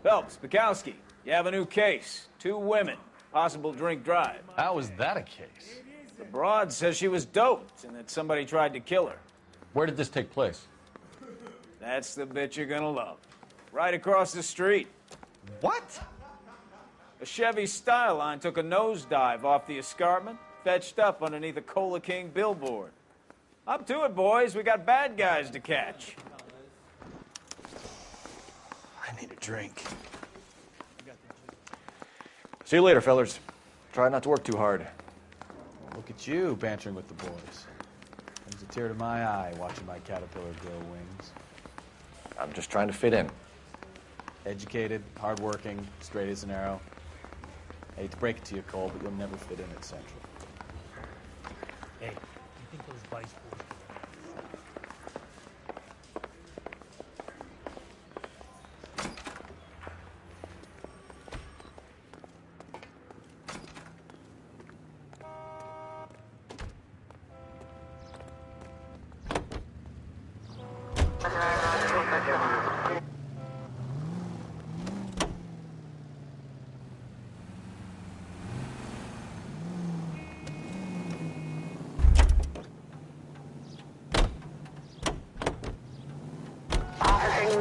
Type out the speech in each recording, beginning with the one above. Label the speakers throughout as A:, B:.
A: Phelps, Bukowski, you have a new case. 2 women, possible drink drive.
B: How is that a case?
A: The broad says she was doped and that somebody tried to kill her.
B: Where did this take place?
A: That's the bit you're gonna love. Right across the street.
B: What?
A: A Chevy Styline took a nosedive off the escarpment, fetched up underneath a Cola King billboard. Up to it, boys. We got bad guys to catch.
B: I need a drink.
C: See you later, fellers. Try not to work too hard.
B: Look at you bantering with the boys. Brings a tear to my eye watching my caterpillar grow wings.
C: I'm just trying to fit in.
B: Educated, hardworking, straight as an arrow. I hate to break it to you, Cole, but you'll never fit in at Central.
D: Hey, you think those vice boys...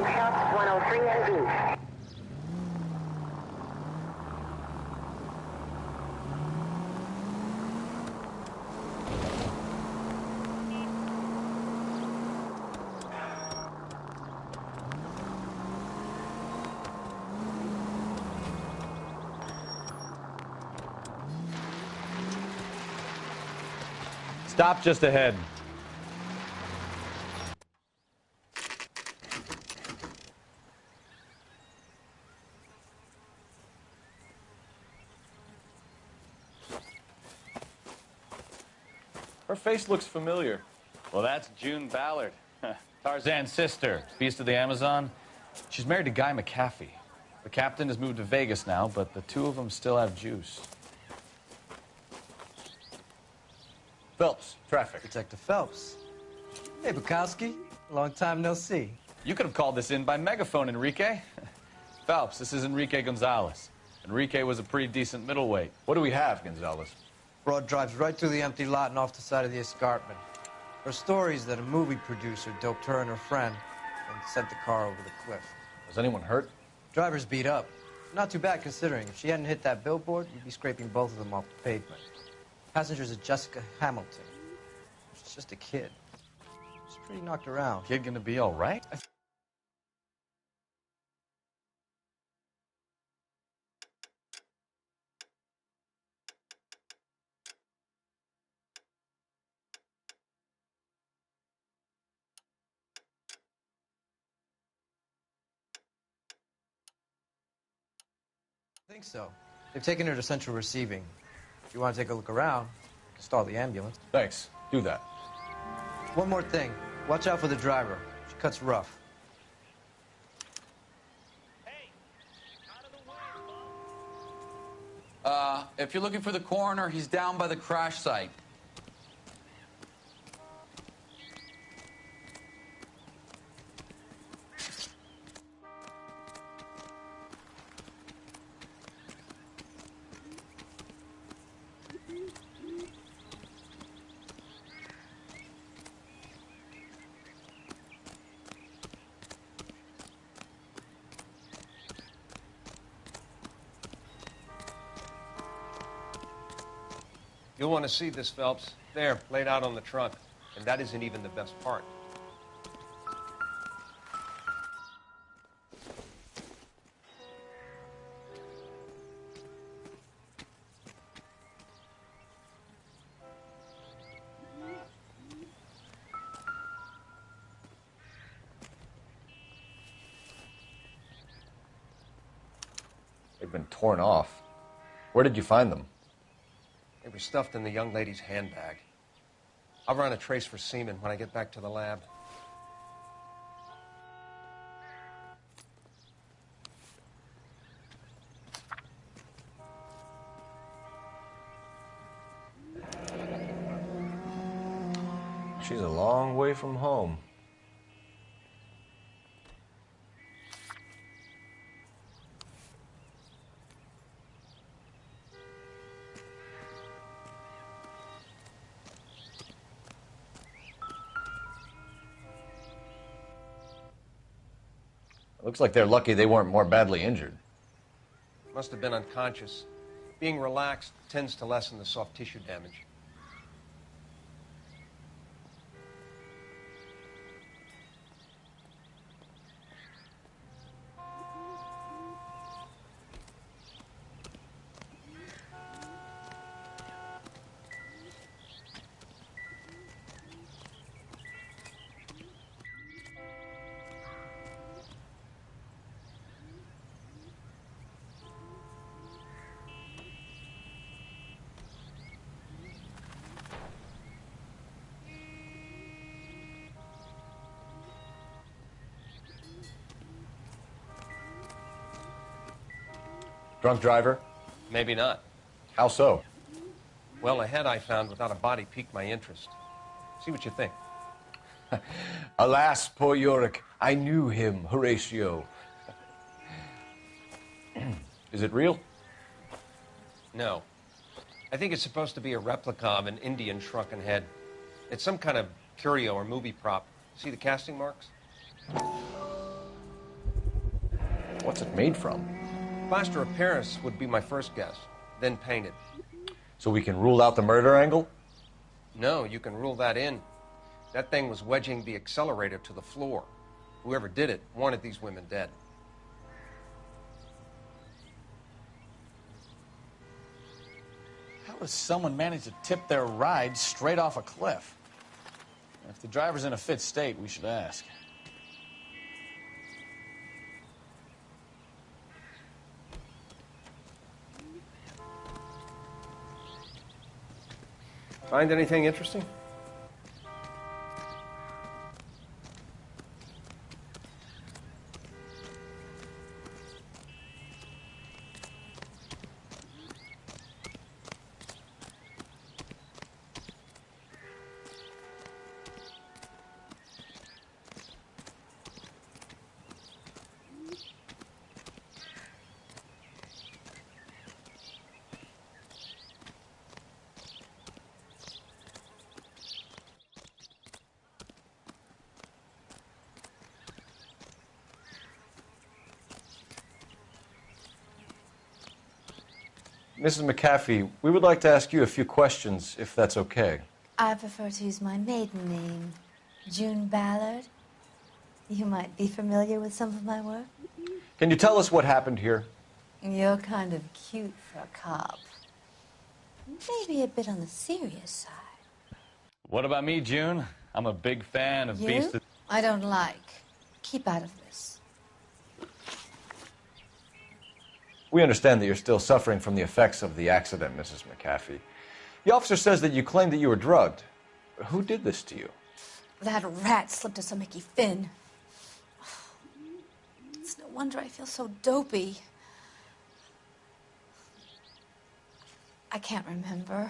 E: House 103 and B.
B: Stop just ahead.
C: Her face looks familiar.
B: Well, that's June Ballard, Tarzan's sister, beast of the Amazon. She's married to Guy McAfee. The captain has moved to Vegas now, but the 2 of them still have juice. Phelps, traffic.
F: Detective Phelps. Hey, Bukowski. Long time no see.
B: You could have called this in by megaphone, Enrique. Phelps, this is Enrique Gonzalez. Enrique was a pretty decent middleweight.
C: What do we have, Gonzalez?
F: Broad drives right through the empty lot and off the side of the escarpment. Her story is that a movie producer doped her and her friend and sent the car over the cliff.
C: Was anyone hurt?
F: Driver's beat up. Not too bad considering. If she hadn't hit that billboard, you'd be scraping both of them off the pavement. Passenger's a Jessica Hamilton. She's just a kid. She's pretty knocked around.
B: Kid gonna be all right?
F: I think so. They've taken her to Central Receiving. If you want to take a look around, stall the ambulance.
C: Thanks. Do that.
F: One more thing. Watch out for the driver. She cuts rough.
A: Hey, out of the way,
G: If you're looking for the coroner, he's down by the crash site.
H: You'll want to see this, Phelps. There, laid out on the trunk. And that isn't even the best part.
C: They've been torn off. Where did you find them?
H: They were stuffed in the young lady's handbag. I'll run a trace for semen when I get back to the lab.
C: She's a long way from home. Looks like they're lucky they weren't more badly injured.
H: Must have been unconscious. Being relaxed tends to lessen the soft tissue damage.
C: Drunk driver?
H: Maybe not.
C: How so?
H: Well, a head I found without a body piqued my interest. See what you think.
C: Alas, poor Yorick. I knew him, Horatio. Is it real?
H: No. I think it's supposed to be a replica of an Indian shrunken head. It's some kind of curio or movie prop. See the casting marks?
C: What's it made from?
H: Plaster of Paris would be my first guess, then painted.
C: So we can rule out the murder angle?
H: No, you can rule that in. That thing was wedging the accelerator to the floor. Whoever did it wanted these women dead.
B: How does someone manage to tip their ride straight off a cliff? If the driver's in a fit state, we should ask.
H: Find anything interesting?
C: Mrs. McAfee, we would like to ask you a few questions, if that's okay.
I: I prefer to use my maiden name, June Ballard. You might be familiar with some of my work.
C: Can you tell us what happened here?
I: You're kind of cute for a cop. Maybe a bit on the serious side.
B: What about me, June? I'm a big fan of Beast of...
I: I don't like. Keep out of this.
C: We understand that you're still suffering from the effects of the accident, Mrs. McAfee. The officer says that you claimed that you were drugged. Who did this to you?
I: That rat slipped us a Mickey Finn. It's no wonder I feel so dopey. I can't remember.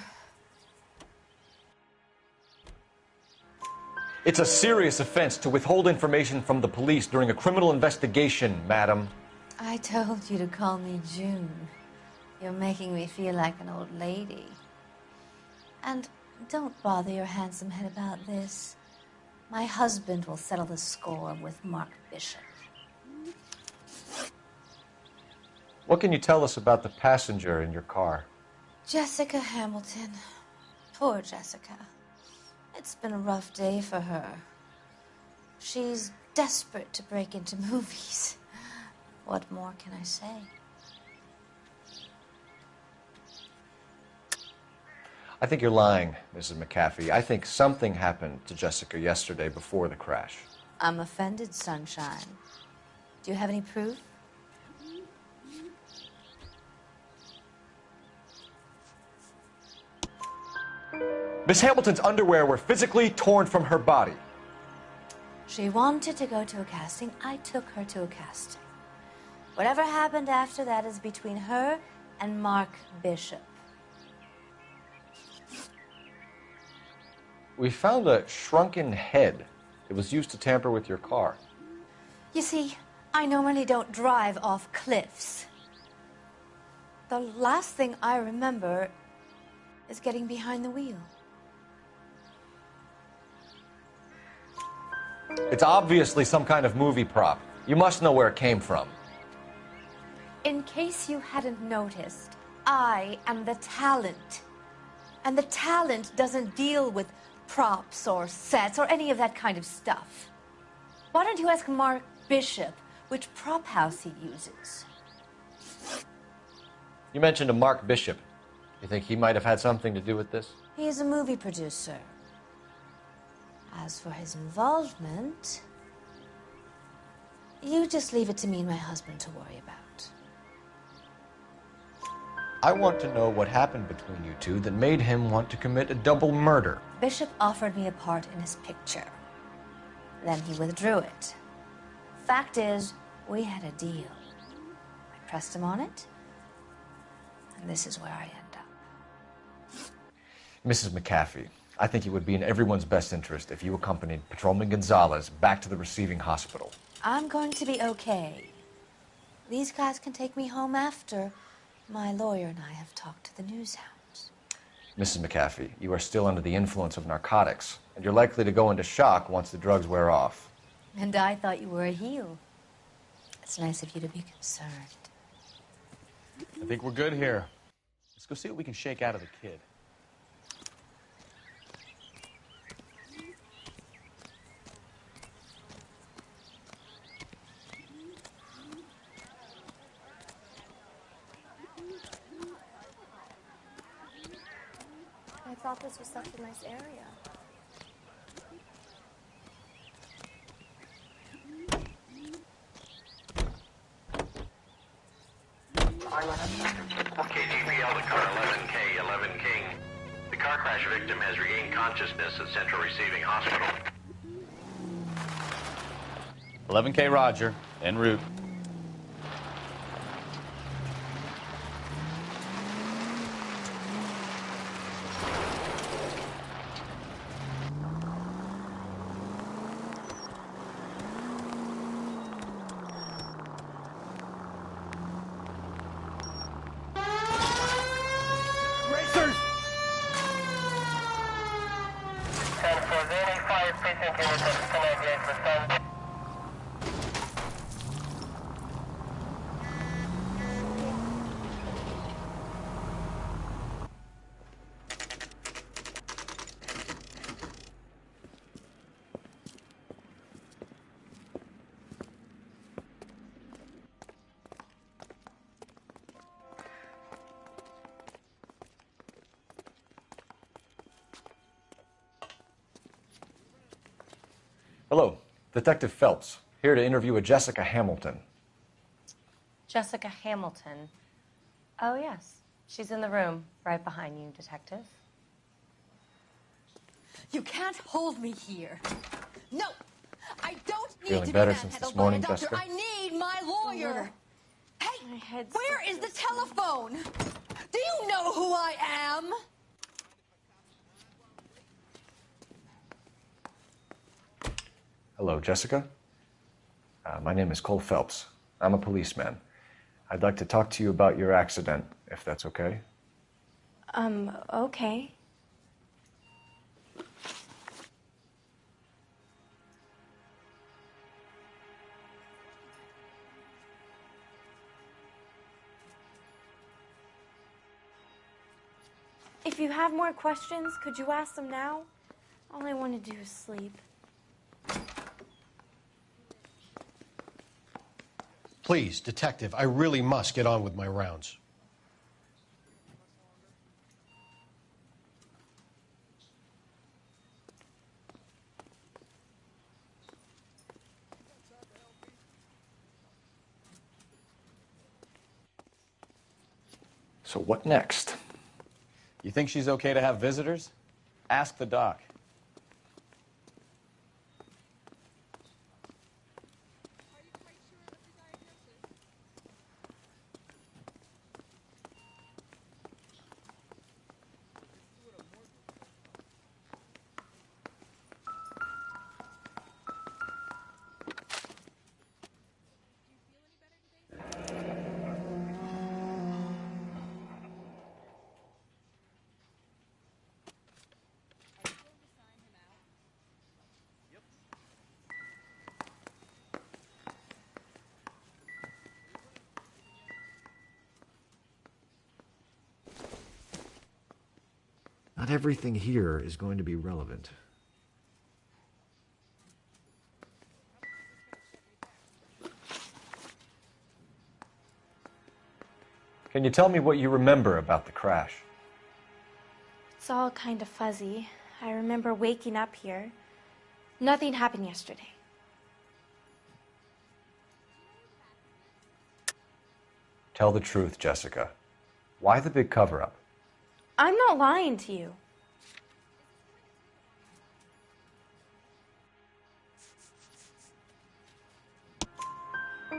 C: It's a serious offense to withhold information from the police during a criminal investigation, madam.
I: I told you to call me June. You're making me feel like an old lady. And don't bother your handsome head about this. My husband will settle the score with Mark Bishop.
C: What can you tell us about the passenger in your car?
I: Jessica Hamilton. Poor Jessica. It's been a rough day for her. She's desperate to break into movies. What more can I say?
C: I think you're lying, Mrs. McAfee. I think something happened to Jessica yesterday before the crash.
I: I'm offended, Sunshine. Do you have any proof?
C: Miss Hamilton's underwear were physically torn from her body.
I: She wanted to go to a casting. I took her to a casting. Whatever happened after that is between her and Mark Bishop.
C: We found a shrunken head. It was used to tamper with your car.
I: You see, I normally don't drive off cliffs. The last thing I remember is getting behind the wheel.
C: It's obviously some kind of movie prop. You must know where it came from.
I: In case you hadn't noticed, I am the talent. And the talent doesn't deal with props or sets or any of that kind of stuff. Why don't you ask Mark Bishop which prop house he uses?
C: You mentioned a Mark Bishop. You think he might have had something to do with this?
I: He is a movie producer. As for his involvement, you just leave it to me and my husband to worry about.
C: I want to know what happened between you two that made him want to commit a double murder.
I: Bishop offered me a part in his picture. Then he withdrew it. Fact is, we had a deal. I pressed him on it, and this is where I end up.
C: Mrs. McAfee, I think it would be in everyone's best interest if you accompanied Patrolman Gonzalez back to the receiving hospital.
I: I'm going to be okay. These guys can take me home after. My lawyer and I have talked to the news hounds.
C: Mrs. McAfee, you are still under the influence of narcotics, and you're likely to go into shock once the drugs wear off.
I: And I thought you were a heel. It's nice of you to be concerned.
B: I think we're good here. Let's go see what we can shake out of the kid.
J: I thought this was such a nice area.
K: KGPL to car 11K, 11 King. The car crash victim has regained consciousness at Central Receiving Hospital.
B: 11K Roger, en route.
C: Hello, Detective Phelps, here to interview a Jessica Hamilton.
J: Jessica Hamilton. Oh, yes. She's in the room right behind you, Detective.
I: You can't hold me here. No, I don't need
C: Feeling
I: to
C: better
I: be
C: since this
I: manhandled by
C: morning,
I: a doctor.
C: Jessica?
I: I need my lawyer. Hey, where is the telephone? Do you know who I am?
C: Hello, Jessica. My name is Cole Phelps. I'm a policeman. I'd like to talk to you about your accident, if that's okay.
J: Okay. If you have more questions, could you ask them now? All I want to do is sleep.
L: Please, Detective, I really must get on with my rounds.
C: So what next?
B: You think she's okay to have visitors? Ask the doc.
C: Not everything here is going to be relevant. Can you tell me what you remember about the crash?
M: It's all kind of fuzzy. I remember waking up here. Nothing happened yesterday.
C: Tell the truth, Jessica. Why the big cover-up?
M: I'm not lying to you.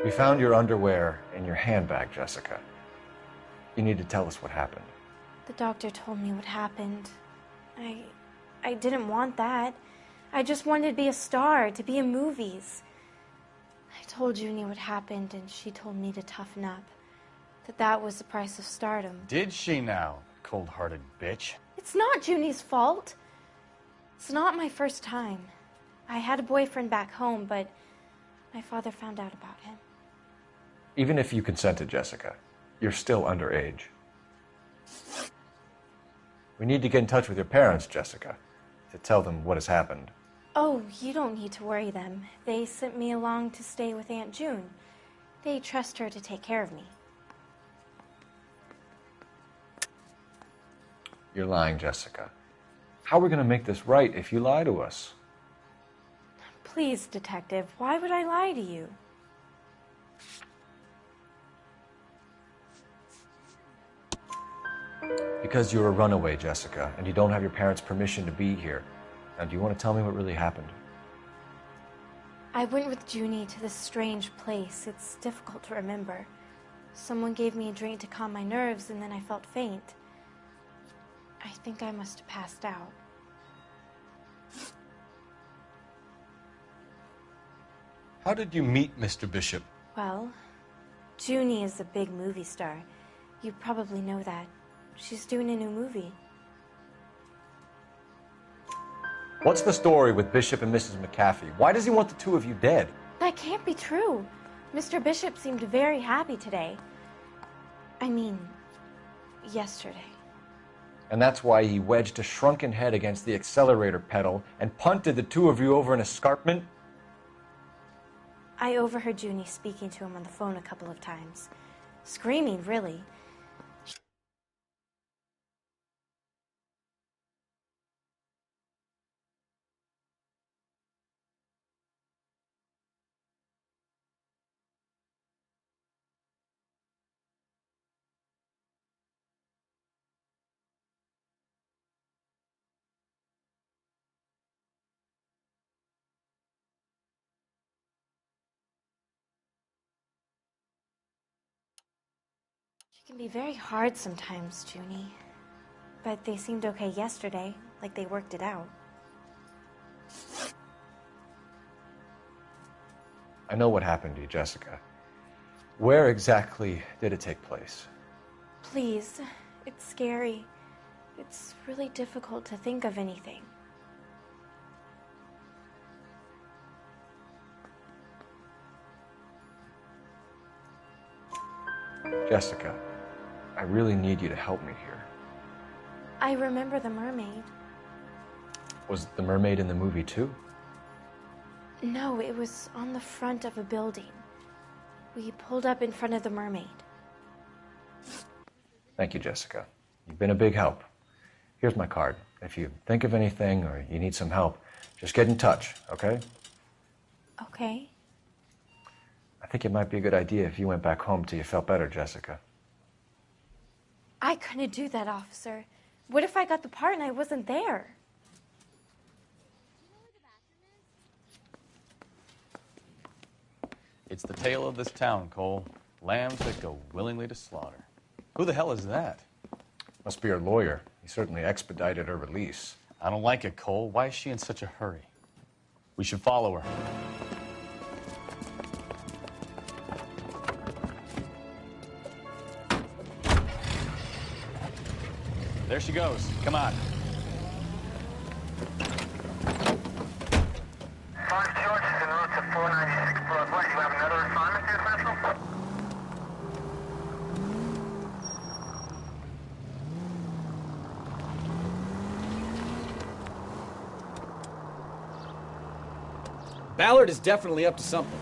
C: We found your underwear in your handbag, Jessica. You need to tell us what happened.
M: The doctor told me what happened. I didn't want that. I just wanted to be a star, to be in movies. I told Junie what happened, and she told me to toughen up. That was the price of stardom.
B: Did she now, cold-hearted bitch?
M: It's not Junie's fault. It's not my first time. I had a boyfriend back home, but my father found out about him.
C: Even if you consented, Jessica, you're still underage. We need to get in touch with your parents, Jessica, to tell them what has happened.
M: Oh, you don't need to worry them. They sent me along to stay with Aunt June. They trust her to take care of me.
C: You're lying, Jessica. How are we going to make this right if you lie to us?
M: Please, Detective, why would I lie to you?
C: Because you're a runaway, Jessica, and you don't have your parents' permission to be here. Now, do you want to tell me what really happened?
M: I went with Junie to this strange place. It's difficult to remember. Someone gave me a drink to calm my nerves, and then I felt faint. I think I must have passed out.
L: How did you meet Mr. Bishop?
M: Well, Junie is a big movie star. You probably know that. She's doing a new movie.
C: What's the story with Bishop and Mrs. McAfee? Why does he want the two of you dead?
M: That can't be true. Mr. Bishop seemed very happy today. I mean, yesterday.
C: And that's why he wedged a shrunken head against the accelerator pedal and punted the two of you over an escarpment?
M: I overheard Junie speaking to him on the phone a couple of times. Screaming, really. She can be very hard sometimes, Junie. But they seemed okay yesterday, like they worked it out.
C: I know what happened to you, Jessica. Where exactly did it take place?
M: Please, it's scary. It's really difficult to think of anything.
C: Jessica, I really need you to help me here.
M: I remember the mermaid.
C: Was the mermaid in the movie too?
M: No, it was on the front of a building. We pulled up in front of the mermaid.
C: Thank you, Jessica. You've been a big help. Here's my card. If you think of anything or you need some help, just get in touch, okay?
M: Okay.
C: I think it might be a good idea if you went back home till you felt better, Jessica.
M: I couldn't do that, officer. What if I got the part and I wasn't there?
B: It's the tale of this town, Cole. Lambs that go willingly to slaughter. Who the hell is that?
C: Must be her lawyer. He certainly expedited her release.
B: I don't like it, Cole. Why is she in such a hurry? We should follow her. There she goes. Come on.
K: 5 George is en route to 496 Broadway. You have another assignment here, Central?
N: Ballard is definitely up to something.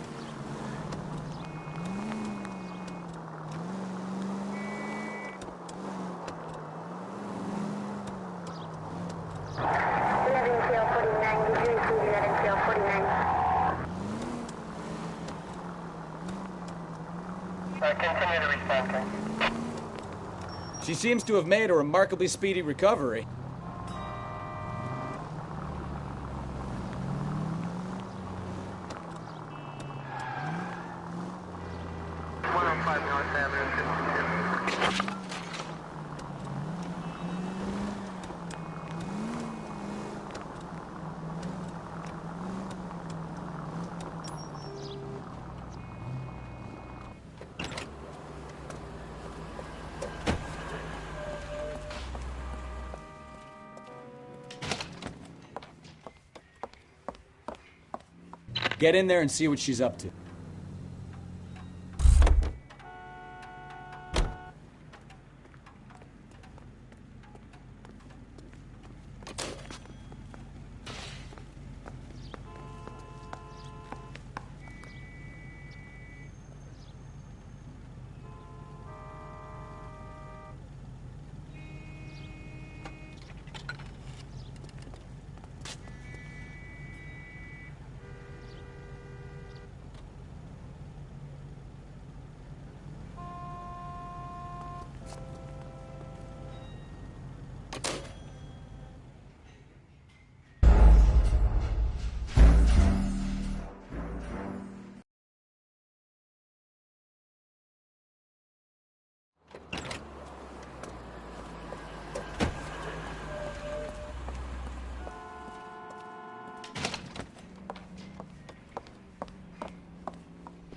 K: Continue to respond, sir.
N: She seems to have made a remarkably speedy recovery. Get in there and see what she's up to.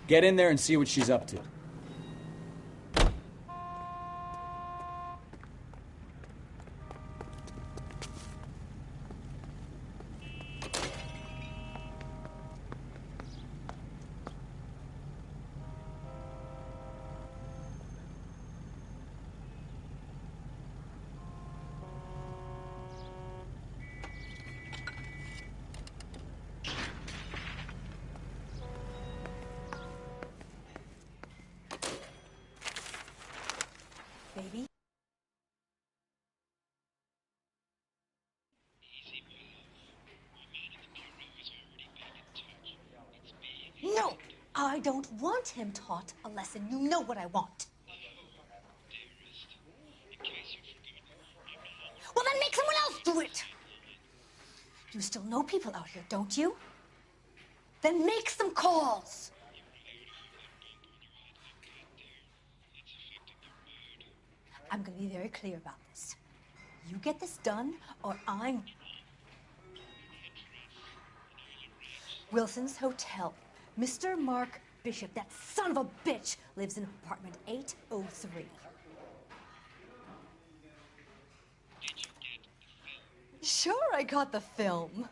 N: Get in there and see what she's up to.
I: Baby? No! I don't want him taught a lesson. You know what I want. Well, then make someone else do it! You still know people out here, don't you? Then make some calls! I'm gonna be very clear about this. You get this done, or I'm... Wilson's Hotel. Mr. Mark Bishop, that son of a bitch, lives in apartment 803. Sure, I got the film.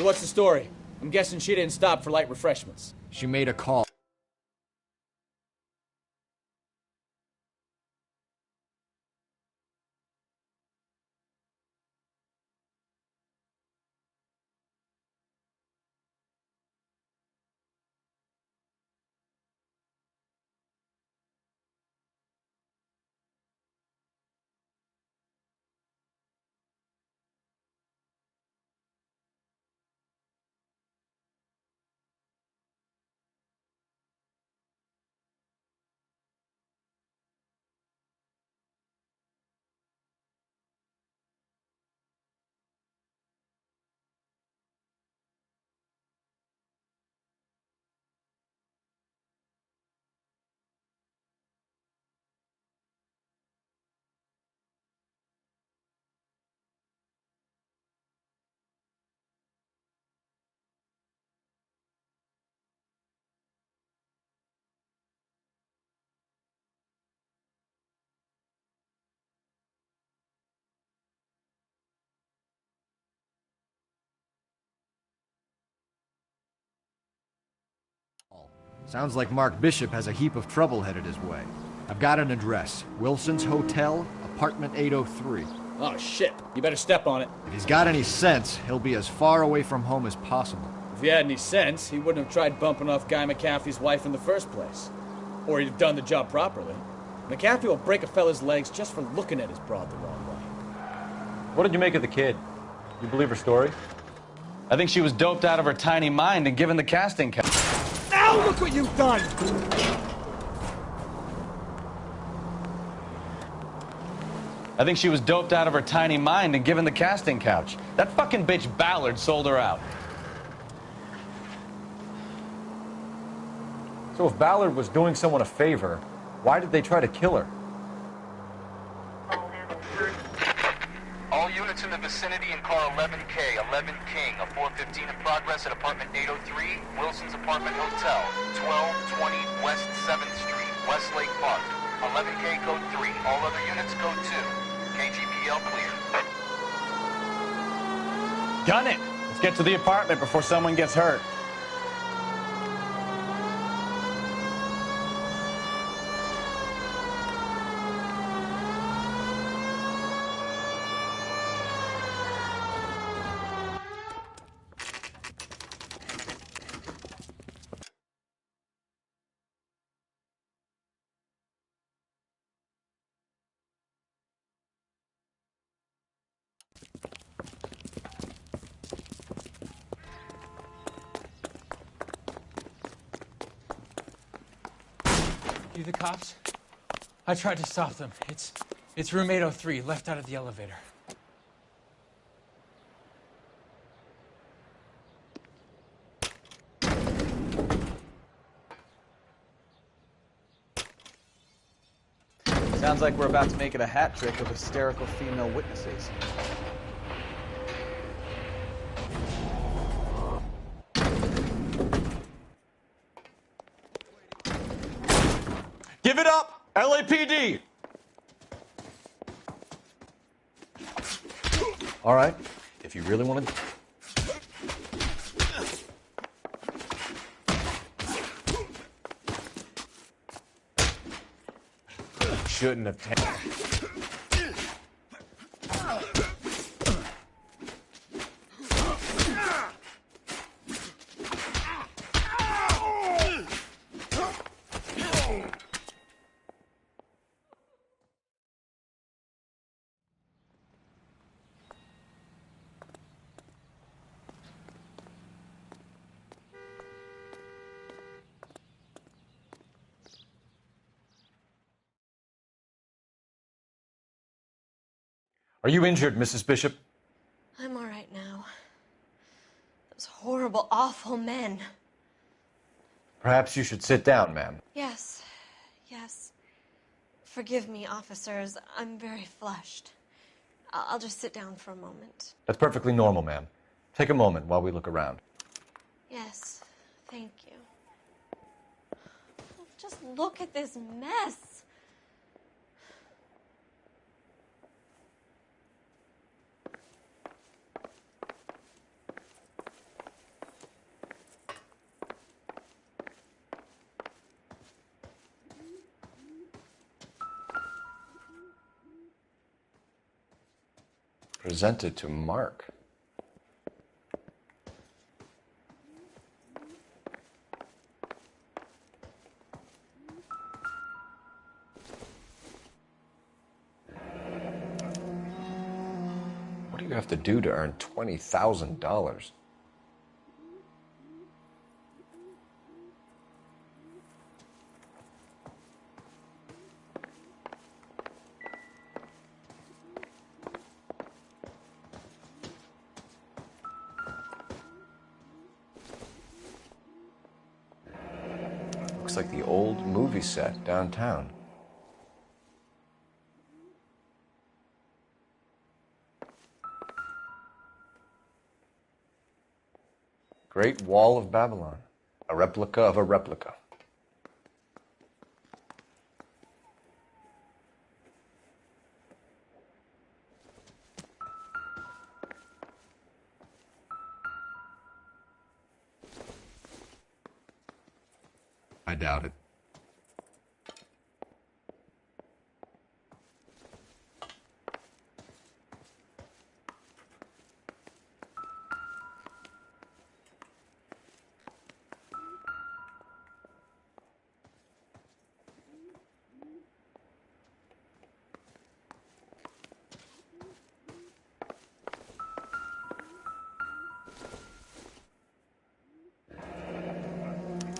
N: So what's the story? I'm guessing she didn't stop for light refreshments.
C: She made a call.
O: Sounds like Mark Bishop has a heap of trouble headed his way. I've got an address. Wilson's Hotel, apartment 803.
N: Oh, shit. You better step on it.
O: If he's got any sense, he'll be as far away from home as possible.
N: If he had any sense, he wouldn't have tried bumping off Guy McAfee's wife in the first place. Or he'd have done the job properly. McAfee will break a fella's legs just for looking at his broad the wrong way.
C: What did you make of the kid? You believe her story?
B: I think she was doped out of her tiny mind and given the casting couch.
N: Now look what you've done!
B: I think she was doped out of her tiny mind and given the casting couch. That fucking bitch Ballard sold her out.
C: So if Ballard was doing someone a favor, why did they try to kill her?
P: All units in the vicinity in car 11K, 11 King, a 415 in progress at apartment 803, Wilson's Apartment Hotel, 1220 West 7th Street, Westlake Park. 11K code 3, all other units code 2. KGPL clear.
B: Gun it! Let's get to the apartment before someone gets hurt.
Q: You the cops? I tried to stop them. It's room 803, left out of the elevator.
A: Sounds like we're about to make it a hat trick of hysterical female witnesses.
C: Give it up! LAPD! All right, if you really want to... Shouldn't have taken... Are you injured, Mrs. Bishop?
J: I'm all right now. Those horrible, awful men.
C: Perhaps you should sit down, ma'am.
J: Yes, yes. Forgive me, officers. I'm very flushed. I'll just sit down for a moment.
C: That's perfectly normal, ma'am. Take a moment while we look around.
J: Yes, thank you. Just look at this mess.
C: Presented to Mark. What do you have to do to earn $20,000? Looks like the old movie set downtown. Great Wall of Babylon, a replica of a replica.
O: I doubt it.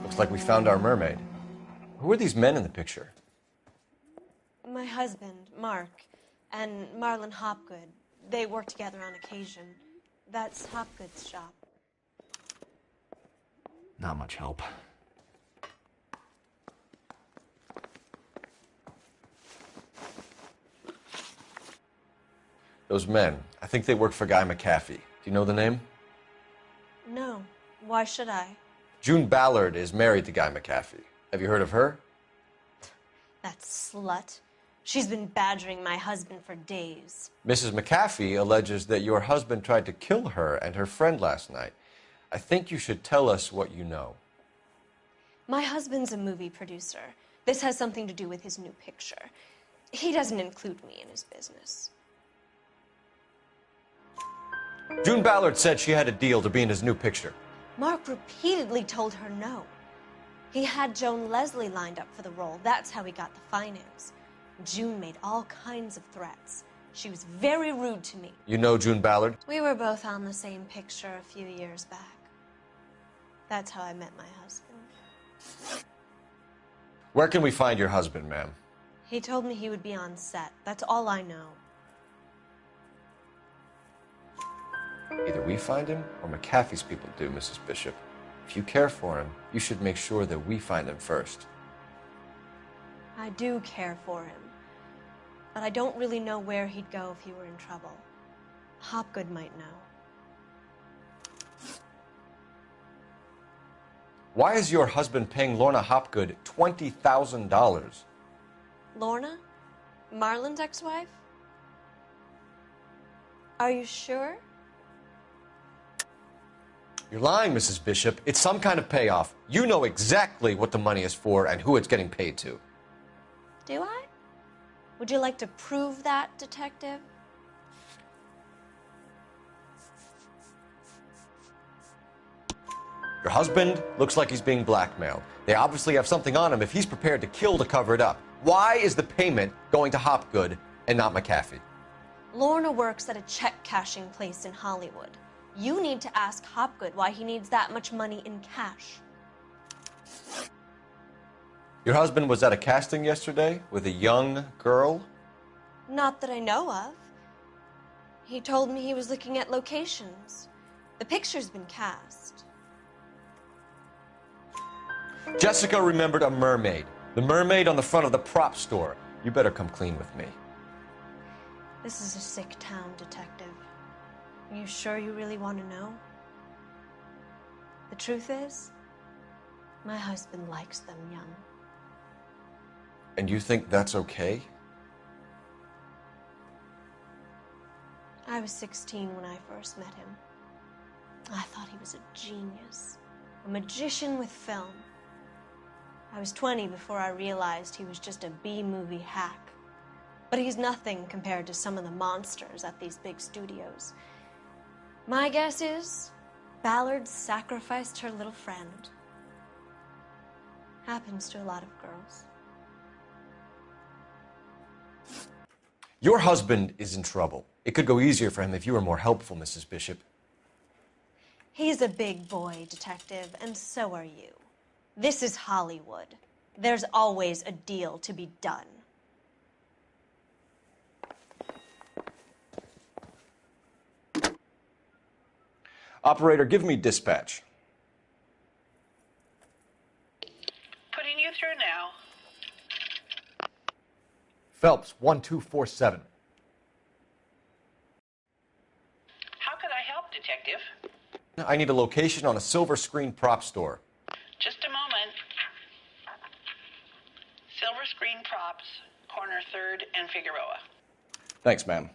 C: Looks like we found our mermaid. Who are these men in the picture?
J: My husband, Mark, and Marlon Hopgood. They work together on occasion. That's Hopgood's shop.
O: Not much help.
C: Those men, I think they work for Guy McAfee. Do you know the name?
J: No. Why should I?
C: June Ballard is married to Guy McAfee. Have you heard of her?
J: That slut. She's been badgering my husband for days.
C: Mrs. McAfee alleges that your husband tried to kill her and her friend last night. I think you should tell us what you know.
J: My husband's a movie producer. This has something to do with his new picture. He doesn't include me in his business.
C: June Ballard said she had a deal to be in his new picture.
J: Mark repeatedly told her no. He had Joan Leslie lined up for the role. That's how he got the finance. June made all kinds of threats. She was very rude to me.
C: You know June Ballard?
J: We were both on the same picture a few years back. That's how I met my husband.
C: Where can we find your husband, ma'am?
J: He told me he would be on set. That's all I know.
C: Either we find him or McAfee's people do, Mrs. Bishop. If you care for him, you should make sure that we find him first.
J: I do care for him. But I don't really know where he'd go if he were in trouble. Hopgood might know.
C: Why is your husband paying Lorna Hopgood $20,000?
J: Lorna? Marlon's ex-wife? Are you sure?
C: You're lying, Mrs. Bishop. It's some kind of payoff. You know exactly what the money is for and who it's getting paid to.
J: Do I? Would you like to prove that, detective?
C: Your husband looks like he's being blackmailed. They obviously have something on him if he's prepared to kill to cover it up. Why is the payment going to Hopgood and not McAfee?
J: Lorna works at a check-cashing place in Hollywood. You need to ask Hopgood why he needs that much money in cash.
C: Your husband was at a casting yesterday with a young girl?
J: Not that I know of. He told me he was looking at locations. The picture's been cast.
C: Jessica remembered a mermaid. The mermaid on the front of the prop store. You better come clean with me.
J: This is a sick town, detective. You sure you really want to know? The truth is, my husband likes them young.
C: And you think that's okay?
J: I was 16 when I first met him. I thought he was a genius, a magician with film. I was 20 before I realized he was just a B-movie hack. But he's nothing compared to some of the monsters at these big studios. My guess is Ballard sacrificed her little friend. Happens to a lot of girls.
C: Your husband is in trouble. It could go easier for him if you were more helpful, Mrs. Bishop.
J: He's a big boy, detective, and so are you. This is Hollywood. There's always a deal to be done.
C: Operator, give me dispatch.
R: Putting you through now.
O: Phelps, 1247.
R: How could I help, Detective?
C: I need a location on a silver screen prop store.
R: Just a moment. Silver Screen Props, corner 3rd and Figueroa.
C: Thanks, ma'am.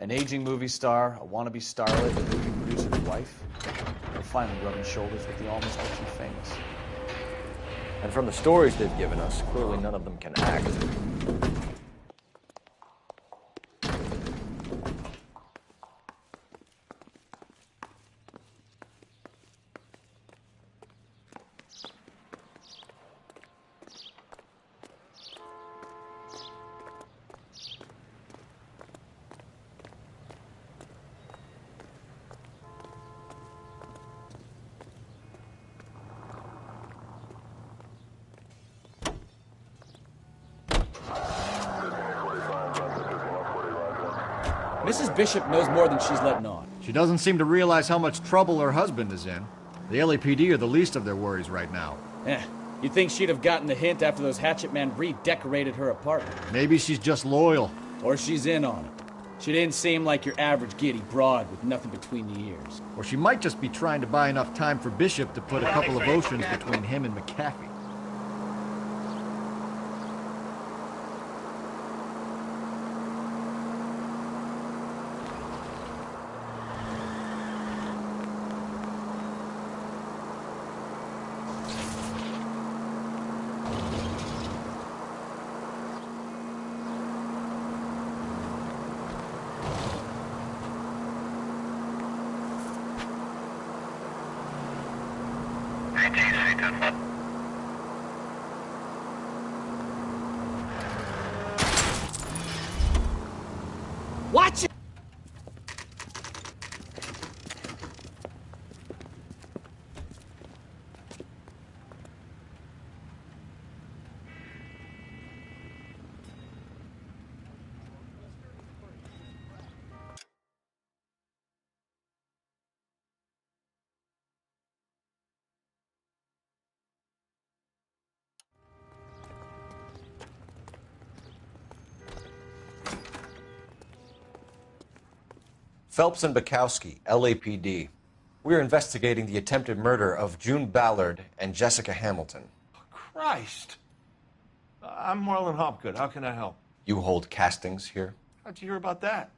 B: An aging movie star, a wannabe starlet, a movie producer's wife. They're finally rubbing shoulders with the almost too famous.
C: And from the stories they've given us, clearly none of them can act.
N: Mrs. Bishop knows more than she's letting on.
O: She doesn't seem to realize how much trouble her husband is in. The LAPD are the least of their worries right now.
N: You'd think she'd have gotten the hint after those hatchet men redecorated her apartment.
O: Maybe she's just loyal.
N: Or she's in on it. She didn't seem like your average giddy broad with nothing between the ears.
O: Or she might just be trying to buy enough time for Bishop to put a couple of oceans between him and McAfee.
N: Watch it!
C: Phelps and Bukowski, LAPD. We're investigating the attempted murder of June Ballard and Jessica Hamilton.
S: Christ. I'm Marlon Hopgood. How can I help?
C: You hold castings here?
S: How'd you hear about that?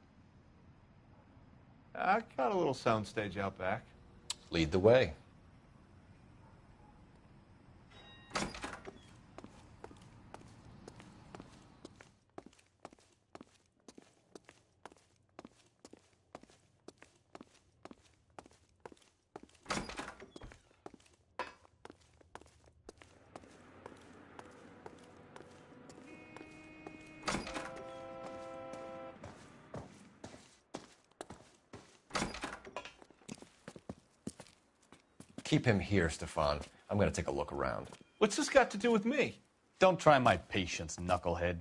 S: I got a little soundstage out back.
C: Lead the way. Keep him here, Stefan. I'm going to take a look around.
S: What's this got to do with me?
B: Don't try my patience, knucklehead.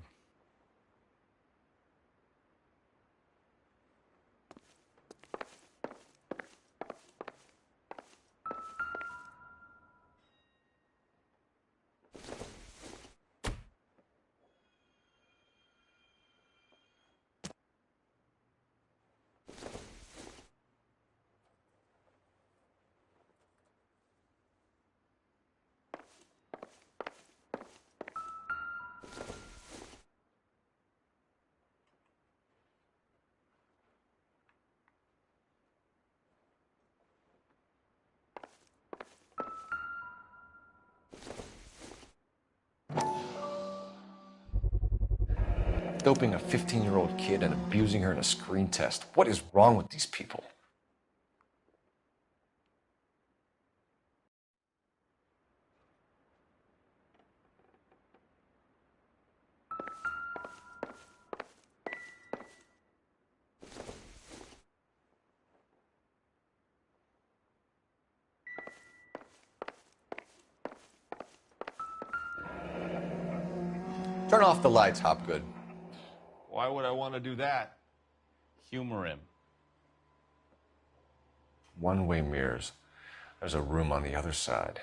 C: Doping a 15-year-old kid and abusing her in a screen test. What is wrong with these people? Turn off the lights, Hopgood.
S: Why would I want to do that?
B: Humor him.
C: One-way mirrors. There's a room on the other side.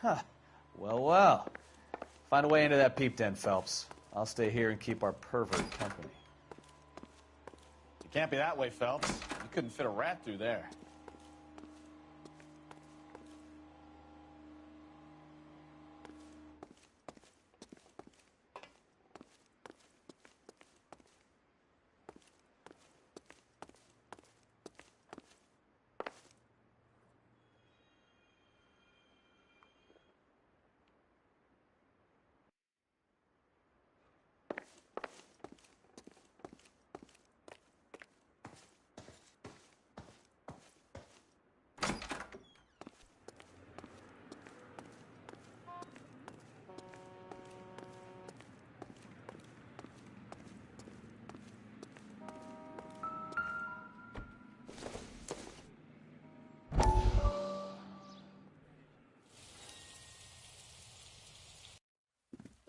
B: Huh. Well. Find a way into that peep den, Phelps. I'll stay here and keep our pervert company. You can't be that way, Phelps. You couldn't fit a rat through there.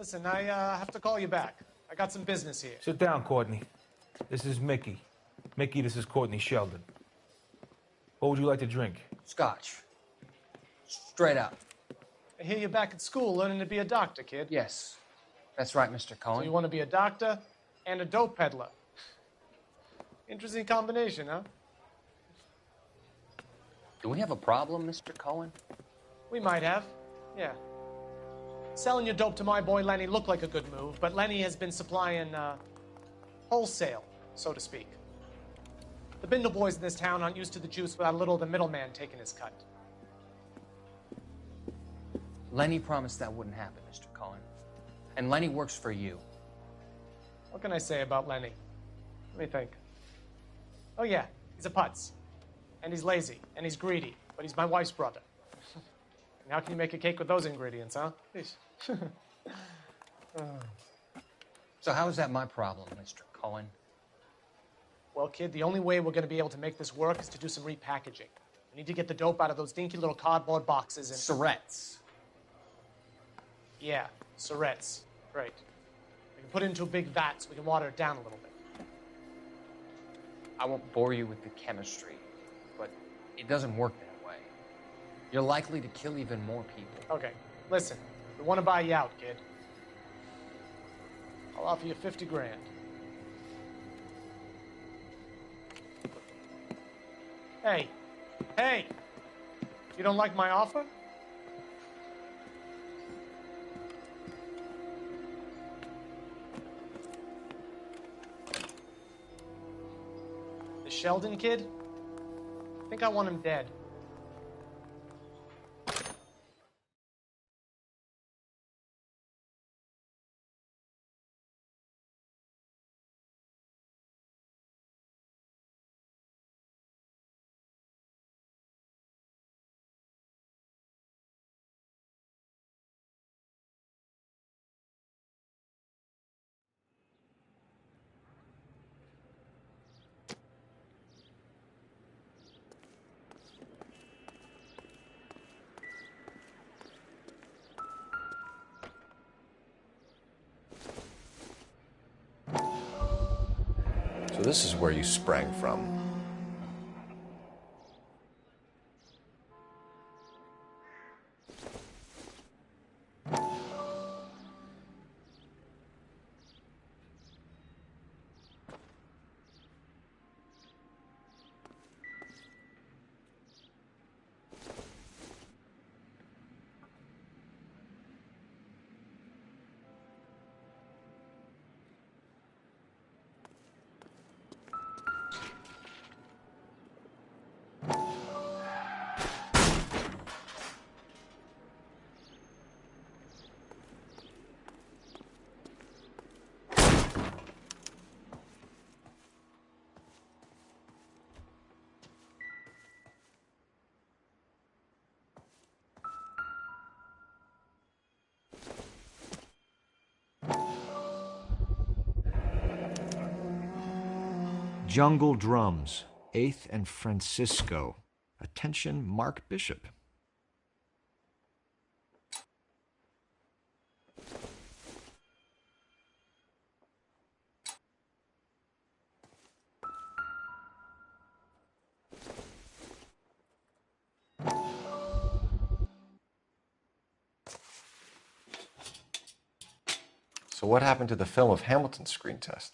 T: Listen, I have to call you back. I got some business here.
U: Sit down, Courtney. This is Mickey. Mickey, this is Courtney Sheldon. What would you like to drink?
F: Scotch. Straight up.
T: I hear you're back at school learning to be a doctor, kid.
F: Yes. That's right, Mr. Cohen.
T: So you want to be a doctor and a dope peddler. Interesting combination, huh?
F: Do we have a problem, Mr. Cohen?
T: We might have, yeah. Selling your dope to my boy Lenny looked like a good move, but Lenny has been supplying, wholesale, so to speak. The Bindle boys in this town aren't used to the juice without a little of the middleman taking his cut.
F: Lenny promised that wouldn't happen, Mr. Cohen. And Lenny works for you.
T: What can I say about Lenny? Let me think. Oh yeah, he's a putz. And he's lazy, and he's greedy, but he's my wife's brother. And how can you make a cake with those ingredients, huh? Please.
F: So how is that my problem, Mr. Cohen?
T: Well, kid, the only way we're going to be able to make this work is to do some repackaging. We need to get the dope out of those dinky little cardboard boxes and...
F: Surrettes.
T: Yeah, surrettes. Right. We can put it into a big vat so we can water it down a little bit.
F: I won't bore you with the chemistry, but it doesn't work that way. You're likely to kill even more people.
T: Okay, listen. We want to buy you out, kid. I'll offer you 50 grand. Hey, hey! You don't like my offer? The Sheldon kid? I think I want him dead.
C: So this is where you sprang from.
O: Jungle Drums, 8th and Francisco. Attention, Mark Bishop.
C: So what happened to the film of Hamilton's screen test?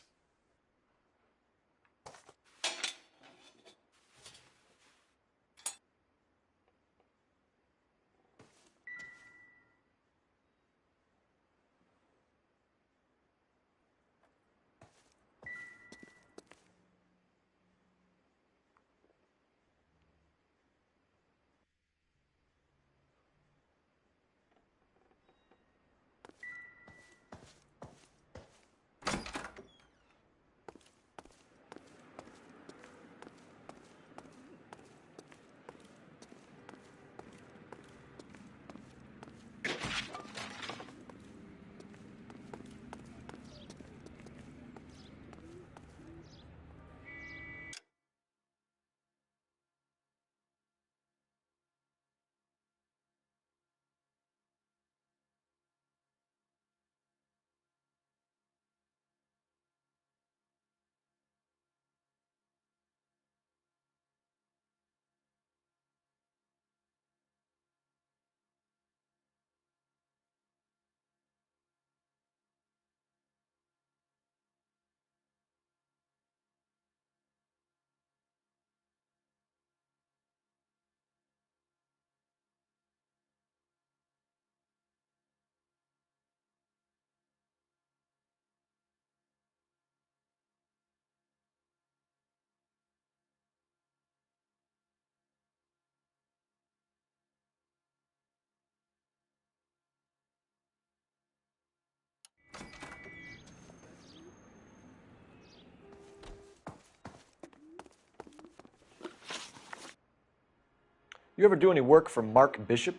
C: You ever do any work for Mark Bishop?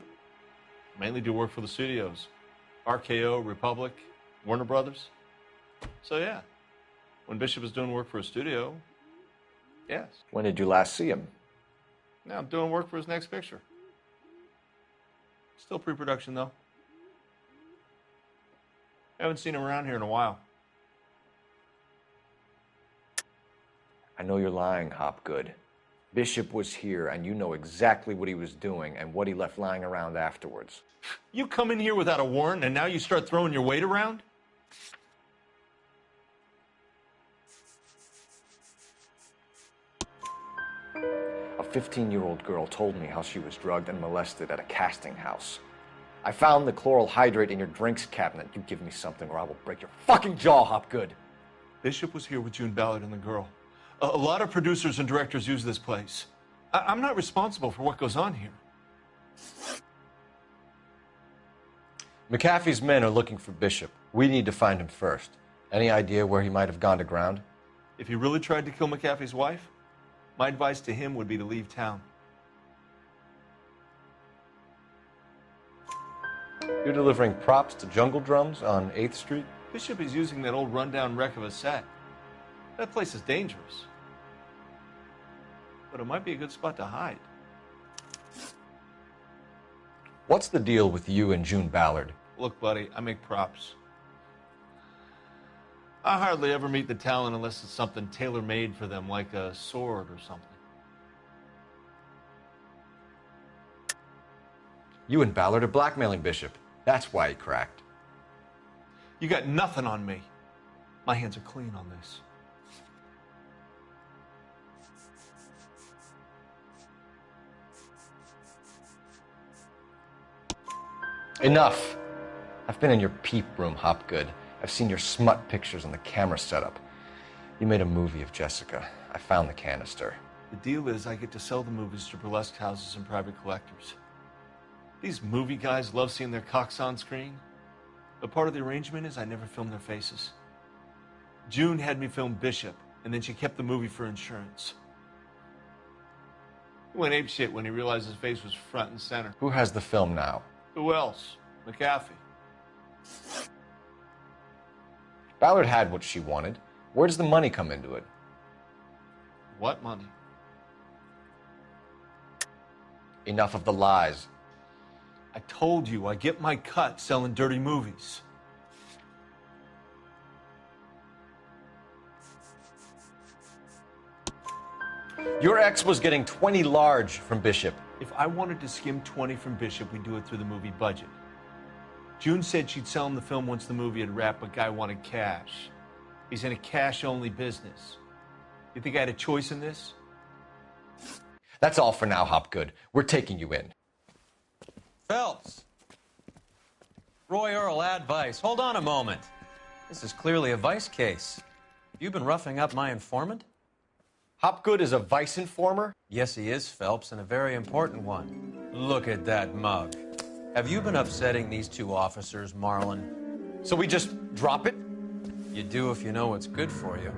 S: Mainly do work for the studios. RKO, Republic, Warner Brothers. So yeah, when Bishop is doing work for a studio, yes.
C: When did you last see him?
S: Now I'm doing work for his next picture. Still pre-production though. Haven't seen him around here in a while.
C: I know you're lying, Hopgood. Bishop was here, and you know exactly what he was doing and what he left lying around afterwards.
S: You come in here without a warrant, and now you start throwing your weight around?
C: A 15-year-old girl told me how she was drugged and molested at a casting house. I found the chloral hydrate in your drinks cabinet. You give me something or I will break your fucking jaw, Hopgood.
S: Bishop was here with June Ballard and the girl. A lot of producers and directors use this place. I'm not responsible for what goes on here.
C: McAfee's men are looking for Bishop. We need to find him first. Any idea where he might have gone to ground?
S: If he really tried to kill McAfee's wife, my advice to him would be to leave town.
C: You're delivering props to Jungle Drums on 8th Street?
S: Bishop is using that old rundown wreck of a set. That place is dangerous. But it might be a good spot to hide.
C: What's the deal with you and June Ballard?
S: Look, buddy, I make props. I hardly ever meet the talent unless it's something tailor-made for them, like a sword or something.
C: You and Ballard are blackmailing Bishop. That's why he cracked.
S: You got nothing on me. My hands are clean on this.
C: Enough. I've been in your peep room, Hopgood. I've seen your smut pictures on the camera setup. You made a movie of Jessica. I found the canister.
S: The deal is I get to sell the movies to burlesque houses and private collectors. These movie guys love seeing their cocks on screen. But part of the arrangement is I never film their faces. June had me film Bishop, and then she kept the movie for insurance. He went apeshit when he realized his face was front and center.
C: Who has the film now?
S: Who else? McAfee.
C: Ballard had what she wanted. Where does the money come into it?
S: What money?
C: Enough of the lies.
S: I told you, I get my cut selling dirty movies.
C: Your ex was getting 20 large from Bishop.
S: If I wanted to skim 20 from Bishop, we'd do it through the movie budget. June said she'd sell him the film once the movie had wrapped, but Guy wanted cash. He's in a cash-only business. You think I had a choice in this?
C: That's all for now, Hopgood. We're taking you in.
H: Phelps. Roy Earl, advice. Hold on a moment. This is clearly a vice case. You've been roughing up my informant?
C: Hopgood is a vice informer?
H: Yes, he is, Phelps, and a very important one. Look at that mug. Have you been upsetting these two officers, Marlon?
C: So we just drop it?
H: You do if you know what's good for you.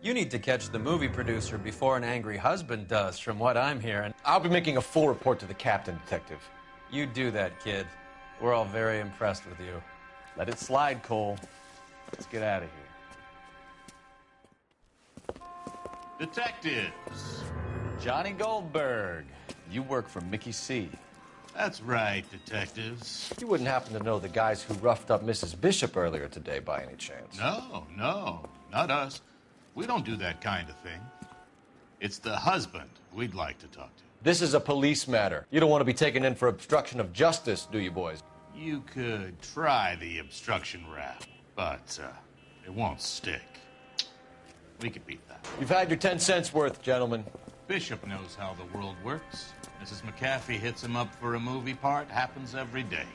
H: You need to catch the movie producer before an angry husband does, from what I'm hearing.
C: I'll be making a full report to the captain, Detective.
H: You do that, kid. We're all very impressed with you.
B: Let it slide, Cole. Let's get out of here.
D: Detectives.
B: Johnny Goldberg. You work for Mickey C.
D: That's right, detectives.
C: You wouldn't happen to know the guys who roughed up Mrs. Bishop earlier today by any chance?
D: No, not us. We don't do that kind of thing. It's the husband we'd like to talk to.
C: This is a police matter. You don't want to be taken in for obstruction of justice, do you, boys?
D: You could try the obstruction rap, but it won't stick. We could beat that.
C: You've had your 10 cents worth, gentlemen.
D: Bishop knows how the world works. Mrs. McAfee hits him up for a movie part. Happens every day.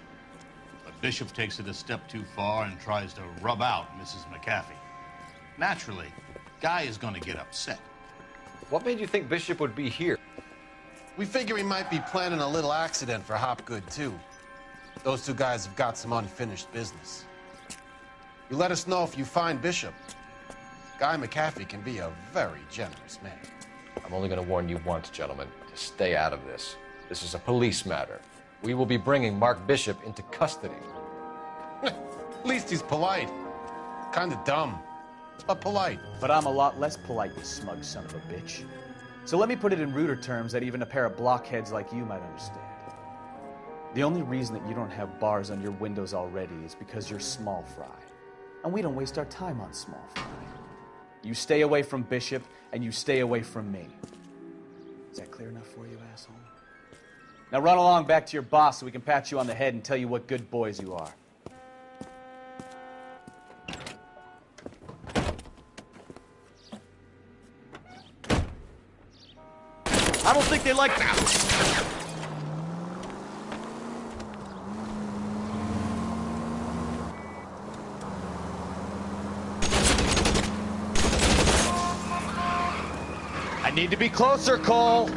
D: But Bishop takes it a step too far and tries to rub out Mrs. McAfee. Naturally, Guy is going to get upset.
C: What made you think Bishop would be here?
L: We figure he might be planning a little accident for Hopgood, too. Those two guys have got some unfinished business. You let us know if you find Bishop. Guy McAfee can be a very generous man.
C: I'm only going to warn you once, gentlemen, to stay out of this. This is a police matter. We will be bringing Mark Bishop into custody.
L: At least he's polite. Kind of dumb, but polite.
N: But I'm a lot less polite, you smug son of a bitch. So let me put it in ruder terms that even a pair of blockheads like you might understand. The only reason that you don't have bars on your windows already is because you're small fry. And we don't waste our time on small fry. You stay away from Bishop, and you stay away from me. Is that clear enough for you, asshole? Now run along back to your boss so we can pat you on the head and tell you what good boys you are.
O: I don't think they like that.
N: I need to be closer, Cole.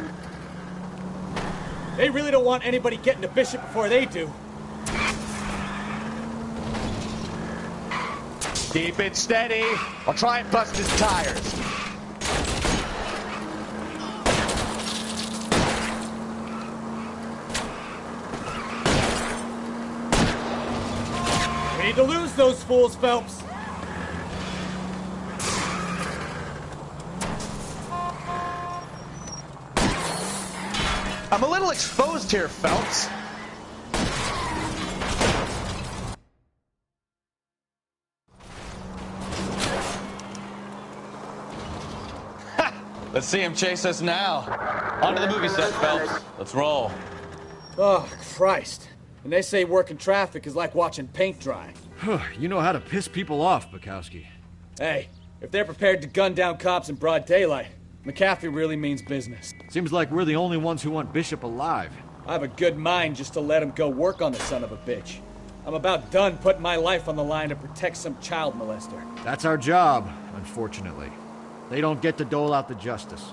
N: They really don't want anybody getting to Bishop before they do. Keep it steady. I'll try and bust his tires. We need to lose those fools, Phelps. I'm a little exposed here, Phelps.
B: Let's see him chase us now. On to the movie set, Phelps. Let's roll.
N: Oh, Christ. And they say working traffic is like watching paint dry.
O: You know how to piss people off, Bukowski.
N: Hey, if they're prepared to gun down cops in broad daylight, McAfee really means business.
O: Seems like we're the only ones who want Bishop alive.
N: I have a good mind just to let him go work on the son of a bitch. I'm about done putting my life on the line to protect some child molester.
O: That's our job, unfortunately. They don't get to dole out the justice.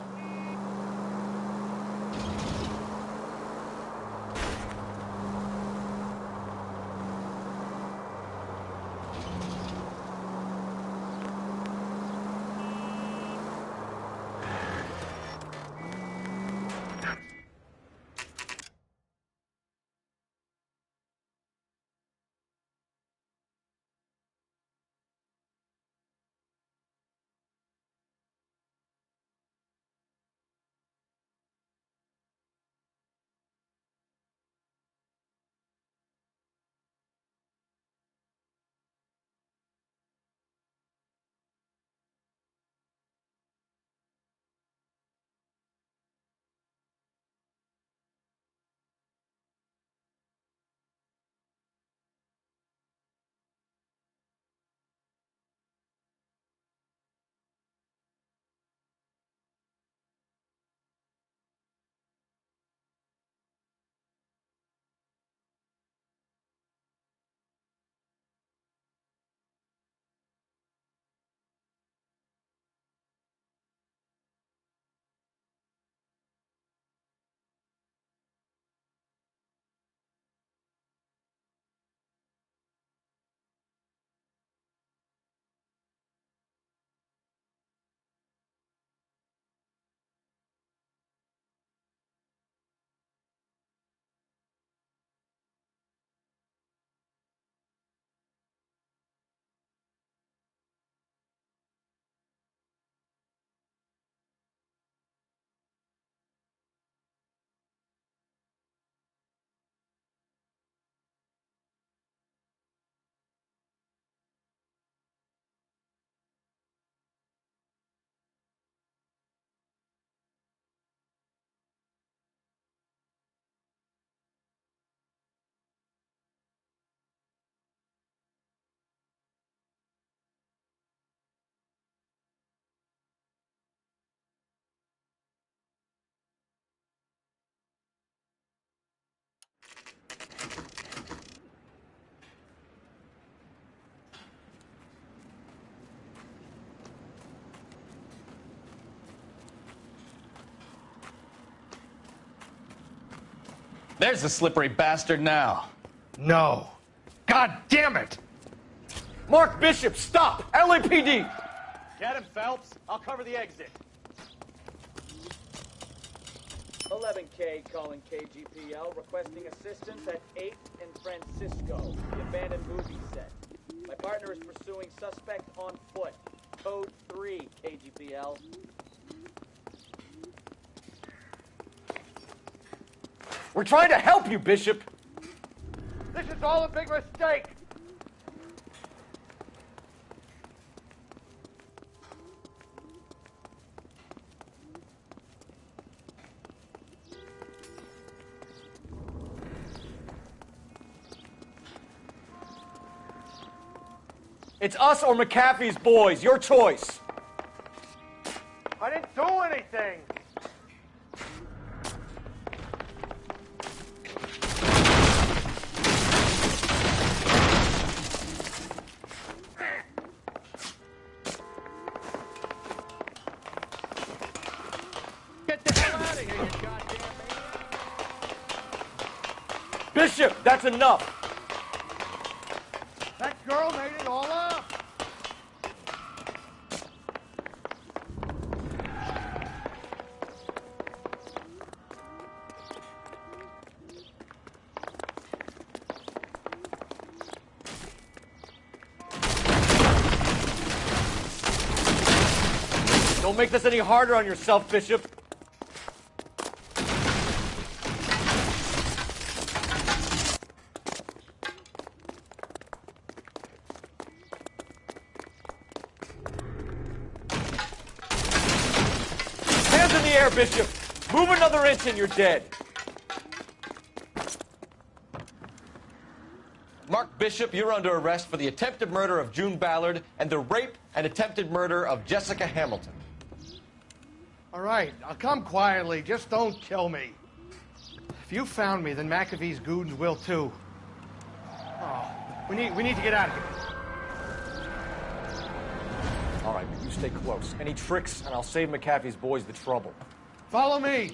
B: There's the slippery bastard now.
C: No. God damn it! Mark Bishop, stop! LAPD!
N: Get him, Phelps. I'll cover the exit.
A: 11K calling KGPL, requesting assistance at 8th and Francisco, the abandoned movie set. My partner is pursuing suspect on foot. Code 3, KGPL.
C: We're trying to help you, Bishop!
O: This is all a big mistake!
C: It's us or McAfee's boys. Your choice.
O: I didn't do anything!
A: Get the hell out of here, you goddamn maniac!
C: Bishop, that's enough!
O: That girl made it all up!
C: Don't make this any harder on yourself, Bishop. Hands in the air, Bishop. Move another inch and you're dead.
H: Mark Bishop, you're under arrest for the attempted murder of June Ballard and the rape and attempted murder of Jessica Hamilton.
O: All right, I'll come quietly. Just don't kill me. If you found me, then McAfee's goons will too. Oh, we need to get out of here.
C: All right, but you stay close. Any tricks, and I'll save McAfee's boys the trouble.
O: Follow me.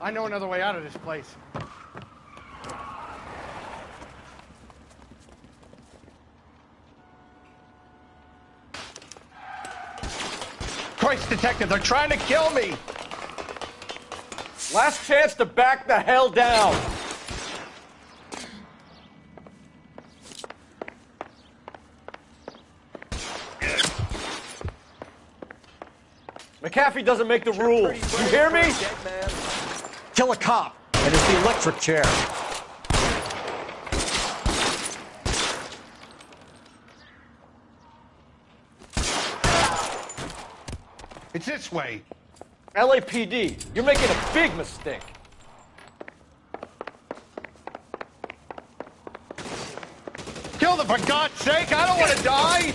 O: I know another way out of this place. Christ, detective, they're trying to kill me!
C: Last chance to back the hell down. McAfee doesn't make the rules. You hear me?
H: Kill a cop, and it's the electric chair.
O: It's this way.
C: LAPD, you're making a big mistake.
O: Kill them, for God's sake! I don't want to die!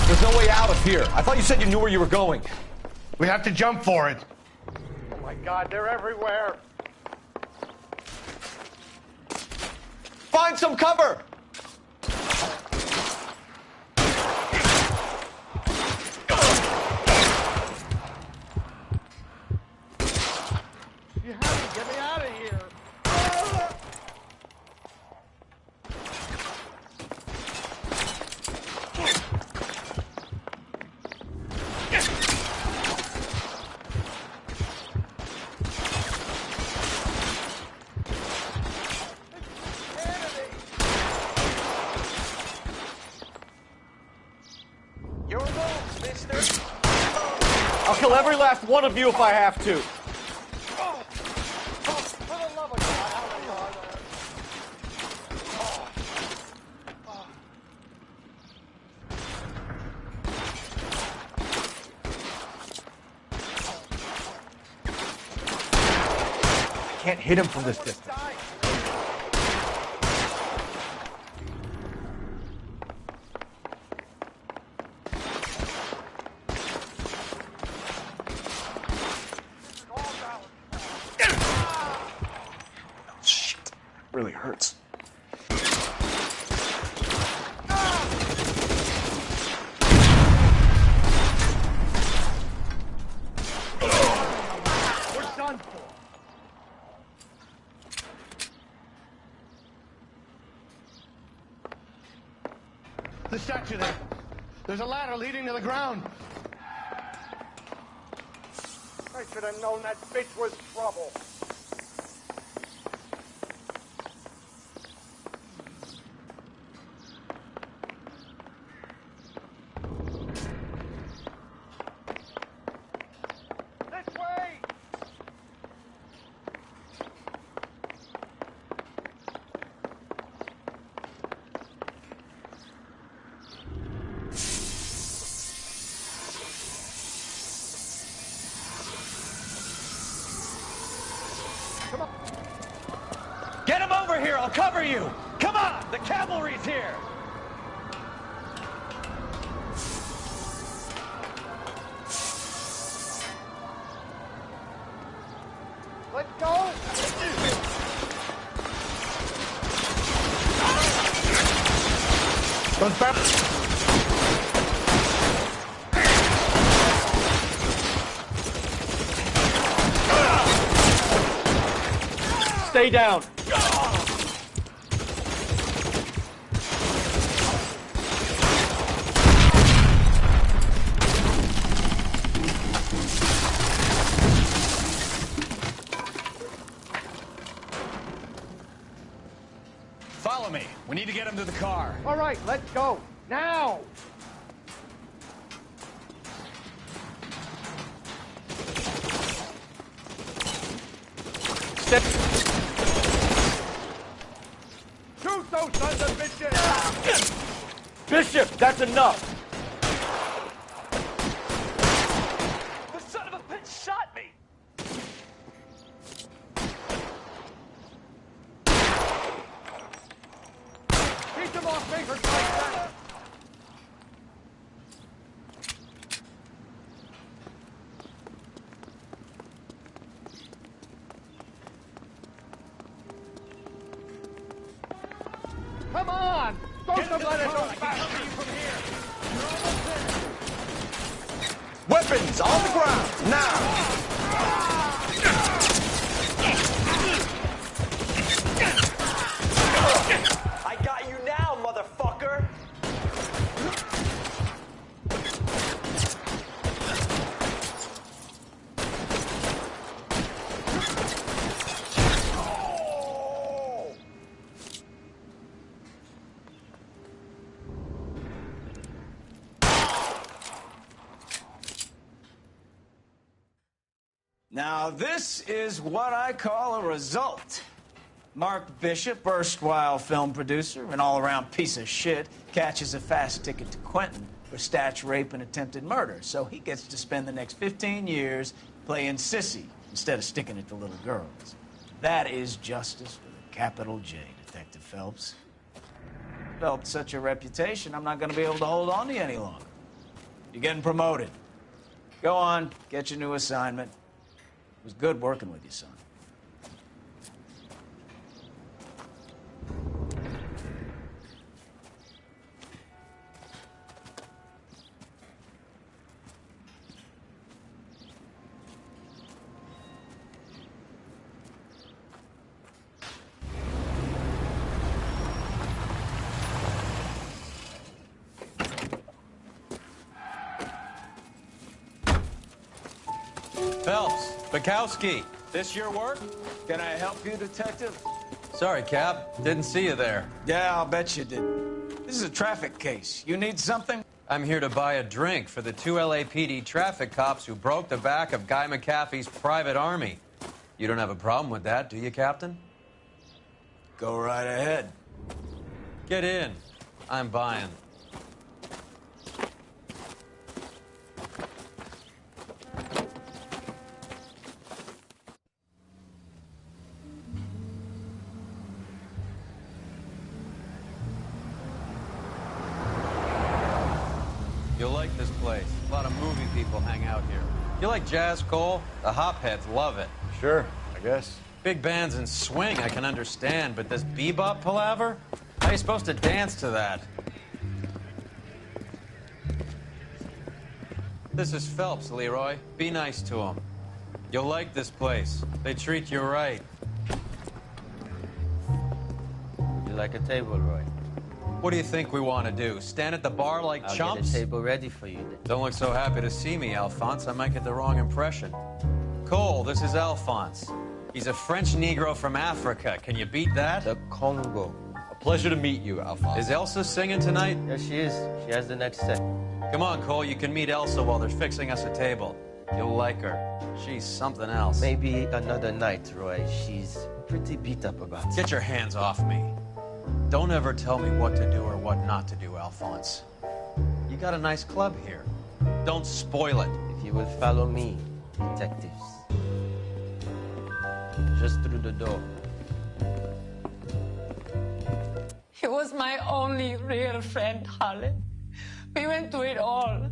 H: There's no way out of here. I thought you said you knew where you were going.
O: We have to jump for it. Oh my God, they're everywhere.
H: Find some cover!
O: You have to get me out of here.
C: I'll kill every last one of you if I have to. I can't hit him from this distance. Really hurts.
O: We're done for. The statue there. There's a ladder leading to the ground.
C: I should have known that bitch was trouble. This way!
B: Get him over here! I'll cover you! Come on! The cavalry's here!
C: Let's go!
O: Those
C: Stay down!
B: Follow me. We need to get him to the car.
C: All right, let's go. Now!
B: Step.
C: Shoot those sons of bitches! Bishop, that's enough!
B: The son of a bitch shot me!
C: Keep them off me for Christ's sake! Come on! Don't let us go back!
B: Weapons on the ground, now! I got you now, motherfucker!
E: Now, this is what I call a result. Mark Bishop, erstwhile film producer and all-around piece of shit, catches a fast ticket to Quentin for statue rape and attempted murder, so he gets to spend the next 15 years playing sissy instead of sticking it to little girls. That is justice with a capital J, Detective Phelps. Developed such a reputation, I'm not going to be able to hold on to you any longer. You're getting promoted. Go on, get your new assignment. It was good working with you, son.
G: Phelps, Bukowski.
E: This your work? Can I help you, Detective?
G: Sorry, Cap. Didn't see you there.
E: Yeah, I'll bet you did. This is a traffic case. You need something?
G: I'm here to buy a drink for the 2 LAPD traffic cops who broke the back of Guy McAfee's private army. You don't have a problem with that, do you, Captain?
E: Go right ahead.
G: Get in. I'm buying. You'll like this place. A lot of movie people hang out here. You like jazz, Cole? The hopheads love it.
C: Sure, I guess.
G: Big bands and swing I can understand, but this bebop palaver? How are you supposed to dance to that? This is Phelps, Leroy. Be nice to him. You'll like this place. They treat you right.
V: You like a table, Roy?
G: What do you think we want to do? Stand at the bar like
M: I'll
G: chumps?
M: get a table ready for you then.
G: Don't look so happy to see me, Alphonse. I might get the wrong impression. Cole, this is Alphonse. He's a French Negro from Africa. Can you beat that?
M: The Congo.
G: A pleasure to meet you, Alphonse. Is Elsa singing tonight?
M: Yes, she is. She has the next set.
G: Come on, Cole. You can meet Elsa while they're fixing us a table. You'll like her. She's something else.
M: Maybe another night, Roy. She's pretty beat up about it.
G: Get your hands off me. Don't ever tell me what to do or what not to do, Alphonse. You got a nice club here. Don't spoil it.
M: If you will follow me, detectives. Just through the door.
V: He was my only real friend, Harlan. We went through it all.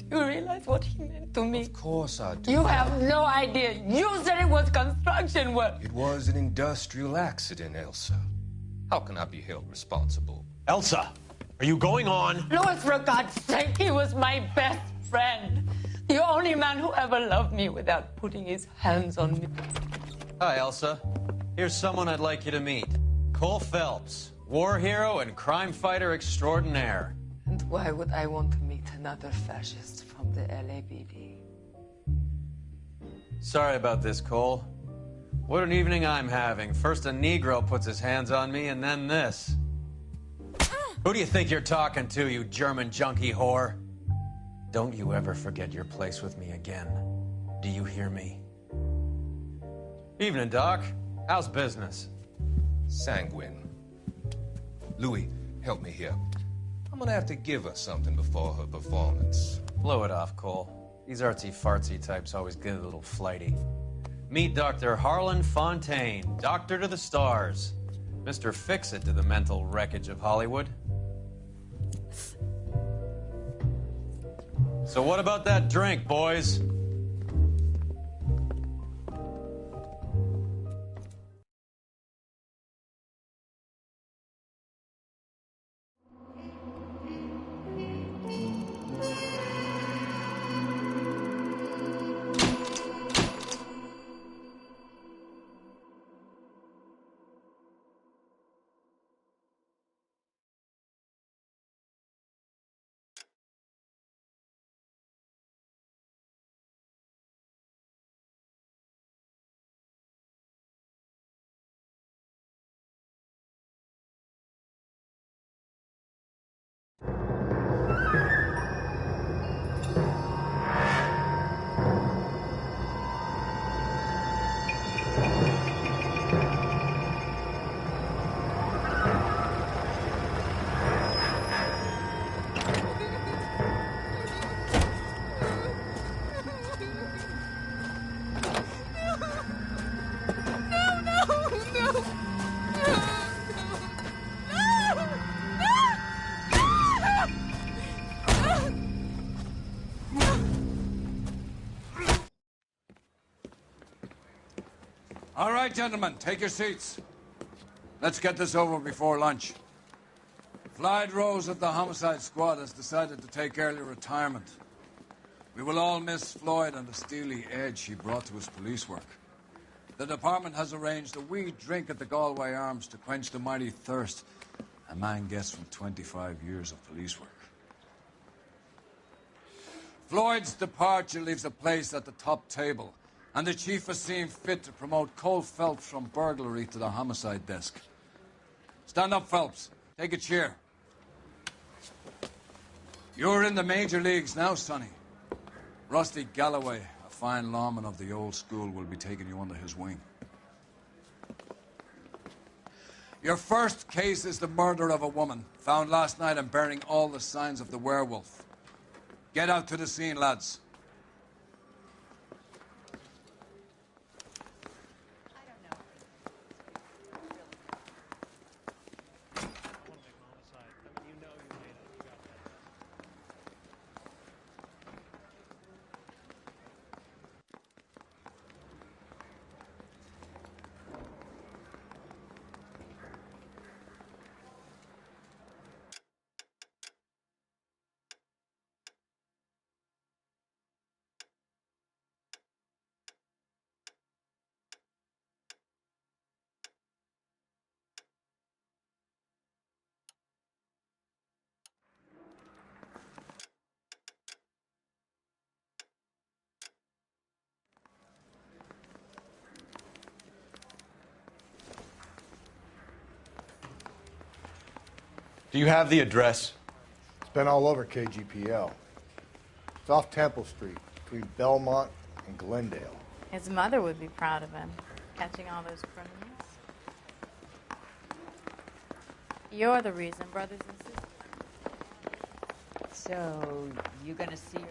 V: Do you realize what he meant to me?
W: Of course I do.
V: You have no idea. You said it was construction work.
W: It was an industrial accident, Elsa. How can I be held responsible?
H: Elsa, are you going on?
V: Louis, for God's sake, he was my best friend. The only man who ever loved me without putting his hands on me.
G: Hi, Elsa. Here's someone I'd like you to meet. Cole Phelps, war hero and crime fighter extraordinaire.
V: And why would I want to meet another fascist from the LAPD?
G: Sorry about this, Cole. What an evening I'm having. First a Negro puts his hands on me, and then this. Who do you think you're talking to, you German junkie whore? Don't you ever forget your place with me again. Do you hear me? Evening, Doc. How's business?
W: Sanguine. Louis, help me here. I'm gonna have to give her something before her performance.
G: Blow it off, Cole. These artsy-fartsy types always get a little flighty. Meet Dr. Harlan Fontaine, doctor to the stars. Mr. Fix-It to the mental wreckage of Hollywood. So what about that drink, boys?
X: All right, gentlemen, take your seats. Let's get this over before lunch. Clyde Rose of the Homicide Squad has decided to take early retirement. We will all miss Floyd and the steely edge he brought to his police work. The department has arranged a wee drink at the Galway Arms to quench the mighty thirst a man gets from 25 years of police work. Floyd's departure leaves a place at the top table, and the chief has seen fit to promote Cole Phelps from burglary to the homicide desk. Stand up, Phelps. Take a chair. You're in the major leagues now, Sonny. Rusty Galloway, a fine lawman of the old school, will be taking you under his wing. Your first case is the murder of a woman, found last night and bearing all the signs of the werewolf. Get out to the scene, lads.
C: Do you have the address?
O: It's been all over KGPL. It's off Temple Street, between Belmont and Glendale.
I: His mother would be proud of him, catching all those criminals. You're the reason, brothers and sisters.
K: So, you gonna see her?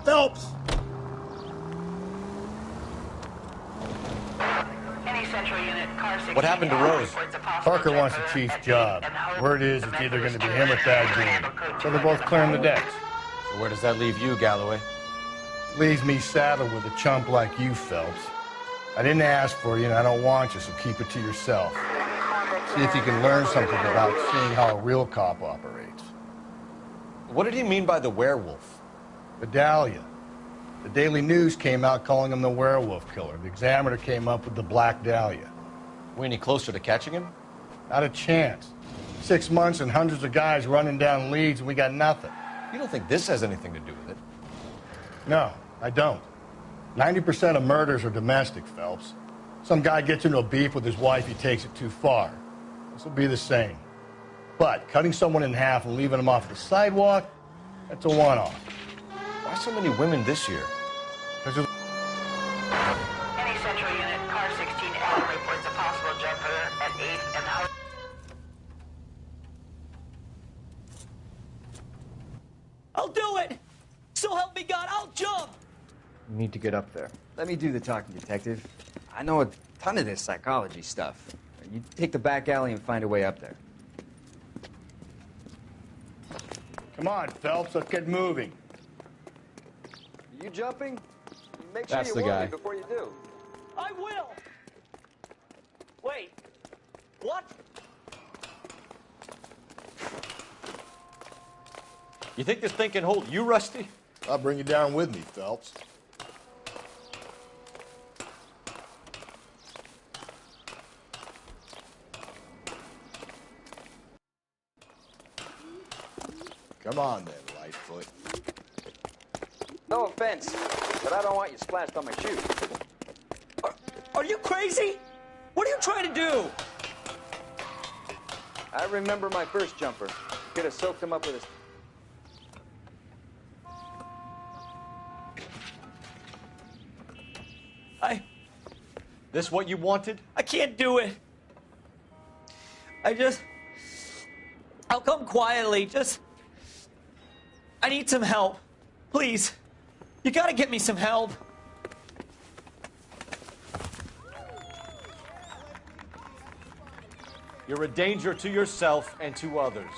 O: Phelps!
R: Any central unit, car 16.
C: What happened to Rose?
O: Parker wants the chief's job. Word is it's either going to be him or Thad Green. So they're both clearing the decks.
C: So where does that leave you, Galloway?
O: Leaves me saddled with a chump like you, Phelps. I didn't ask for you and I don't want you, so keep it to yourself. See if you can learn something about seeing how a real cop operates.
C: What did he mean by the werewolf?
O: Vidalia. The Daily News came out calling him the werewolf killer. The Examiner came up with the Black Dahlia.
C: We any closer to catching him?
O: Not a chance. 6 months and hundreds of guys running down leads and we got nothing.
C: You don't think this has anything to do with it?
O: No, I don't. 90% of murders are domestic, Phelps. Some guy gets into a beef with his wife, he takes it too far. This will be the same. But cutting someone in half and leaving them off the sidewalk, that's a one-off.
C: Why so many women this year?
O: Because there's...
R: Any central unit, car 16L reports a possible jumper at 8th and House.
E: I'll do it! So help me God, I'll jump!
F: You need to get up there. Let me do the talking, detective. I know a ton of this psychology stuff. You take the back alley and find a way up there.
O: Come on, Phelps, let's get moving.
F: You jumping? Make
N: That's
F: sure
N: the
F: you warn
N: guy.
F: me before you do.
E: I will! Wait, what?
C: You think this thing can hold you, Rusty?
O: I'll bring you down with me, Phelps. Come on then, Lightfoot.
F: No offense, but I don't want you splashed on my shoes.
E: Are you crazy? What are you trying to do?
F: I remember my first jumper. Could have soaked him up with his...
C: This what you wanted?
E: I can't do it. I'll come quietly, I need some help. Please. You gotta get me some help.
C: You're a danger to yourself and to others.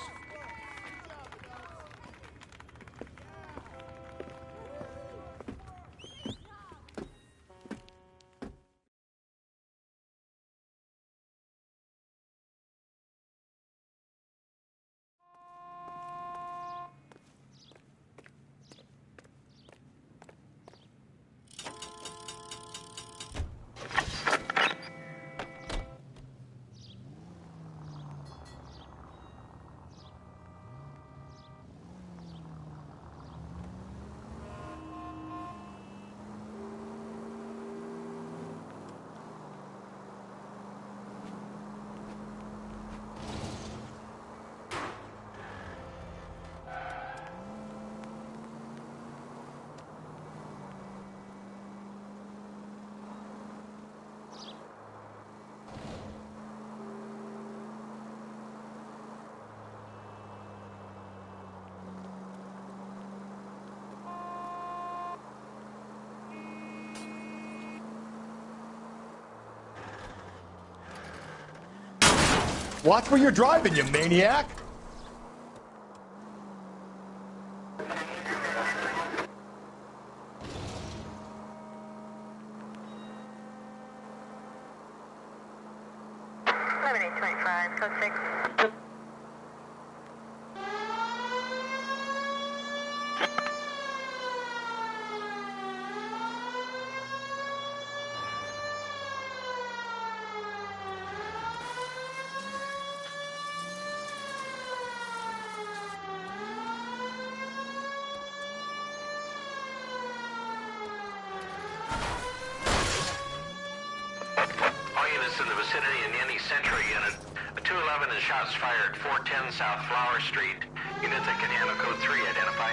O: Watch where you're driving, you maniac!
R: units in the vicinity in any Central unit. A 211 and shots fired, 410 South Flower Street. Unit that can handle code 3, identify.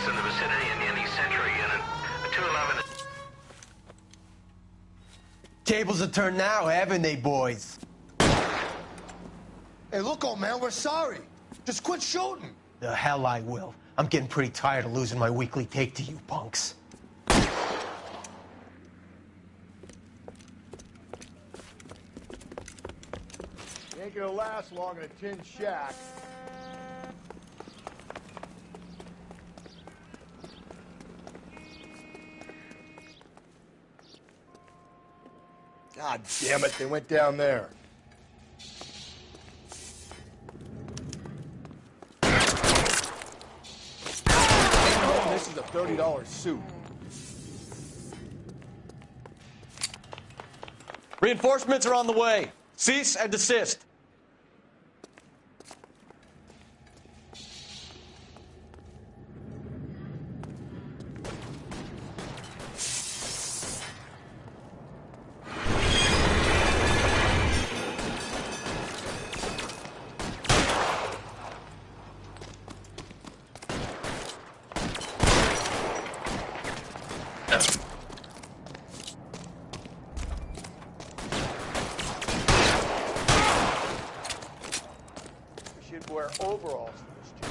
R: In the vicinity in any Central unit. A 211.
M: Tables are turned now, haven't they, boys?
J: Hey, look, old man, we're sorry. Just quit shooting.
M: The hell I will. I'm getting pretty tired of losing my weekly take to you punks.
O: You ain't gonna last long in a tin shack. God damn it, they went down there. This is a $30 suit.
G: Reinforcements are on the way. Cease and desist.
O: Should wear overalls for this job.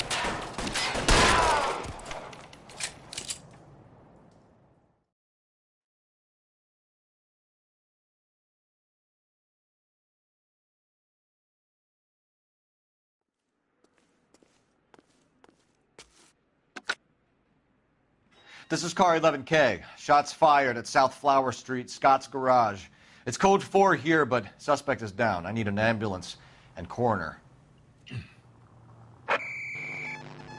C: This is car 11K. Shots fired at South Flower Street, Scott's Garage. It's code 4 here, but suspect is down. I need an ambulance and coroner.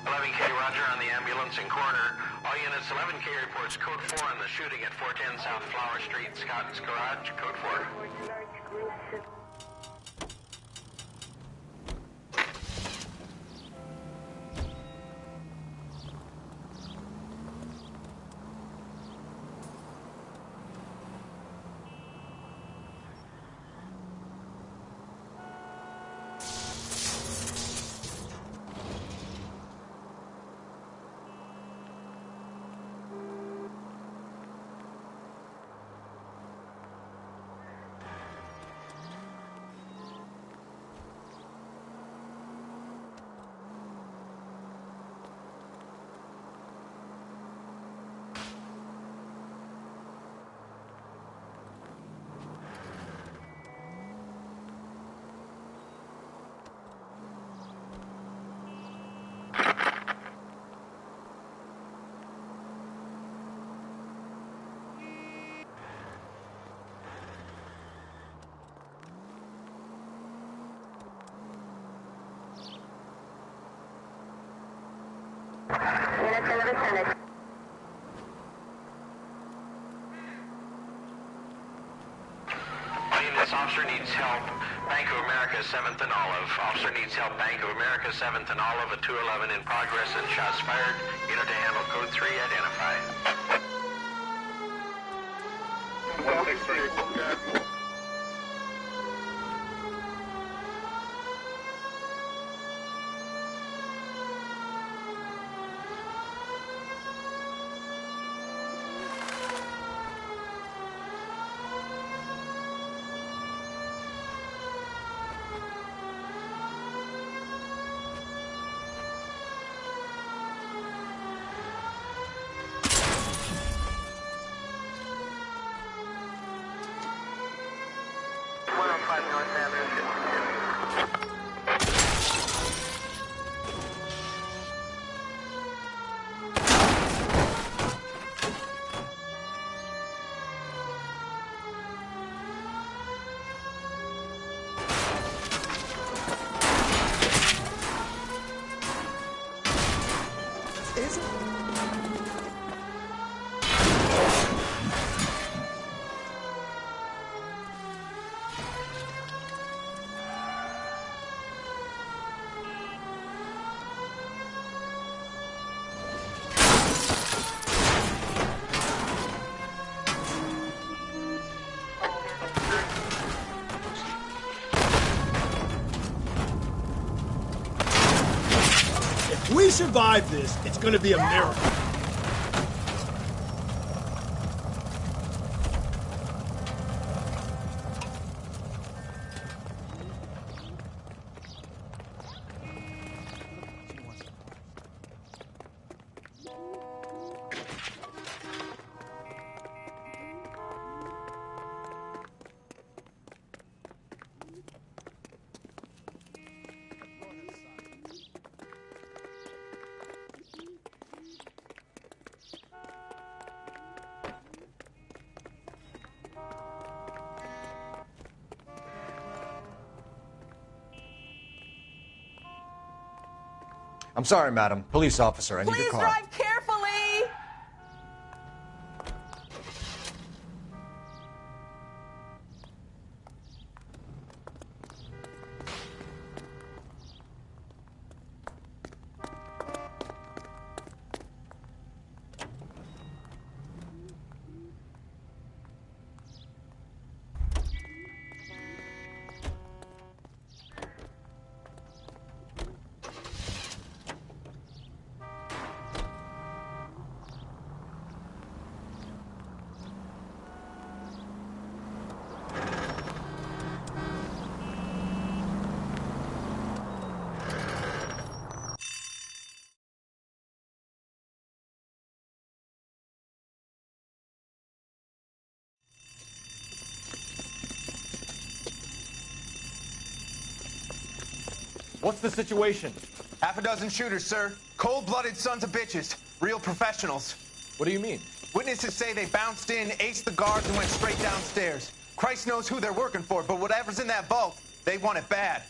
R: 11K, roger on the ambulance and coroner. All units, 11K reports code 4 on the shooting at 410 South Flower Street, Scott's Garage, code 4. Units in the vicinity. All units, officer needs help. Bank of America, 7th and Olive. Officer needs help. Bank of America, 7th and Olive. A 211 in progress and shots fired. Unit to handle code 3, identify. 163.
O: we survive this, it's gonna be a miracle.
C: I'm sorry, madam. Police officer, I need your
K: Please
C: car.
K: drive carefully.
C: What's the situation?
P: Half a dozen shooters, sir. Cold-blooded sons of bitches. Real professionals.
C: What do you mean?
P: Witnesses say they bounced in, aced the guards, and went straight downstairs. Christ knows who they're working for, but whatever's in that vault, they want it bad.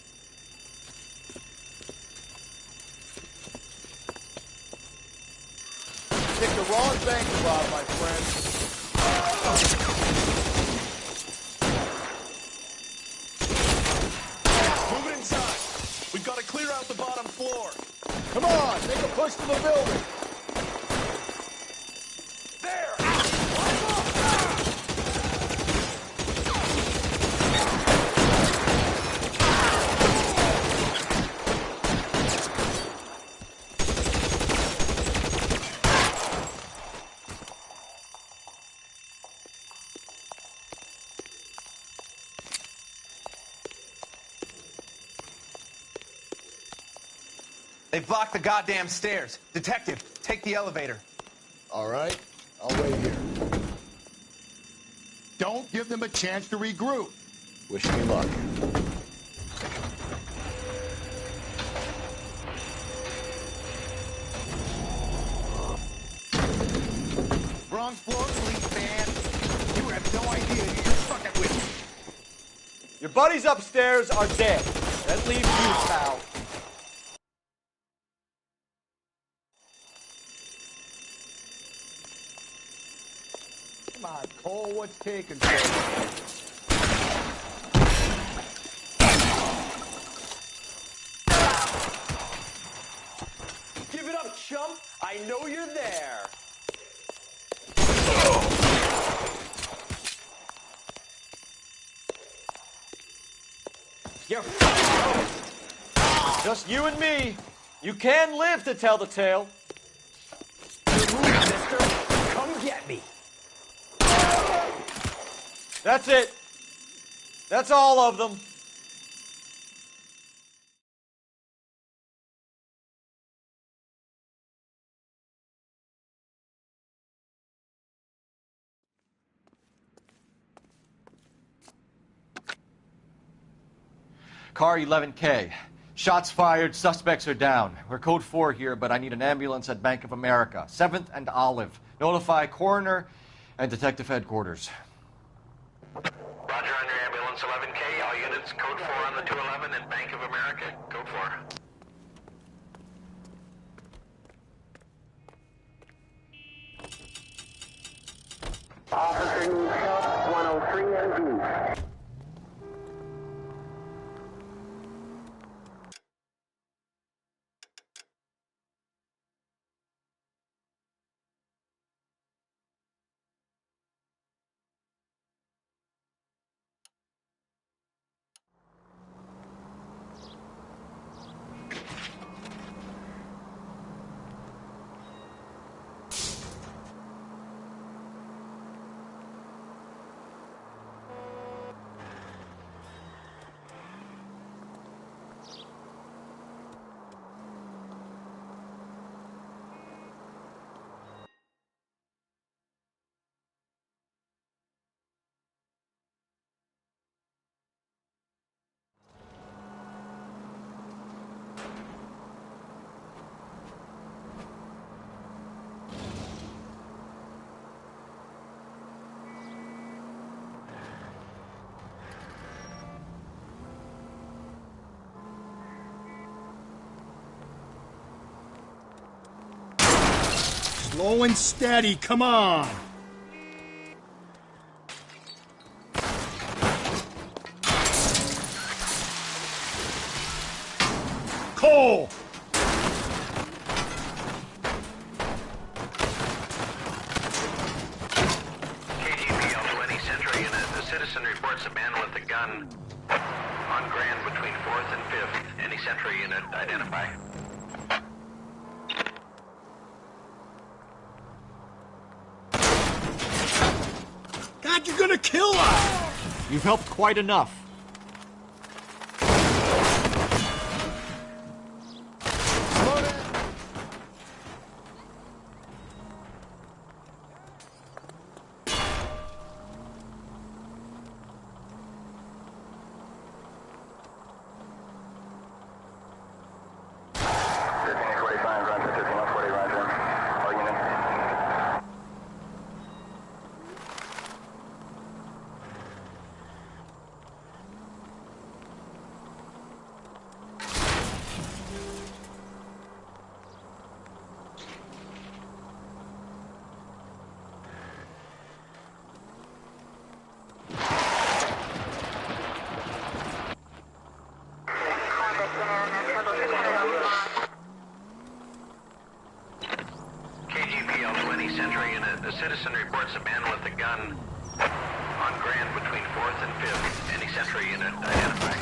J: Pick the wrong bank rob, my friend.
P: Move it inside. We've got to clear out the bottom floor.
J: Come on, make a push to the building.
P: There! They've blocked the goddamn stairs. Detective, take the elevator.
J: All right, I'll wait here. Don't give them a chance to regroup.
C: Wish me luck.
P: Wrong floor, police man. You have no idea who you're fucking with.
C: Your buddies upstairs are dead. That leaves you, pal.
J: Come on, Cole, what's taking so long?
P: Give it up, chump. I know you're there.
C: You're just you and me. You can live to tell the tale.
P: Mister, come get me.
C: That's it. That's all of them. Car 11K. Shots fired, suspects are down. We're code 4 here, but I need an ambulance at Bank of America. 7th and Olive. Notify coroner and detective headquarters.
R: Roger on your ambulance 11K. All units, code 4 on the 211 and Bank of America, code 4.
Q: Officer needs help, 103 and D.
O: Slow and steady, come on! Cole!
R: KGPL to any Central unit. The citizen reports a man with a gun on Grand between 4th and 5th. Any Central unit, identify.
O: God, you're gonna kill us!
C: You've helped quite enough.
R: KGPL to any Central unit. The citizen reports a man with a gun on Grand between 4th and 5th. Any Central unit, identify.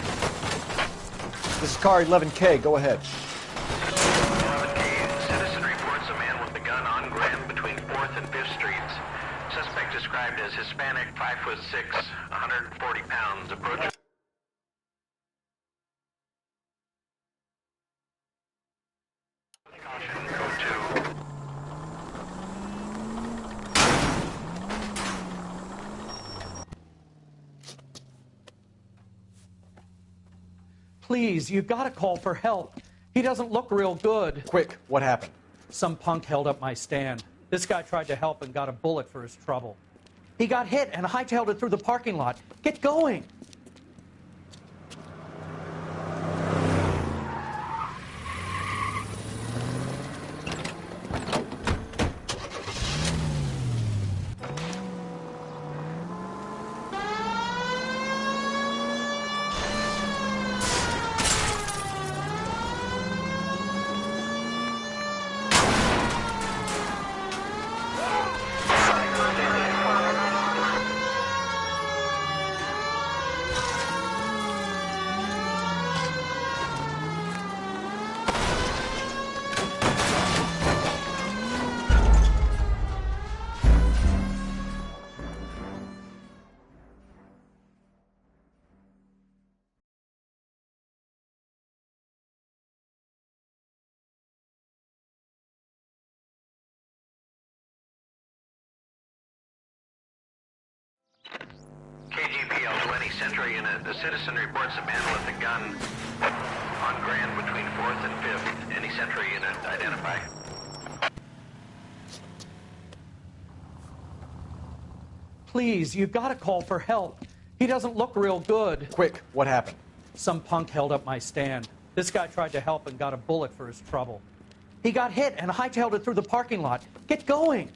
C: This is car 11K, go ahead.
R: 11K, citizen reports a man with a gun on Grand between 4th and 5th Streets. Suspect described as Hispanic, 5'6", 140 pounds, approaching.
D: Please, you gotta call for help. He doesn't look real good.
C: Quick, what happened?
D: Some punk held up my stand. This guy tried to help and got a bullet for his trouble. He got hit and hightailed it through the parking lot. Get going!
R: KGPL to any Central unit. The citizen reports a man with a gun on Grand between 4th and 5th. Any Central unit, identify.
D: Please, you gotta call for help. He doesn't look real good.
C: Quick, what happened?
D: Some punk held up my stand. This guy tried to help and got a bullet for his trouble. He got hit and hightailed it through the parking lot. Get going!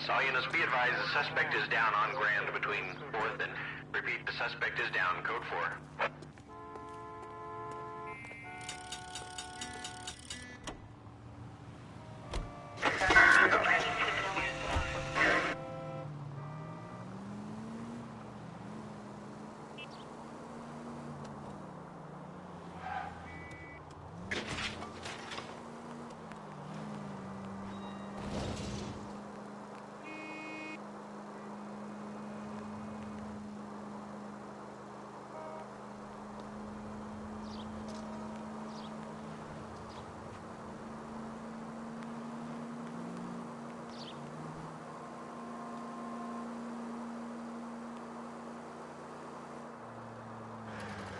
R: All units be advised the suspect is down on Grand between 4th and... Repeat, the suspect is down, code 4.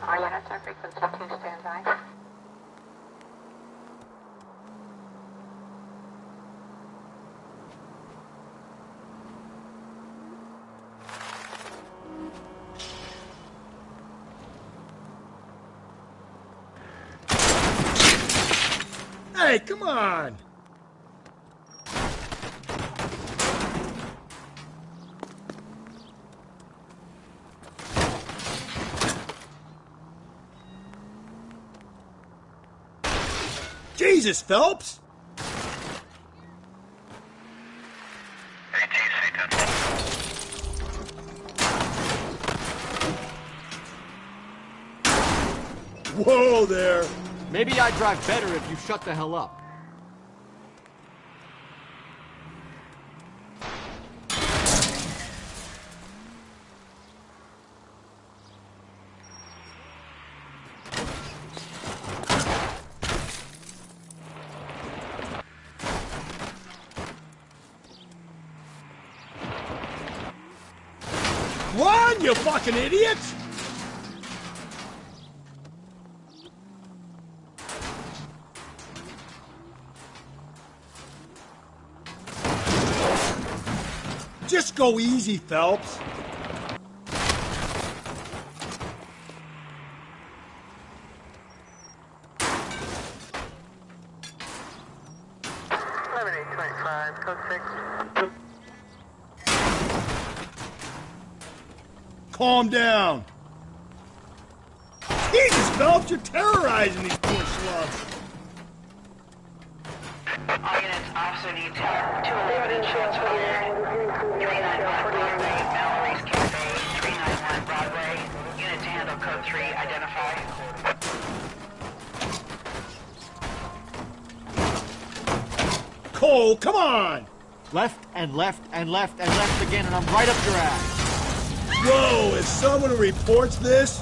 V: All units on frequency 2, stand by.
O: Hey, come on! Jesus, Phelps! Whoa there!
C: Maybe I'd drive better if you shut the hell up.
O: Run, you fucking idiots! Just go easy, Phelps. Calm down. Jesus, Phelps, you're terrorizing these poor slubs.
V: All units, officer needs help. 211 insurance fired. 391 Broadway, Mallory's Cafe. 391 Broadway. Unit to handle code 3, identify.
O: Cole, come on!
C: Left and left and left and left again, and I'm right up your ass.
O: Whoa, is someone who reports this?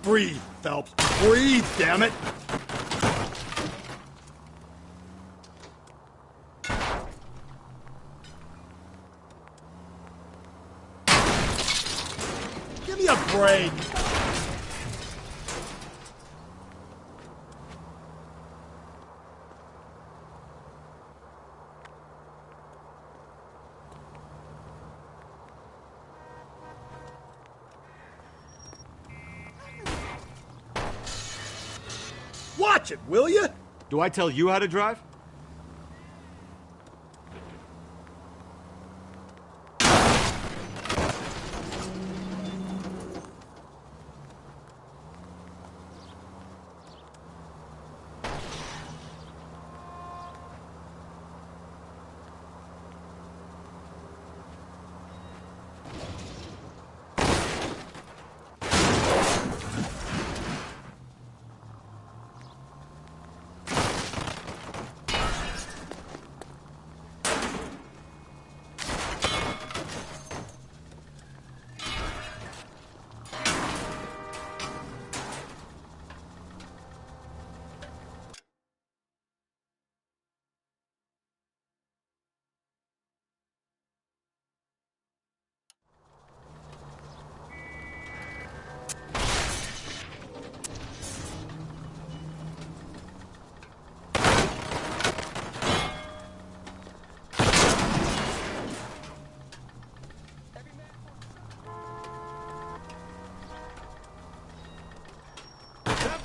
O: Breathe, Phelps. Breathe, damn it! Give me a break! Watch it, will you?
C: Do I tell you how to drive?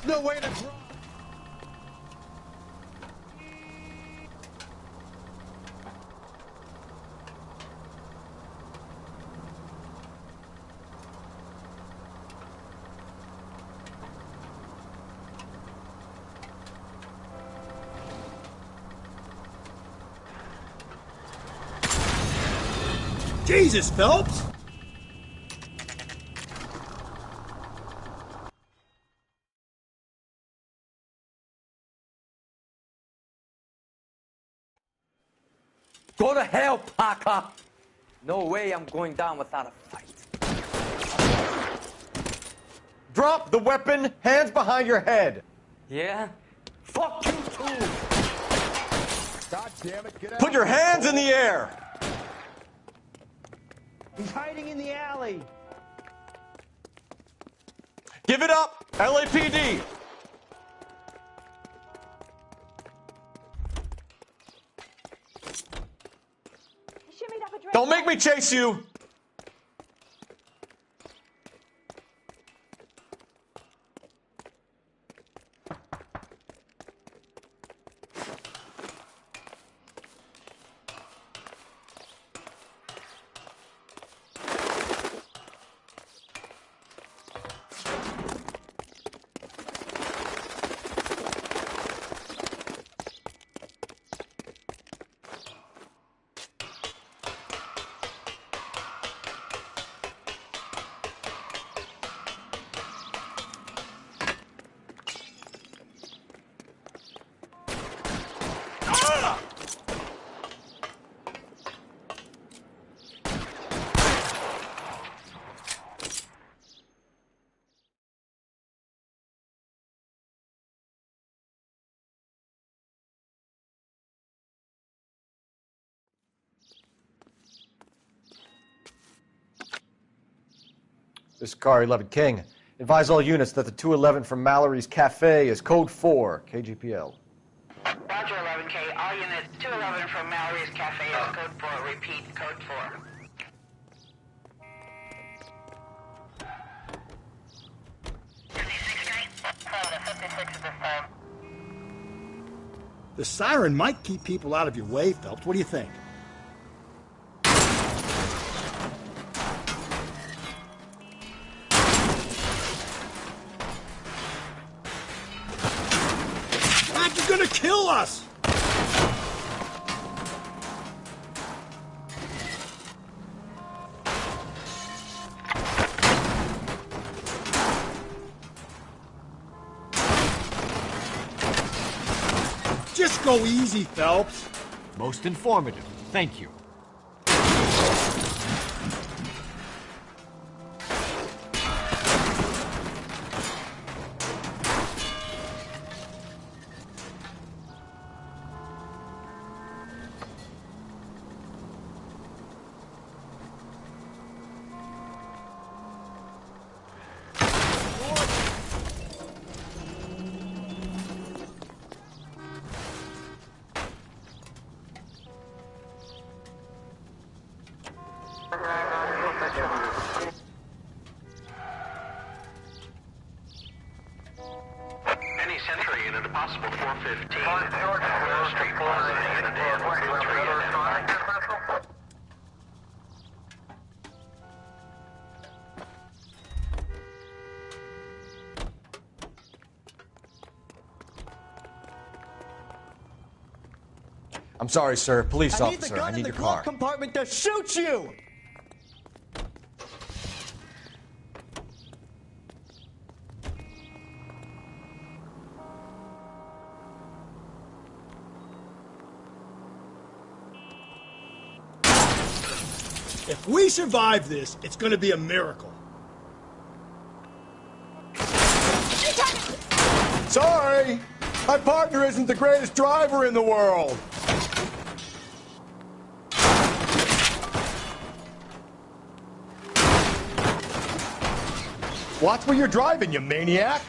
O: No way to drive! Jesus, Phelps!
D: Go to hell, Parker!
L: No way I'm going down without a fight.
C: Drop the weapon, hands behind your head.
L: Yeah? Fuck you too!
O: God damn it, get out.
C: Put your hands in the air.
J: He's hiding in the alley.
C: Give it up, LAPD. Don't make me chase you. This is Car 11 King. Advise all units that the 211 from Mallory's Cafe is code 4, KGPL.
V: Roger, 11K. All units, 211 from Mallory's Cafe is code 4. Repeat, code 4.
O: The siren might keep people out of your way, Phelps. What do you think? You're gonna kill us! Just go easy, Phelps.
C: Most informative. Thank you.
R: Any Century unit, a possible 415. Street Plaza unit in.
C: I'm sorry, sir. Police
J: I need the
C: officer.
J: gun
C: I need
J: in the
C: your
J: glove
C: car.
J: compartment to shoot you!
O: If we survive this, it's gonna be a miracle. Sorry! My partner isn't the greatest driver in the world! Watch where you're driving, you maniac!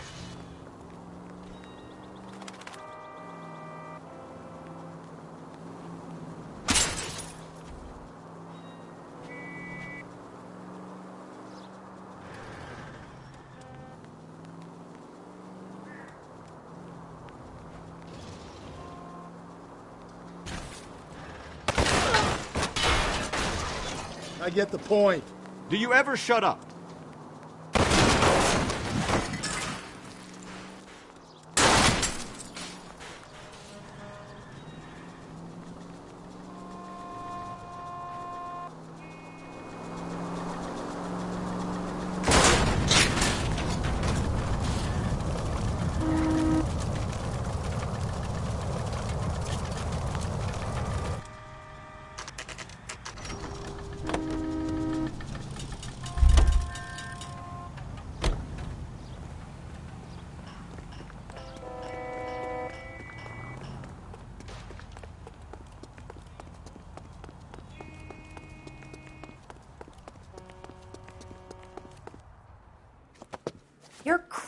O: I get the point.
C: Do you ever shut up?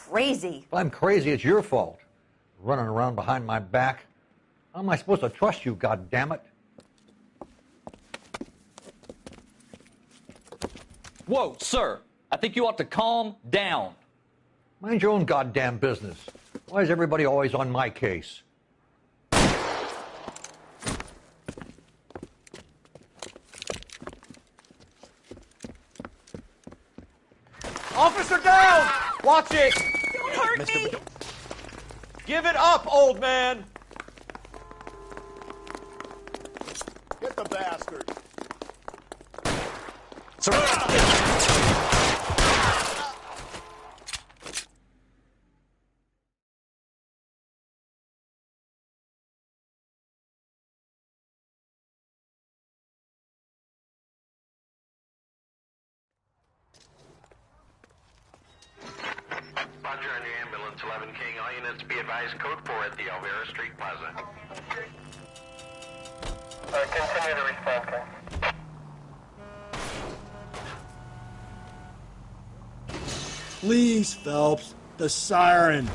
I: crazy.
A: If I'm crazy, it's your fault. Running around behind my back. How am I supposed to trust you, goddammit?
S: Whoa, sir. I think you ought to calm down.
A: Mind your own goddamn business. Why is everybody always on my case?
T: Officer down! Watch it!
I: Don't hurt me!
T: Give it up, old man!
O: Get the bastard.
R: Roger on your ambulance, 11 King. All units be advised, code 4 at the Elvira Street Plaza.
Q: Continue to respond, King.
O: Please, Phelps. The siren.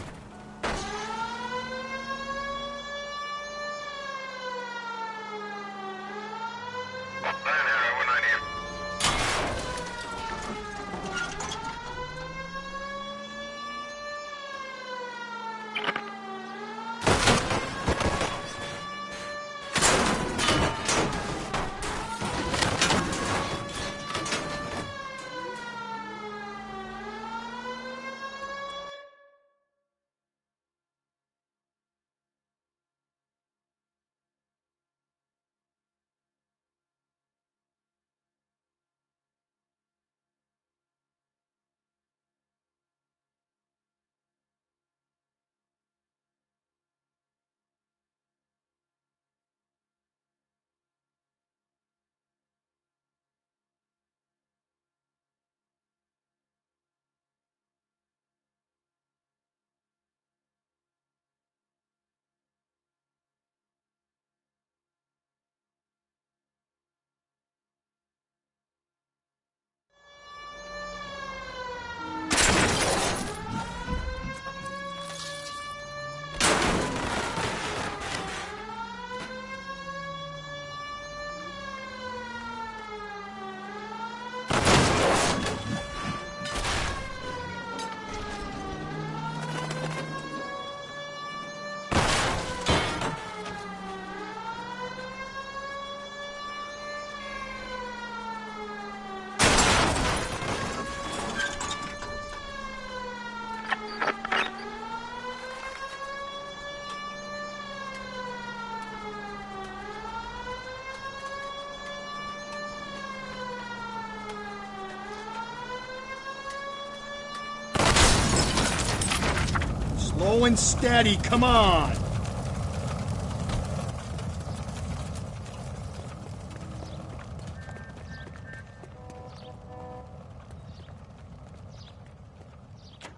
O: Slow and steady, come on!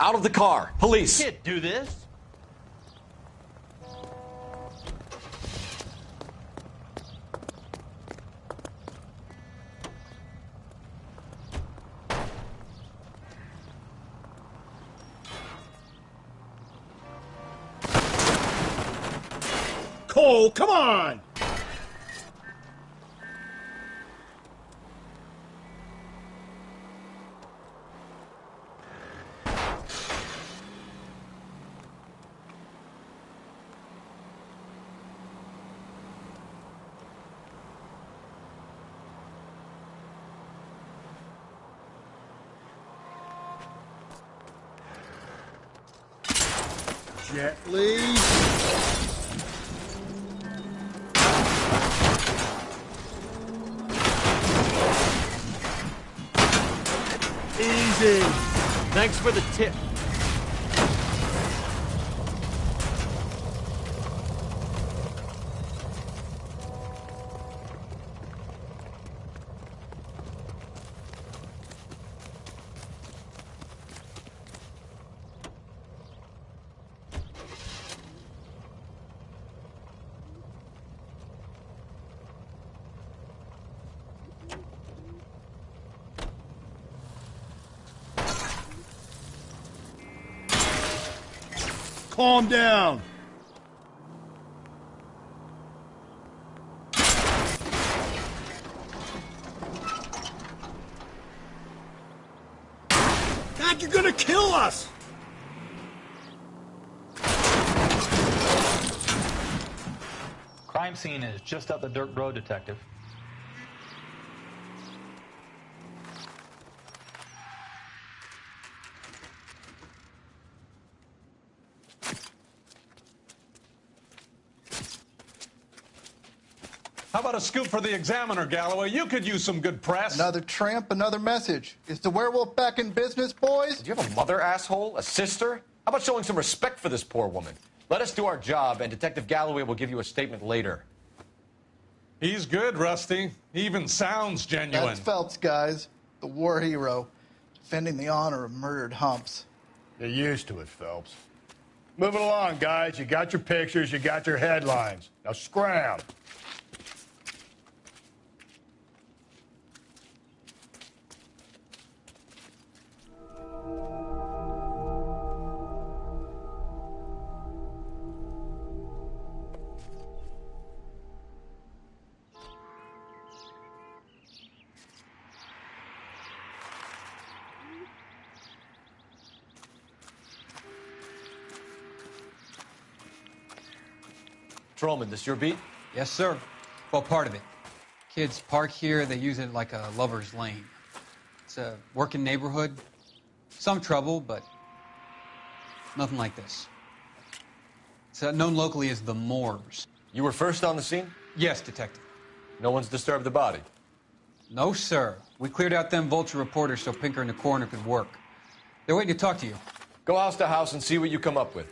T: Out of the car. Police.
D: You can't do this.
O: Cole, come on! Gently. Easy.
D: Thanks for the tip.
O: calm down. God, you're gonna kill us!
B: Crime scene is just up the dirt road, Detective.
H: How about a scoop for the Examiner, Galloway? You could use some good press.
U: Another tramp, another message. Is the werewolf back in business, boys?
C: Do you have a mother, asshole? A sister? How about showing some respect for this poor woman? Let us do our job, and Detective Galloway will give you a statement later.
H: He's good, Rusty. He even sounds genuine.
U: That's Phelps, guys. The war hero. Defending the honor of murdered humps.
O: You're used to it, Phelps. Move it along, guys. You got your pictures, you got your headlines. Now scram.
C: Patrolman, this your beat?
F: Yes, sir. Well, part of it. Kids park here, they use it like a lover's lane. It's a working neighborhood. Some trouble, but nothing like this. It's known locally as the Moors.
C: You were first on the scene?
F: Yes, Detective.
C: No one's disturbed the body?
F: No, sir. We cleared out them vulture reporters so Pinker and the coroner could work. They're waiting to talk to you.
C: Go house to house and see what you come up with.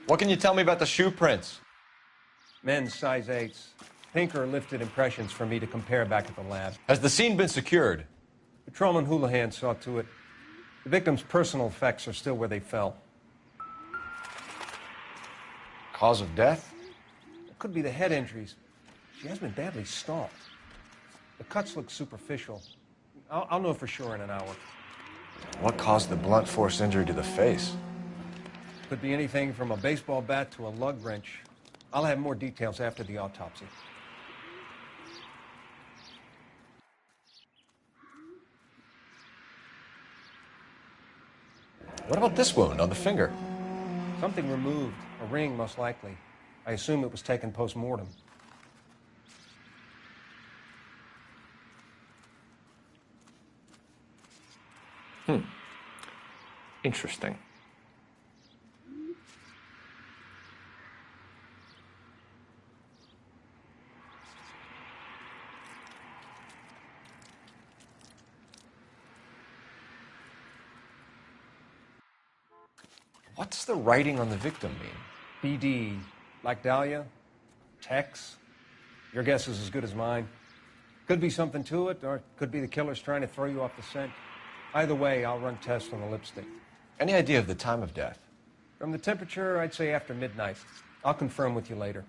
C: What can you tell me about the shoe prints?
M: Men's size 8s. Pinker lifted impressions for me to compare back at the lab.
C: Has the scene been secured?
M: Patrolman Houlihan saw to it. The victim's personal effects are still where they fell.
C: Cause of death?
M: It could be the head injuries. She has been badly stalked. The cuts look superficial. I'll know for sure in an hour.
C: What caused the blunt force injury to the face?
M: Could be anything from a baseball bat to a lug wrench. I'll have more details after the autopsy.
C: What about this wound on the finger?
M: Something removed. A ring, most likely. I assume it was taken post-mortem.
C: Interesting. What's the writing on the victim mean?
M: BD. Like Dahlia? Tex? Your guess is as good as mine. Could be something to it, or it could be the killer's trying to throw you off the scent. Either way, I'll run tests on the lipstick.
C: Any idea of the time of death?
M: From the temperature, I'd say after midnight. I'll confirm with you later.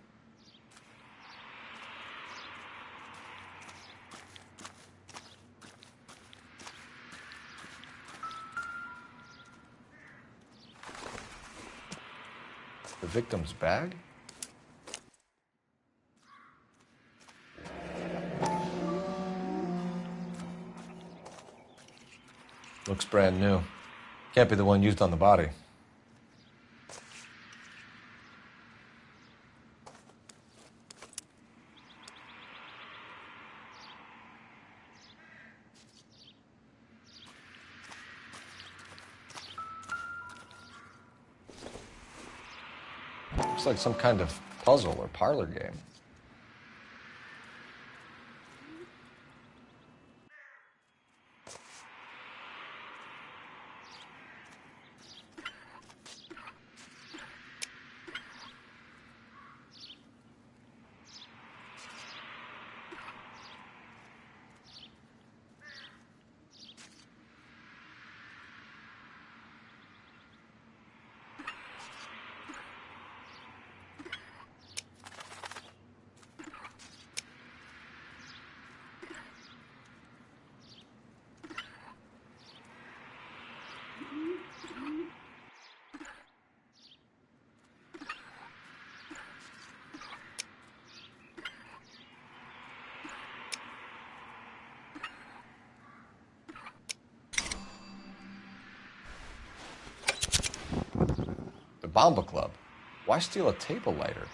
C: The victim's bag? Looks brand new. Can't be the one used on the body. Looks like some kind of puzzle or parlor game. The Bomba Club? Why steal a table lighter?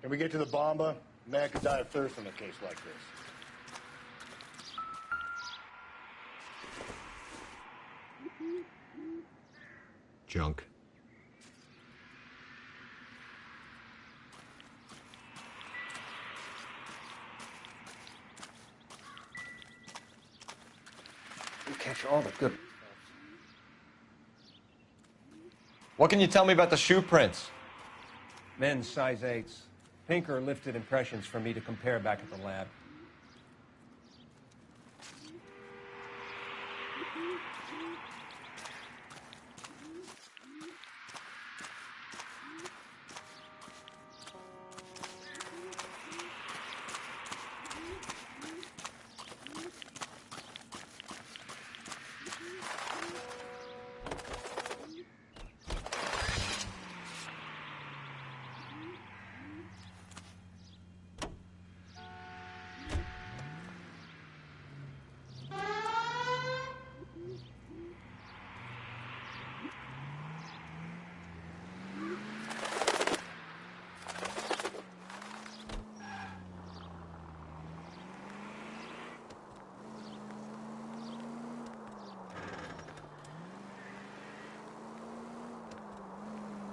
O: Can we get to the Bomba? Man could die of thirst in a case like this.
C: Junk.
M: You catch all the good.
C: What can you tell me about the shoe prints?
M: Men's size 8s. Pinker lifted impressions for me to compare back at the lab.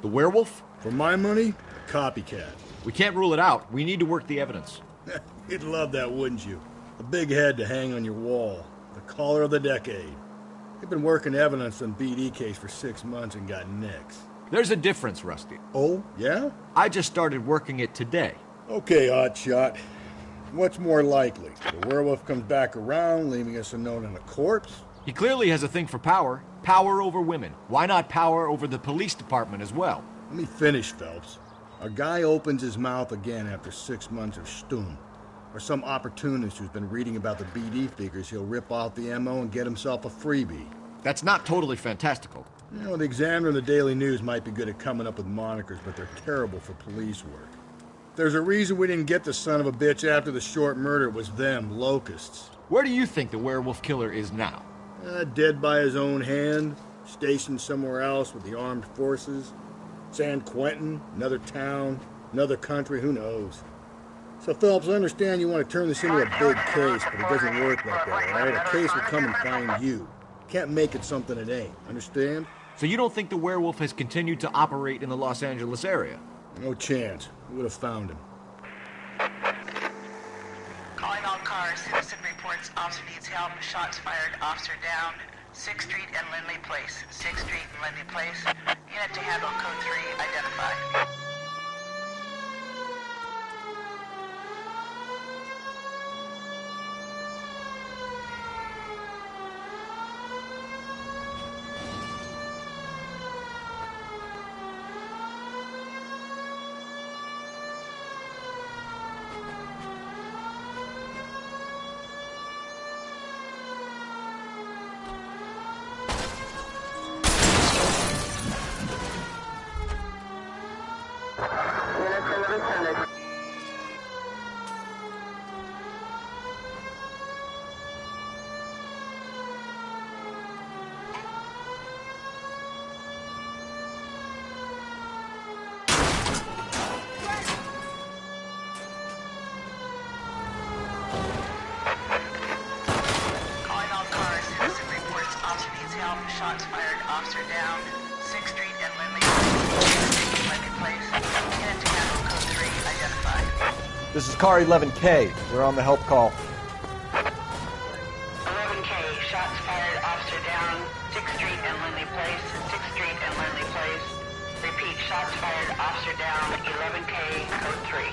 T: The werewolf?
O: For my money, a copycat.
T: We can't rule it out. We need to work the evidence.
O: You'd love that, wouldn't you? A big head to hang on your wall. The caller of the decade. They've been working evidence on BD case for 6 months and got nicks.
T: There's a difference, Rusty.
O: Oh, yeah?
T: I just started working it today.
O: Okay, Oddshot. What's more likely? The werewolf comes back around, leaving us a note on a corpse?
T: He clearly has a thing for power. Power over women. Why not power over the police department as well?
O: Let me finish, Phelps. A guy opens his mouth again after 6 months of stum. Or some opportunist who's been reading about the BD figures he'll rip off the MO and get himself a freebie.
T: That's not totally fantastical.
O: You know, the Examiner and the Daily News might be good at coming up with monikers, but they're terrible for police work. There's a reason we didn't get the son of a bitch after the short murder. It was them, locusts.
T: Where do you think the werewolf killer is now?
O: Dead by his own hand, stationed somewhere else with the armed forces. San Quentin, another town, another country, who knows? So, Phelps, I understand you want to turn this into a big case, but it doesn't work like that, all right? A case will come and find you. Can't make it something it ain't, understand?
T: So you don't think the werewolf has continued to operate in the Los Angeles area?
O: No chance. We would have found him.
V: Calling all cars. Citizen reports officer needs help. Shots fired. Officer down. 6th Street and Lindley Place. 6th Street and Lindley Place. Unit to handle code 3. Identify. Shots fired. Officer down. 6th Street and Lindley Place. Unit to handle code 3. Identify.
C: This is car 11K. We're on the help call.
V: 11K. Shots fired. Officer down. 6th Street and Lindley Place. 6th Street and Lindley Place. Repeat. Shots fired. Officer down. 11K. Code 3.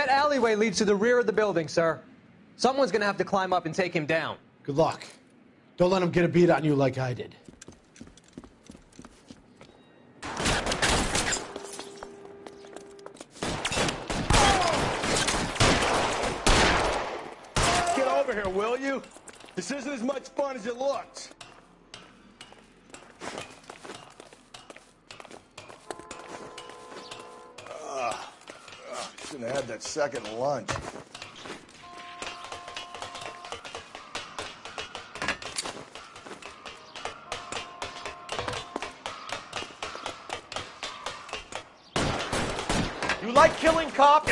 E: That alleyway leads to the rear of the building, sir. Someone's gonna have to climb up and take him down.
N: Good luck. Don't let him get a beat on you like I did.
J: Get over here, will you? This isn't as much fun as it looks. Shouldn't have had that second lunch.
C: You like killing cops?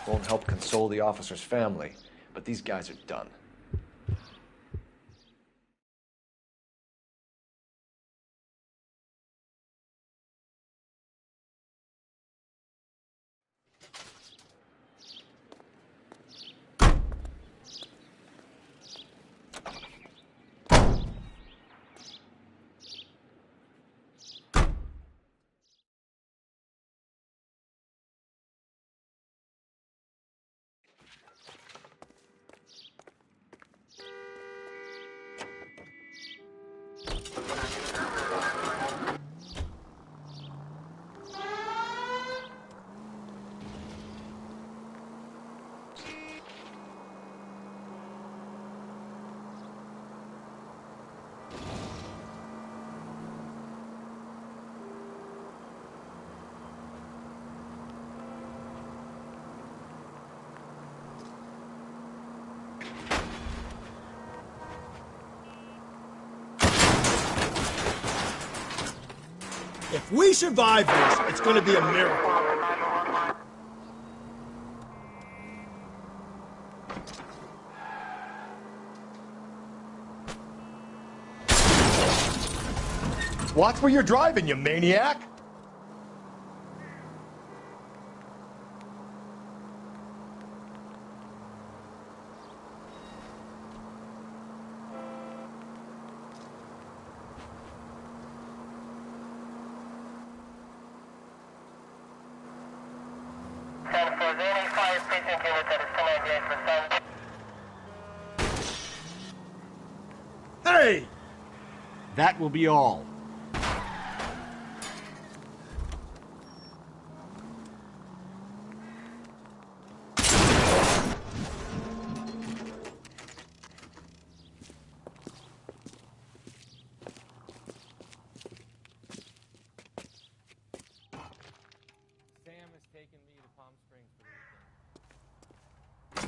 C: Won't help console the officer's family, but these guys are done.
N: If we survive this, it's going to be a miracle.
O: Watch where you're driving, you maniac!
N: Hey!
T: That will be all.
E: Sam has taken me to Palm Springs for the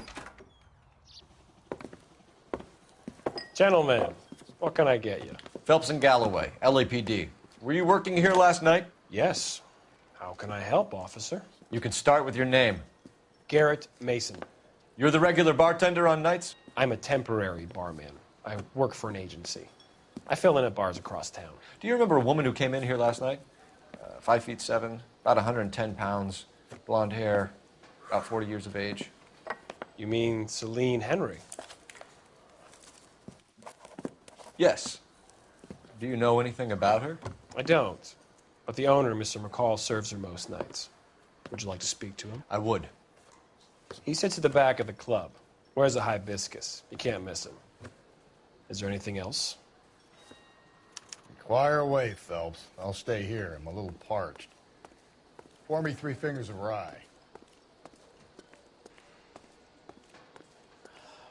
E: weekend.
M: Gentlemen, what can I get you?
C: Phelps and Galloway, LAPD. Were you working here last night?
M: Yes. How can I help, officer?
C: You can start with your name.
M: Garrett Mason.
C: You're the regular bartender on nights?
M: I'm a temporary barman. I work for an agency. I fill in at bars across town.
C: Do you remember a woman who came in here last night? 5'7", about 110 pounds, blonde hair, about 40 years of age.
M: You mean Celine Henry?
C: Yes. Do you know anything about her?
M: I don't. But the owner, Mr. McCall, serves her most nights. Would you like to speak to him?
C: I would.
M: He sits at the back of the club. Wears a hibiscus. You can't miss him. Is there anything else?
O: Inquire away, Phelps. I'll stay here. I'm a little parched. Pour me 3 fingers of rye.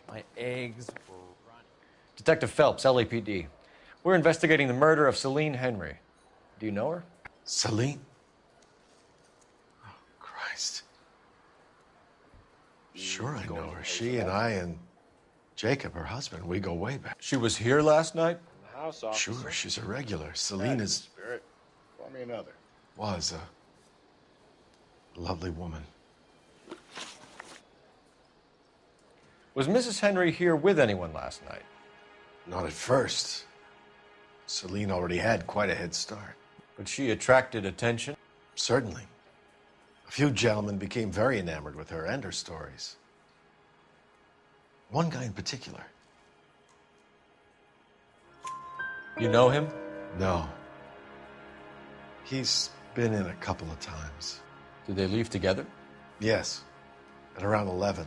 E: My eggs were running.
C: Detective Phelps, LAPD. We're investigating the murder of Celine Henry. Do you know her?
W: Celine? Oh, Christ. Sure, I know her. She and I and Jacob, her husband, we go way back.
C: She was here last night?
M: In the house, officer.
W: Sure, she's a regular. Celine is...
O: Spirit. Pour me another.
W: Was a lovely woman.
C: Was Mrs. Henry here with anyone last night?
W: Not at first. Celine already had quite a head start.
C: But she attracted attention?
W: Certainly. A few gentlemen became very enamored with her and her stories. One guy in particular.
C: You know him?
W: No. He's been in a couple of times.
T: Did they leave together?
W: Yes, at around 11.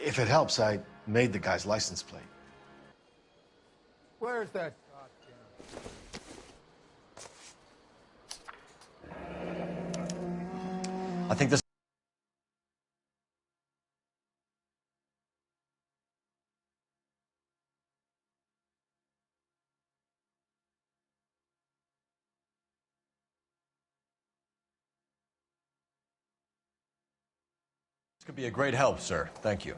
W: If it helps, I made the guy's license plate.
N: Where's that?
T: I think this could be a great help, sir. Thank you.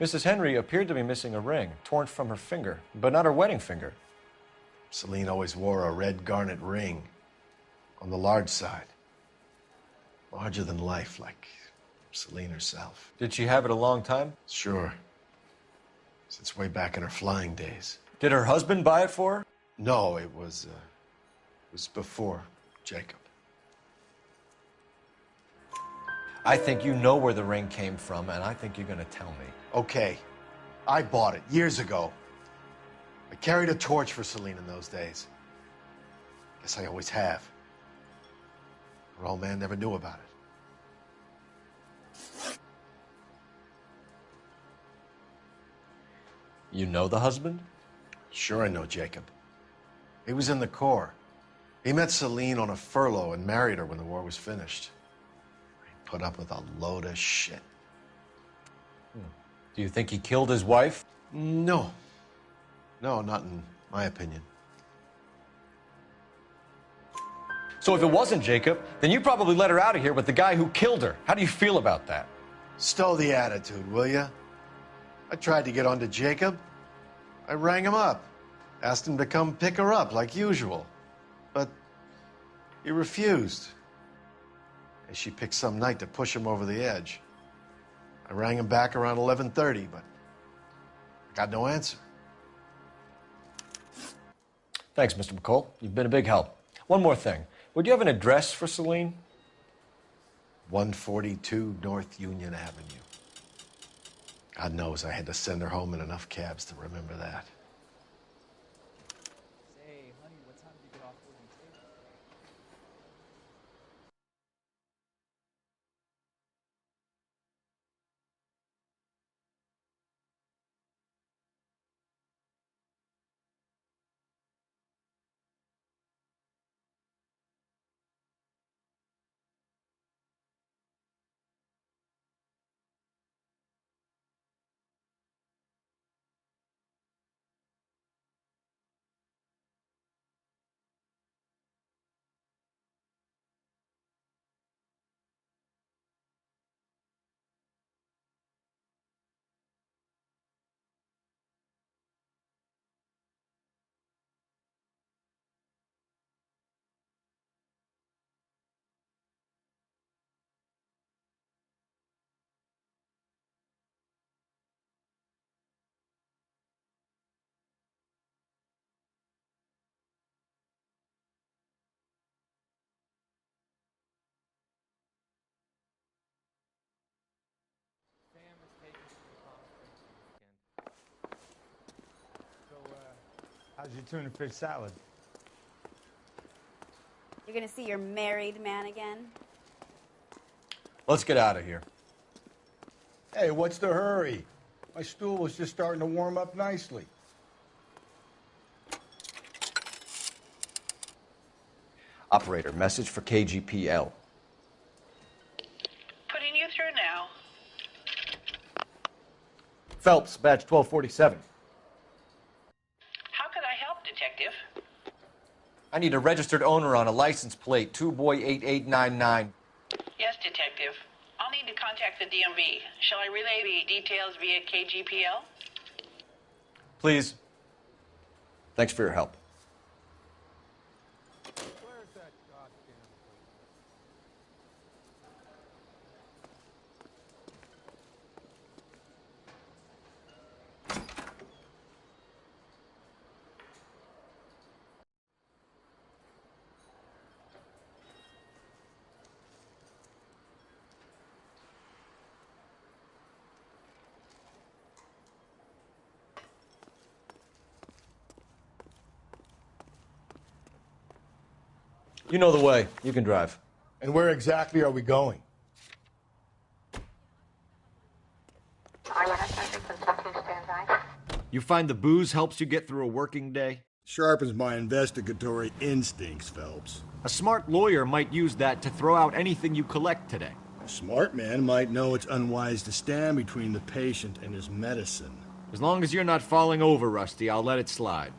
T: Mrs. Henry appeared to be missing a ring, torn from her finger, but not her wedding finger.
W: Celine always wore a red garnet ring on the large side. Larger than life, like Celine herself.
T: Did she have it a long time?
W: Sure. Since way back in her flying days.
T: Did her husband buy it for her?
W: No, it was before Jacob.
T: I think you know where the ring came from, and I think you're going to tell me.
W: Okay, I bought it years ago. I carried a torch for Celine in those days. Guess I always have. Her old man never knew about it.
T: You know the husband?
W: Sure I know Jacob. He was in the Corps. He met Celine on a furlough and married her when the war was finished. He put up with a load of shit.
T: Do you think he killed his wife?
W: No. No, not in my opinion.
T: So if it wasn't Jacob, then you probably let her out of here with the guy who killed her. How do you feel about that?
W: Stow the attitude, will ya? I tried to get onto Jacob. I rang him up, asked him to come pick her up like usual. But he refused. And she picked some night to push him over the edge. I rang him back around 11:30, but I got no answer.
T: Thanks, Mr. McCall. You've been a big help. One more thing. Would you have an address for Celine?
W: 142 North Union Avenue. God knows I had to send her home in enough cabs to remember that.
F: Say, honey, what time did you get off work and take?
N: How's your tuna fish salad?
G: You're gonna see your married man again?
T: Let's get out of here.
O: Hey, what's the hurry? My stool was just starting to warm up nicely.
T: Operator, message for KGPL.
V: Putting you through now.
T: Phelps, badge 1247.
V: How could I help, Detective?
T: I need a registered owner on a license plate, 2boy8899.
V: Yes, Detective. I'll need to contact the DMV. Shall I relay the details via KGPL?
T: Please. Thanks for your help.
N: Where's that goddamn
C: You know the way. You can drive.
O: And where exactly are we going?
T: You find the booze helps you get through a working day?
O: Sharpens my investigatory instincts, Phelps.
T: A smart lawyer might use that to throw out anything you collect today.
O: A smart man might know it's unwise to stand between the patient and his medicine.
T: As long as you're not falling over, Rusty, I'll let it slide.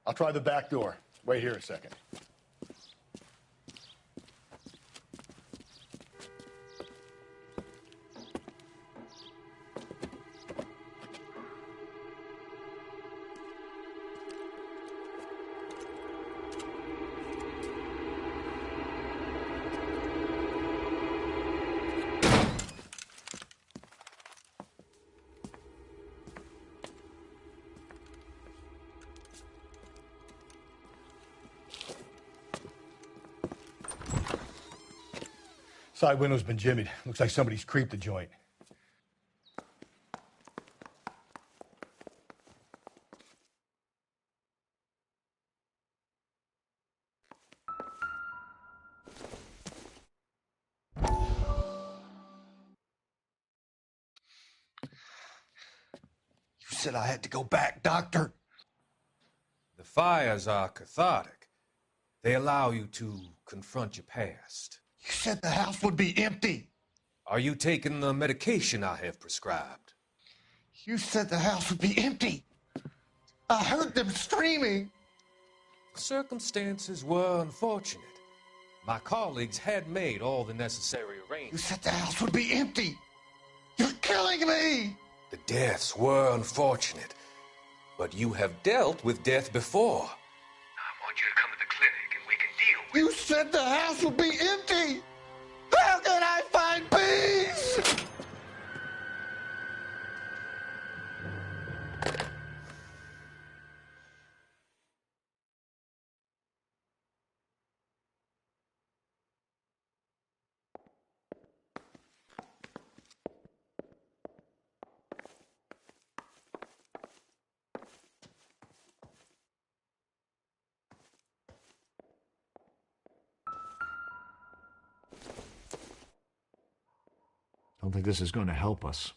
O: I'll try the back door. Wait here a second. Side window's been jimmied. Looks like somebody's creeped the joint.
K: You said I had to go back, Doctor.
L: The fires are cathartic. They allow you to confront your past.
K: You said the house would be empty.
L: Are you taking the medication I have prescribed?
K: You said the house would be empty. I heard them screaming.
L: Circumstances were unfortunate. My colleagues had made all the necessary
K: You
L: arrangements.
K: said the house would be empty. You're killing me.
L: The deaths were unfortunate, but you have dealt with death before.
R: I want you to come to the clinic and we can deal with
K: You said the house would be empty. How can I find peace?
T: Don't think this is going to help us.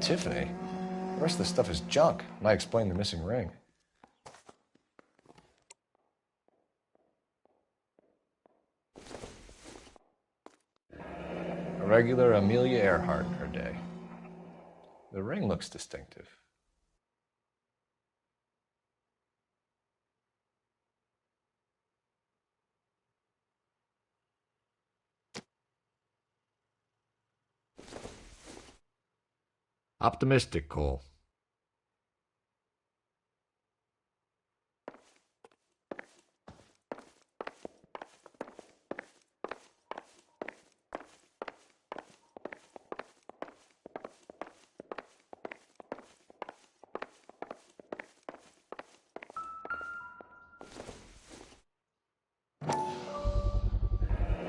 C: Tiffany? The rest of the stuff is junk. Might explain the missing ring. A regular Amelia Earhart in her day. The ring looks distinctive.
T: Optimistic, Cole.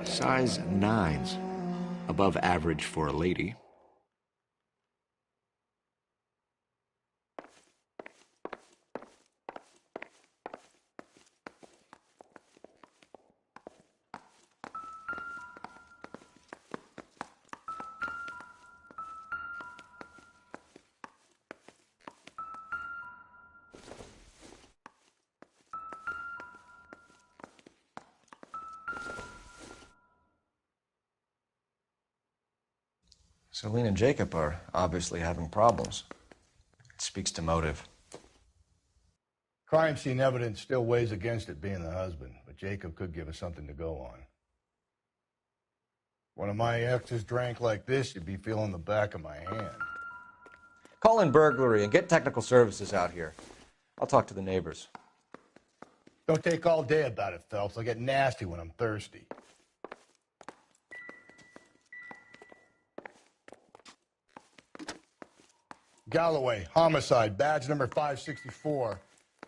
T: Size 9s. Above average for a lady.
C: Celine and Jacob are obviously having problems. It speaks to motive.
O: Crime scene evidence still weighs against it being the husband, but Jacob could give us something to go on. One of my exes drank like this, you'd be feeling the back of my hand.
C: Call in burglary and get technical services out here. I'll talk to the neighbors.
O: Don't take all day about it, Phelps. I'll get nasty when I'm thirsty. Galloway, homicide, badge number 564.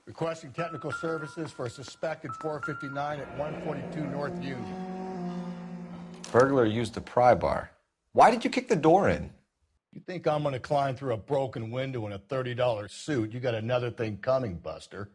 O: Requesting technical services for a suspected 459 at 142 North Union.
C: Burglar used the pry bar. Why did you kick the door in?
O: You think I'm going to climb through a broken window in a $30 suit? You got another thing coming, Buster.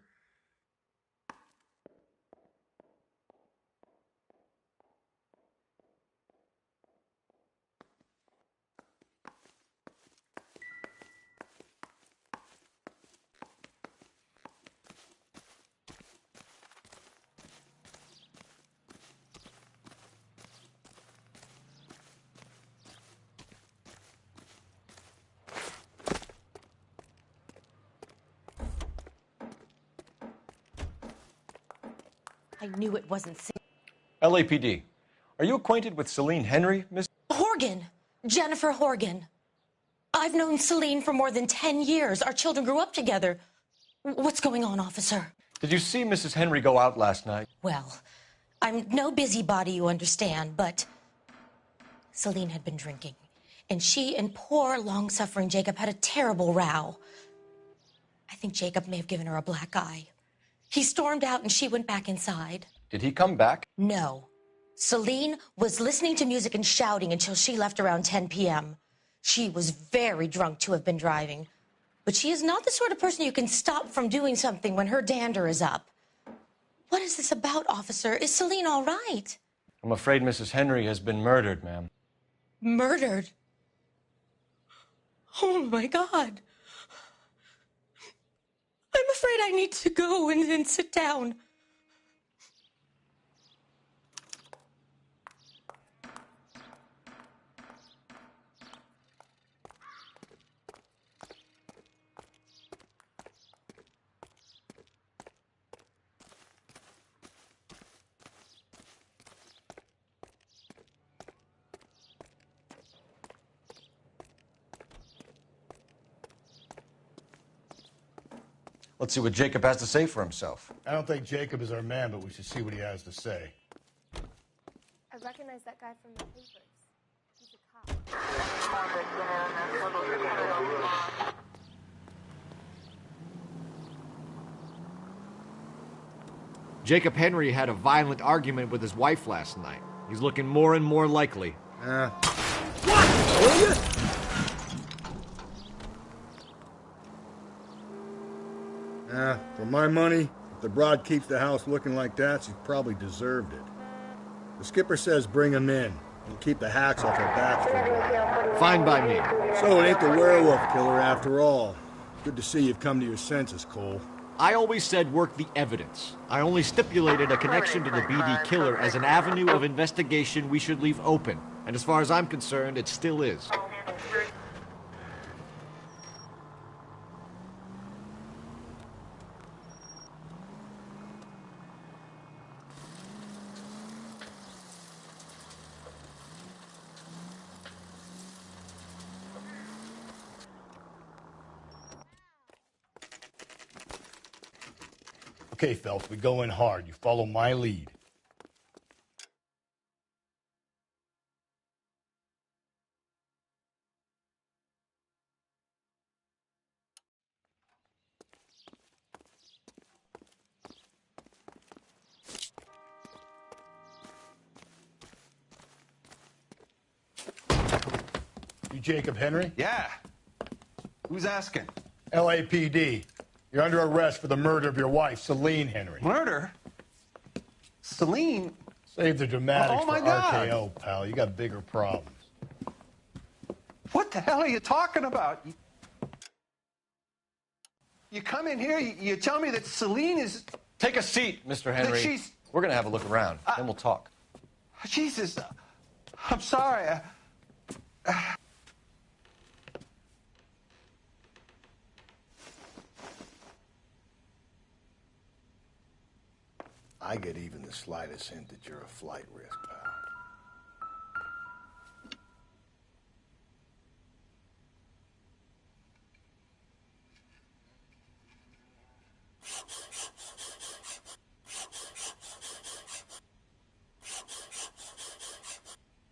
A: I knew it wasn't
C: LAPD. Are you acquainted with Celine Henry, Miss?
A: Horgan. Jennifer Horgan. I've known Celine for more than 10 years. Our children grew up together. What's going on, officer?
C: Did you see Mrs. Henry go out last night?
A: Well, I'm no busybody, you understand, but Celine had been drinking, and she and poor, long-suffering Jacob had a terrible row. I think Jacob may have given her a black eye. He stormed out, and she went back inside.
C: Did he come back?
A: No. Celine was listening to music and shouting until she left around 10 p.m. She was very drunk to have been driving, but she is not the sort of person you can stop from doing something when her dander is up. What is this about, officer? Is Celine all right?
C: I'm afraid Mrs. Henry has been murdered, ma'am.
A: Murdered? Oh, my God. I'm afraid I need to go and sit down.
C: Let's see what Jacob has to say for himself.
O: I don't think Jacob is our man, but we should see what he has to say.
P: I recognize that guy from the papers. He's a cop.
T: Jacob Henry had a violent argument with his wife last night. He's looking more and more likely.
N: What? Will you?
O: For my money, if the broad keeps the house looking like that, she's probably deserved it. The skipper says bring him in and keep the hacks off our backs for a while.
T: Fine by me.
O: So it ain't the werewolf killer after all. Good to see you've come to your senses, Cole.
T: I always said work the evidence. I only stipulated a connection to the BD killer as an avenue of investigation we should leave open. And as far as I'm concerned, it still is.
O: Okay, Phelps, we go in hard. You follow my lead. You Jacob Henry?
S: Yeah. Who's asking?
O: LAPD. You're under arrest for the murder of your wife, Celine Henry.
S: Murder? Celine?
O: Save the dramatics
S: my
O: for
S: God.
O: RKO, pal. You got bigger problems.
S: What the hell are you talking about? You come in here, you tell me that Celine is...
C: Take a seat, Mr. Henry.
S: That she's...
C: We're going to have a look around, then we'll talk.
S: Jesus. I'm sorry.
O: I get even the slightest hint that you're a flight risk, pal.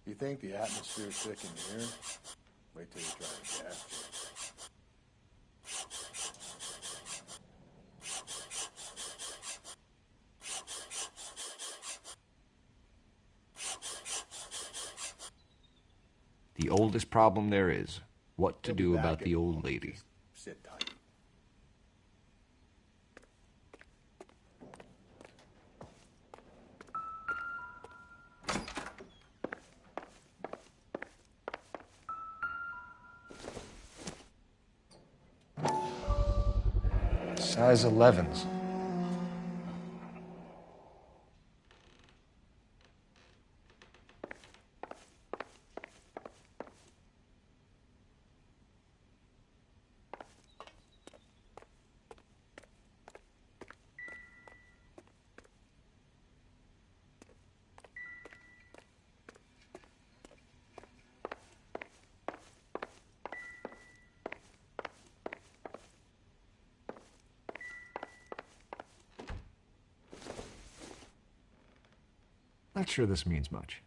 O: You think the atmosphere's thick in here? Wait till you try the gas chamber.
T: The oldest problem there is, what to do about the old lady.
O: Sit tight.
C: Size 11s.
T: Not sure this means much.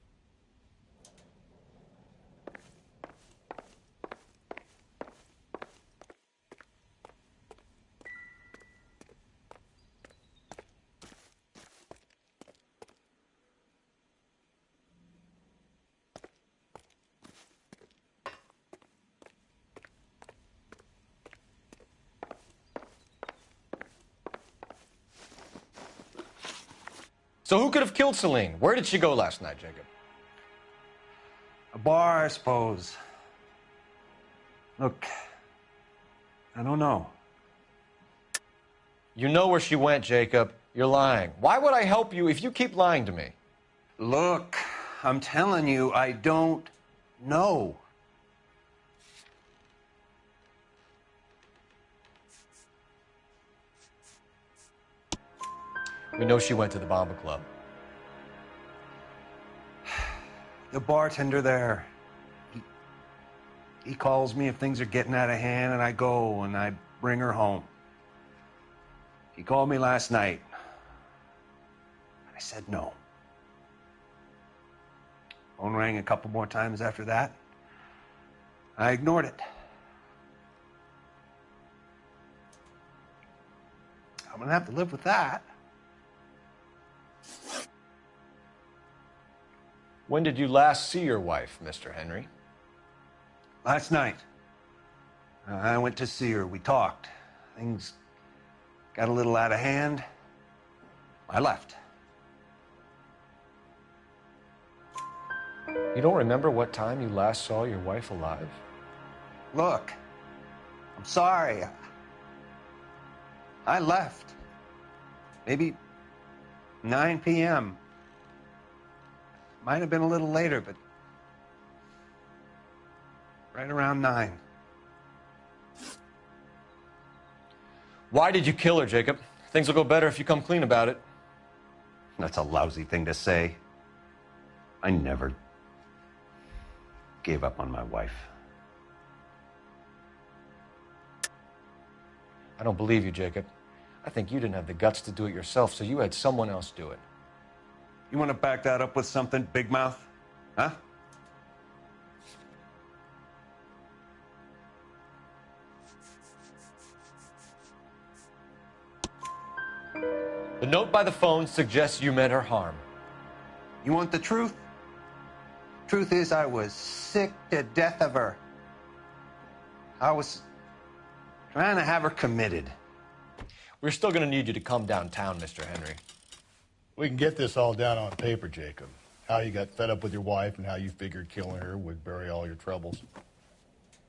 C: So who could have killed Celine? Where did she go last night, Jacob?
S: A bar, I suppose. Look, I don't know.
C: You know where she went, Jacob. You're lying. Why would I help you if you keep lying to me?
S: Look, I'm telling you, I don't know.
C: We know she went to the Bomba Club.
S: The bartender there, he calls me if things are getting out of hand, and I go and I bring her home. He called me last night. I said no. Phone rang a couple more times after that. I ignored it. I'm gonna have to live with that.
C: When did you last see your wife, Mr. Henry?
S: Last night. I went to see her. We talked. Things got a little out of hand. I left.
C: You don't remember what time you last saw your wife alive?
S: Look, I'm sorry. I left. Maybe 9 p.m. Might have been a little later, but right around 9.
C: Why did you kill her, Jacob? Things will go better if you come clean about it.
S: That's a lousy thing to say. I never gave up on my wife.
C: I don't believe you, Jacob. I think you didn't have the guts to do it yourself, so you had someone else do it.
S: You want to back that up with something, Big Mouth? Huh?
C: The note by the phone suggests you meant her harm.
S: You want the truth? Truth is, I was sick to death of her. I was trying to have her committed.
C: We're still going to need you to come downtown, Mr. Henry.
O: We can get this all down on paper, Jacob. How you got fed up with your wife and how you figured killing her would bury all your troubles.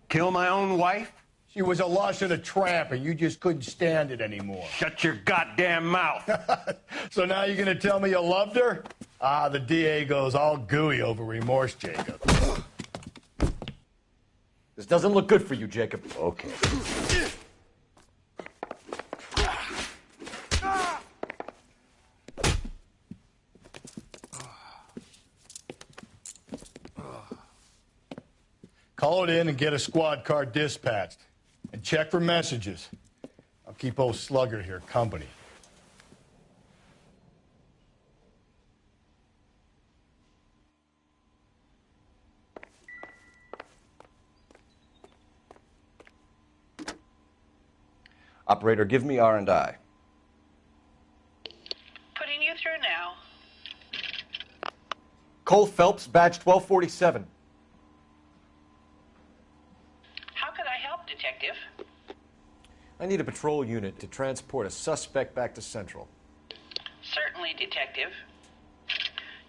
S: Kill my own wife?
O: She was a lush and a tramp, and you just couldn't stand it anymore.
S: Shut your goddamn mouth.
O: So now you're going to tell me you loved her? Ah, the DA goes all gooey over remorse, Jacob.
C: This doesn't look good for you, Jacob.
O: Okay. Call it in and get a squad car dispatched. And check for messages. I'll keep old Slugger here company.
C: Operator, give me R&I.
V: Putting you through now.
C: Cole Phelps, badge 1247.
V: How could I help, Detective?
C: I need a patrol unit to transport a suspect back to Central.
V: Certainly, Detective.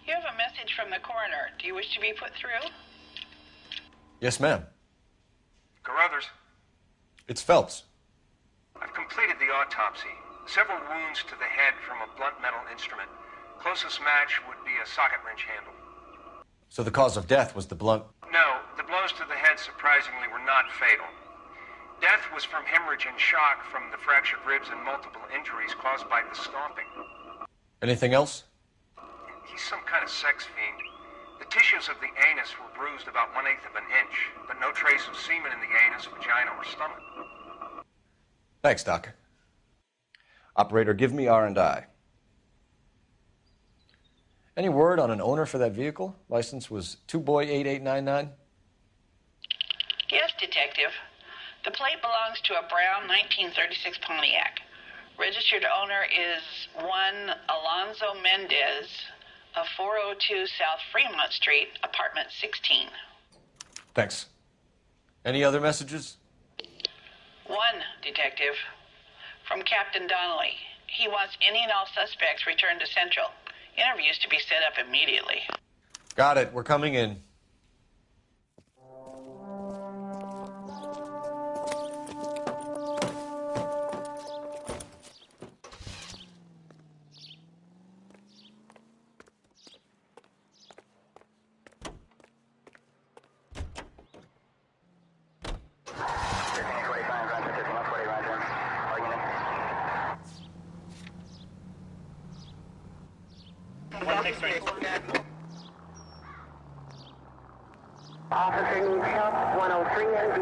V: You have a message from the coroner. Do you wish to be put through?
C: Yes, ma'am.
M: Carruthers,
C: It's Phelps.
M: I've completed the autopsy. Several wounds to the head from a blunt metal instrument. Closest match would be a socket wrench handle.
C: So the cause of death was the blunt...
M: No, the blows to the head surprisingly were not fatal. Death was from hemorrhage and shock from the fractured ribs and multiple injuries caused by the stomping.
C: Anything else?
M: He's some kind of sex fiend. The tissues of the anus were bruised about 1/8 of an inch, but no trace of semen in the anus, vagina, or stomach.
C: Thanks, Doc. Operator, give me R&I. Any word on an owner for that vehicle? License was 2boy8899.
V: Yes, Detective. The plate belongs to a brown 1936 Pontiac. Registered owner is one Alonzo Mendez of 402 South Fremont Street, apartment 16.
C: Thanks. Any other messages?
V: One, Detective. From Captain Donnelly. He wants any and all suspects returned to Central. Interviews to be set up immediately.
C: Got it. We're coming in.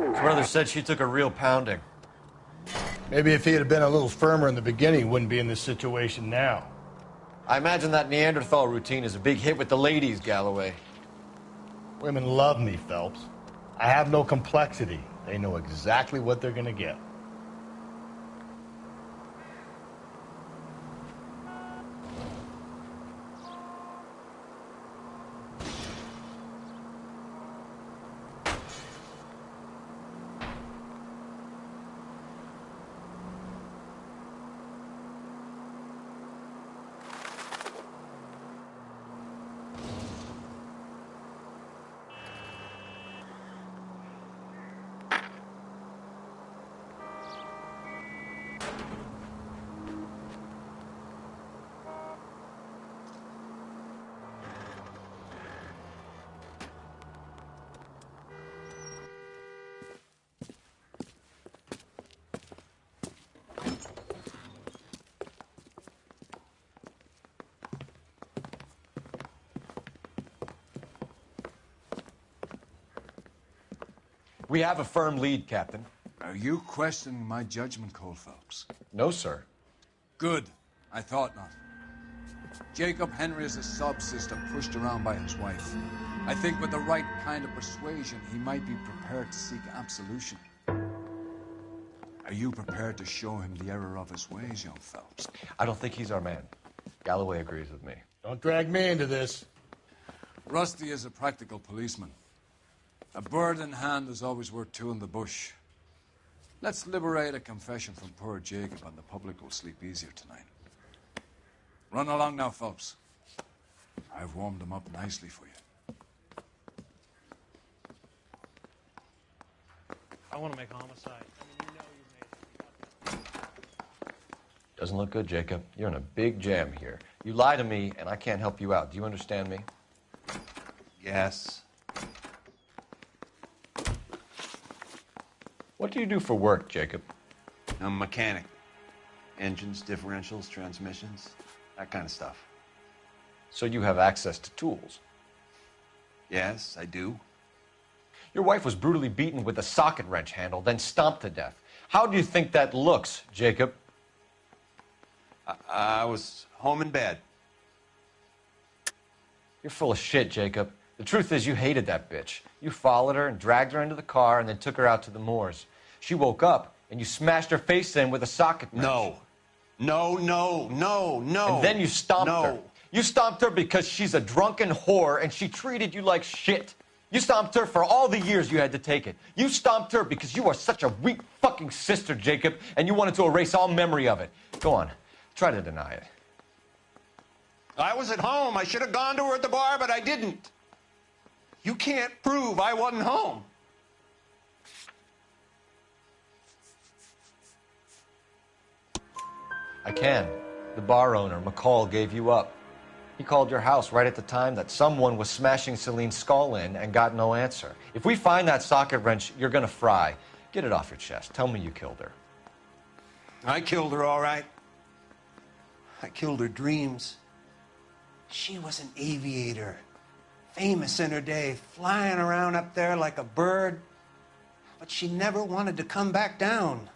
C: His brother said she took a real pounding.
O: Maybe if he had been a little firmer in the beginning, he wouldn't be in this situation now.
C: I imagine that Neanderthal routine is a big hit with the ladies, Galloway.
O: Women love me, Phelps. I have no complexity. They know exactly what they're gonna get.
C: We have a firm lead, Captain.
L: Are you questioning my judgment, Cole Phelps?
C: No, sir.
L: Good. I thought not. Jacob Henry is a sub-sister pushed around by his wife. I think with the right kind of persuasion, he might be prepared to seek absolution. Are you prepared to show him the error of his ways, young Phelps?
C: I don't think he's our man. Galloway agrees with me.
O: Don't drag me into this.
L: Rusty is a practical policeman. A bird in hand is always worth two in the bush. Let's liberate a confession from poor Jacob, and the public will sleep easier tonight. Run along now, Phelps. I've warmed them up nicely for you.
F: I want to make homicide. I mean, you know you made it.
C: Doesn't look good, Jacob. You're in a big jam here. You lie to me, and I can't help you out. Do you understand me?
S: Yes.
C: What do you do for work, Jacob?
S: I'm a mechanic. Engines, differentials, transmissions, that kind of stuff.
C: So you have access to tools?
S: Yes, I do.
C: Your wife was brutally beaten with a socket wrench handle, then stomped to death. How do you think that looks, Jacob?
S: I was home in bed.
C: You're full of shit, Jacob. The truth is you hated that bitch. You followed her and dragged her into the car and then took her out to the moors. She woke up and you smashed her face in with a socket wrench.
S: No. No.
C: And then you stomped her. You stomped her because she's a drunken whore and she treated you like shit. You stomped her for all the years you had to take it. You stomped her because you are such a weak fucking sister, Jacob, and you wanted to erase all memory of it. Go on. Try to deny it.
S: I was at home. I should have gone to her at the bar, but I didn't. You can't prove I wasn't home.
C: I can. The bar owner, McCall, gave you up. He called your house right at the time that someone was smashing Celine's skull in and got no answer. If we find that socket wrench, you're gonna fry. Get it off your chest. Tell me you killed her.
S: I killed her, all right. I killed her dreams. She was an aviator, famous in her day, flying around up there like a bird. But she never wanted to come back down.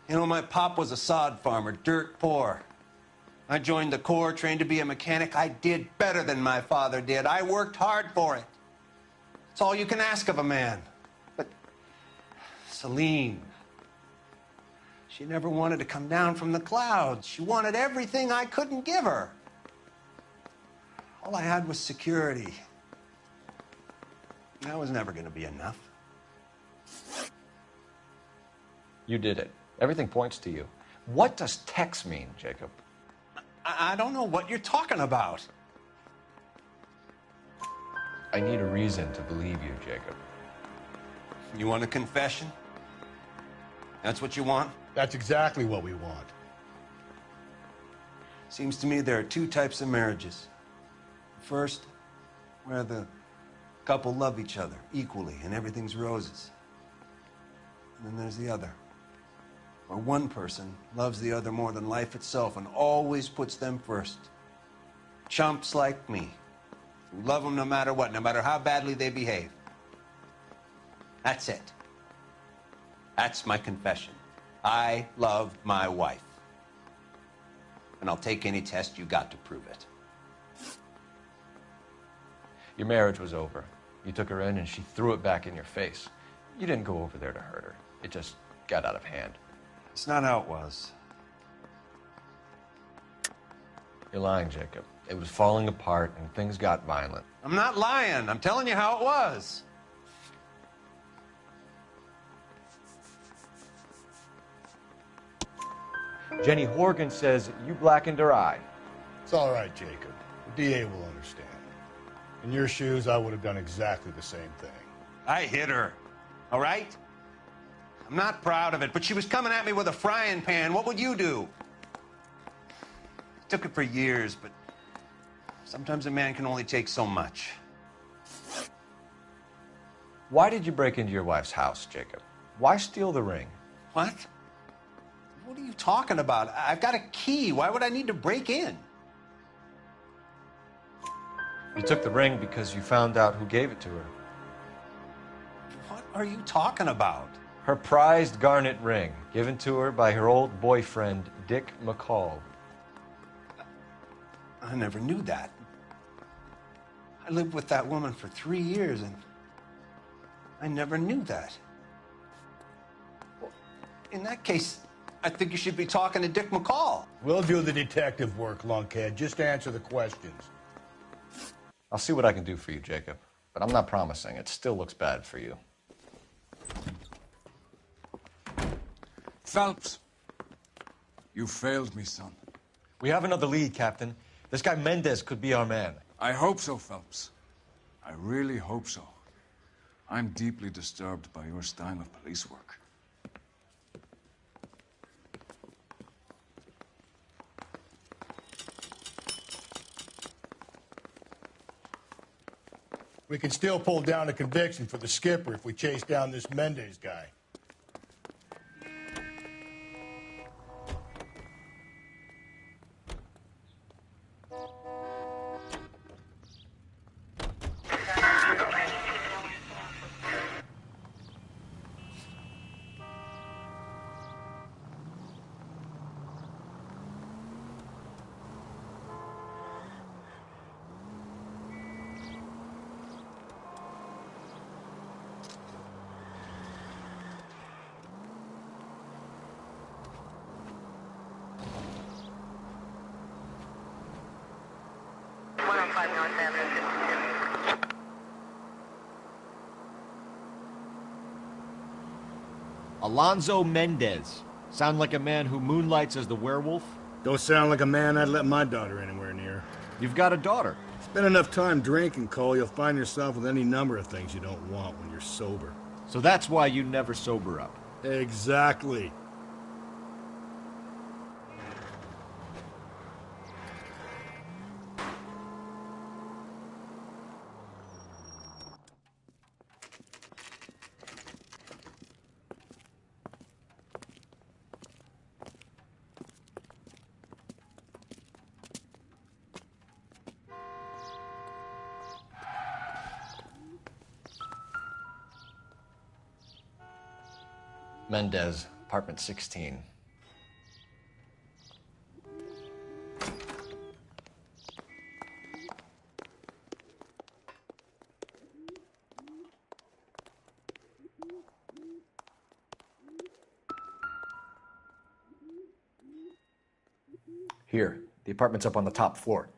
S: You know, my pop was a sod farmer, dirt poor. I joined the Corps, trained to be a mechanic. I did better than my father did. I worked hard for it. It's all you can ask of a man. But Celine, she never wanted to come down from the clouds. She wanted everything I couldn't give her. All I had was security. That was never going to be enough.
C: You did it. Everything points to you. What does Tex mean, Jacob?
S: I don't know what you're talking about.
C: I need a reason to believe you, Jacob.
S: You want a confession? That's what you want?
O: That's exactly what we want.
S: Seems to me there are two types of marriages. First, where the couple love each other equally and everything's roses. And then there's the other, where one person loves the other more than life itself and always puts them first. Chumps like me, who love them no matter what, no matter how badly they behave. That's it. That's my confession. I love my wife. And I'll take any test you got to prove it.
C: Your marriage was over. You took her in and she threw it back in your face. You didn't go over there to hurt her. It just got out of hand.
S: It's not how it was.
C: You're lying, Jacob. It was falling apart and things got violent.
S: I'm not lying. I'm telling you how it was.
C: Jenny Horgan says you blackened her eye.
O: It's all right, Jacob. The DA will understand. In your shoes, I would have done exactly the same thing.
S: I hit her, all right? I'm not proud of it, but she was coming at me with a frying pan. What would you do? Took it for years, but sometimes a man can only take so much.
C: Why did you break into your wife's house, Jacob? Why steal the ring?
S: What? What are you talking about? I've got a key. Why would I need to break in?
C: You took the ring because you found out who gave it to her.
S: What are you talking about?
C: Her prized garnet ring, given to her by her old boyfriend, Dick McCall.
S: I never knew that. I lived with that woman for 3 years, and I never knew that. Well, in that case, I think you should be talking to Dick McCall.
O: We'll do the detective work, lunkhead. Just answer the questions.
C: I'll see what I can do for you, Jacob. But I'm not promising. It still looks bad for you.
L: Phelps, you failed me, son.
C: We have another lead, Captain. This guy Mendez could be our man.
L: I hope so, Phelps. I really hope so. I'm deeply disturbed by your style of police work.
O: We can still pull down a conviction for the skipper if we chase down this Mendez guy.
R: 5 North Avenue 52.
T: Alonzo Mendez. Sound like a man who moonlights as the werewolf?
O: Don't sound like a man I'd let my daughter anywhere near.
T: You've got a daughter.
O: Spend enough time drinking, Cole, you'll find yourself with any number of things you don't want when you're sober.
T: So that's why you never sober up.
O: Exactly.
C: Mendez, apartment 16.
B: Here, the apartment's up on the top floor.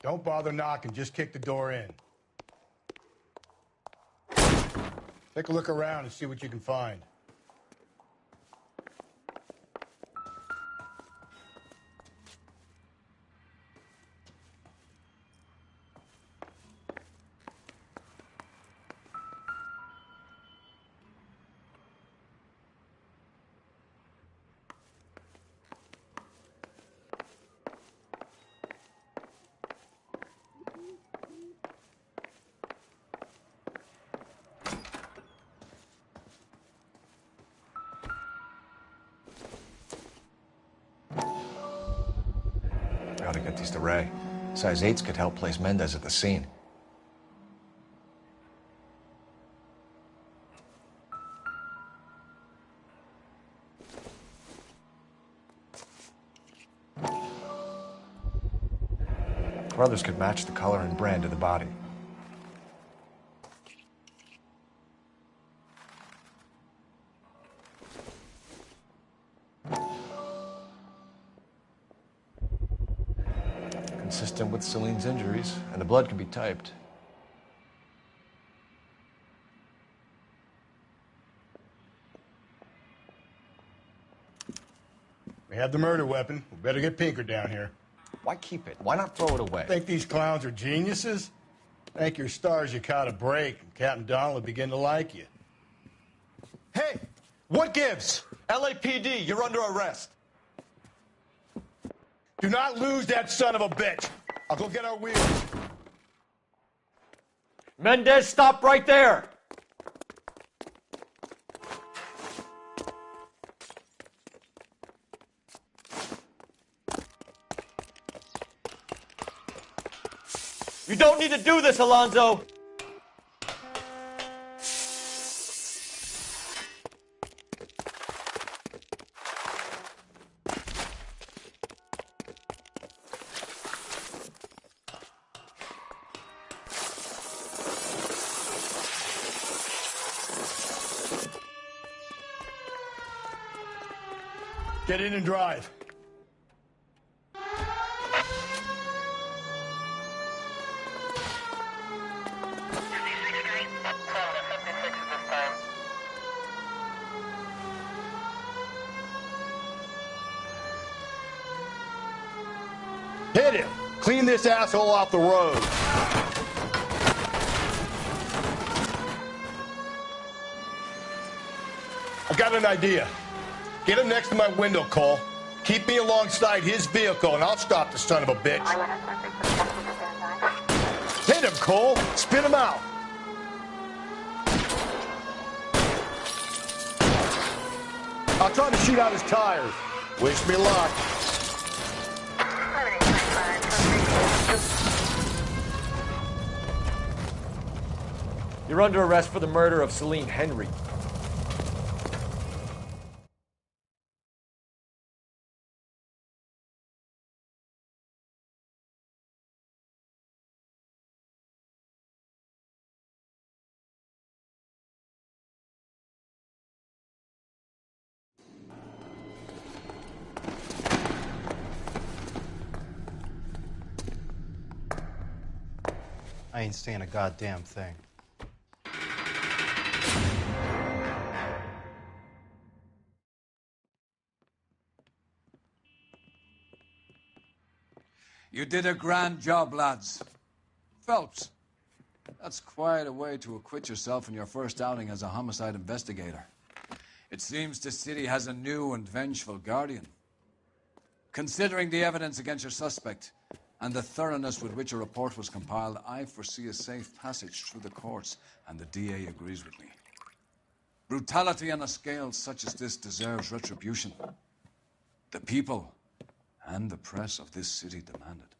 O: Don't bother knocking, just kick the door in. Take a look around and see what you can find.
B: Gotta get these to Ray. Size 8s could help place Mendez at the scene. Brothers could match the color and brand of the body. Consistent with Celine's injuries, and the blood can be typed.
O: We have the murder weapon. We better get Pinker down here.
B: Why keep it? Why not throw it away?
O: Think these clowns are geniuses? Thank your stars you caught a break, and Captain Donald will begin to like you.
C: Hey, what gives? LAPD, you're under arrest.
O: Do not lose that son of a bitch. I'll go get our wheels.
C: Mendez, stop right there! You don't need to do this, Alonzo!
O: Get in and drive. Hit him! Clean this asshole off the road. I got an idea. Get him next to my window, Cole. Keep me alongside his vehicle, and I'll stop the son of a bitch. Hit him, Cole. Spit him out. I'll try to shoot out his tires. Wish me luck.
C: You're under arrest for the murder of Celine Henry.
F: I ain't saying a goddamn thing.
L: You did a grand job, lads. Phelps, that's quite a way to acquit yourself in your first outing as a homicide investigator. It seems the city has a new and vengeful guardian. Considering the evidence against your suspect and the thoroughness with which a report was compiled, I foresee a safe passage through the courts, and the DA agrees with me. Brutality on a scale such as this deserves retribution. The people and the press of this city demand it.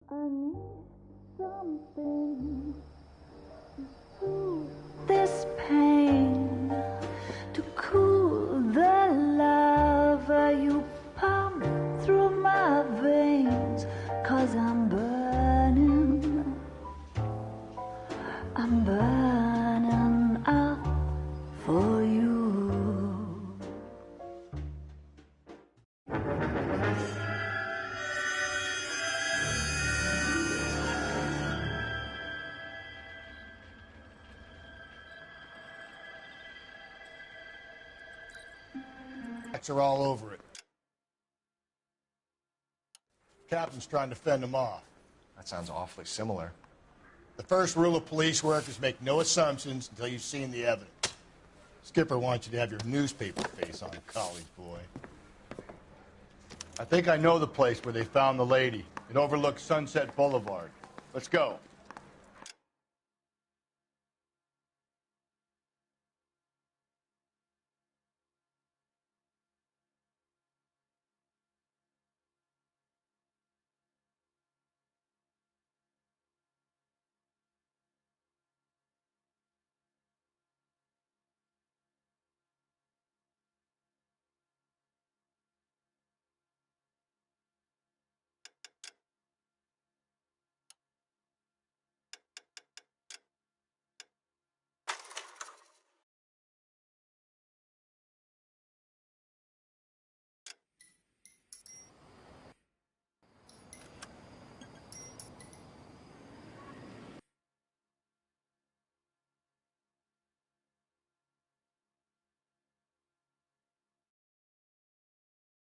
D: I need something to soothe this pain, to cool the lava you pump through my veins, 'cause I'm burning up for you.
O: Are all over it. Captain's trying to fend them off.
B: That sounds awfully similar.
O: The first rule of police work is make no assumptions until you've seen the evidence. Skipper wants you to have your newspaper face on, college boy. I think I know the place where they found the lady. It overlooks Sunset Boulevard. Let's go.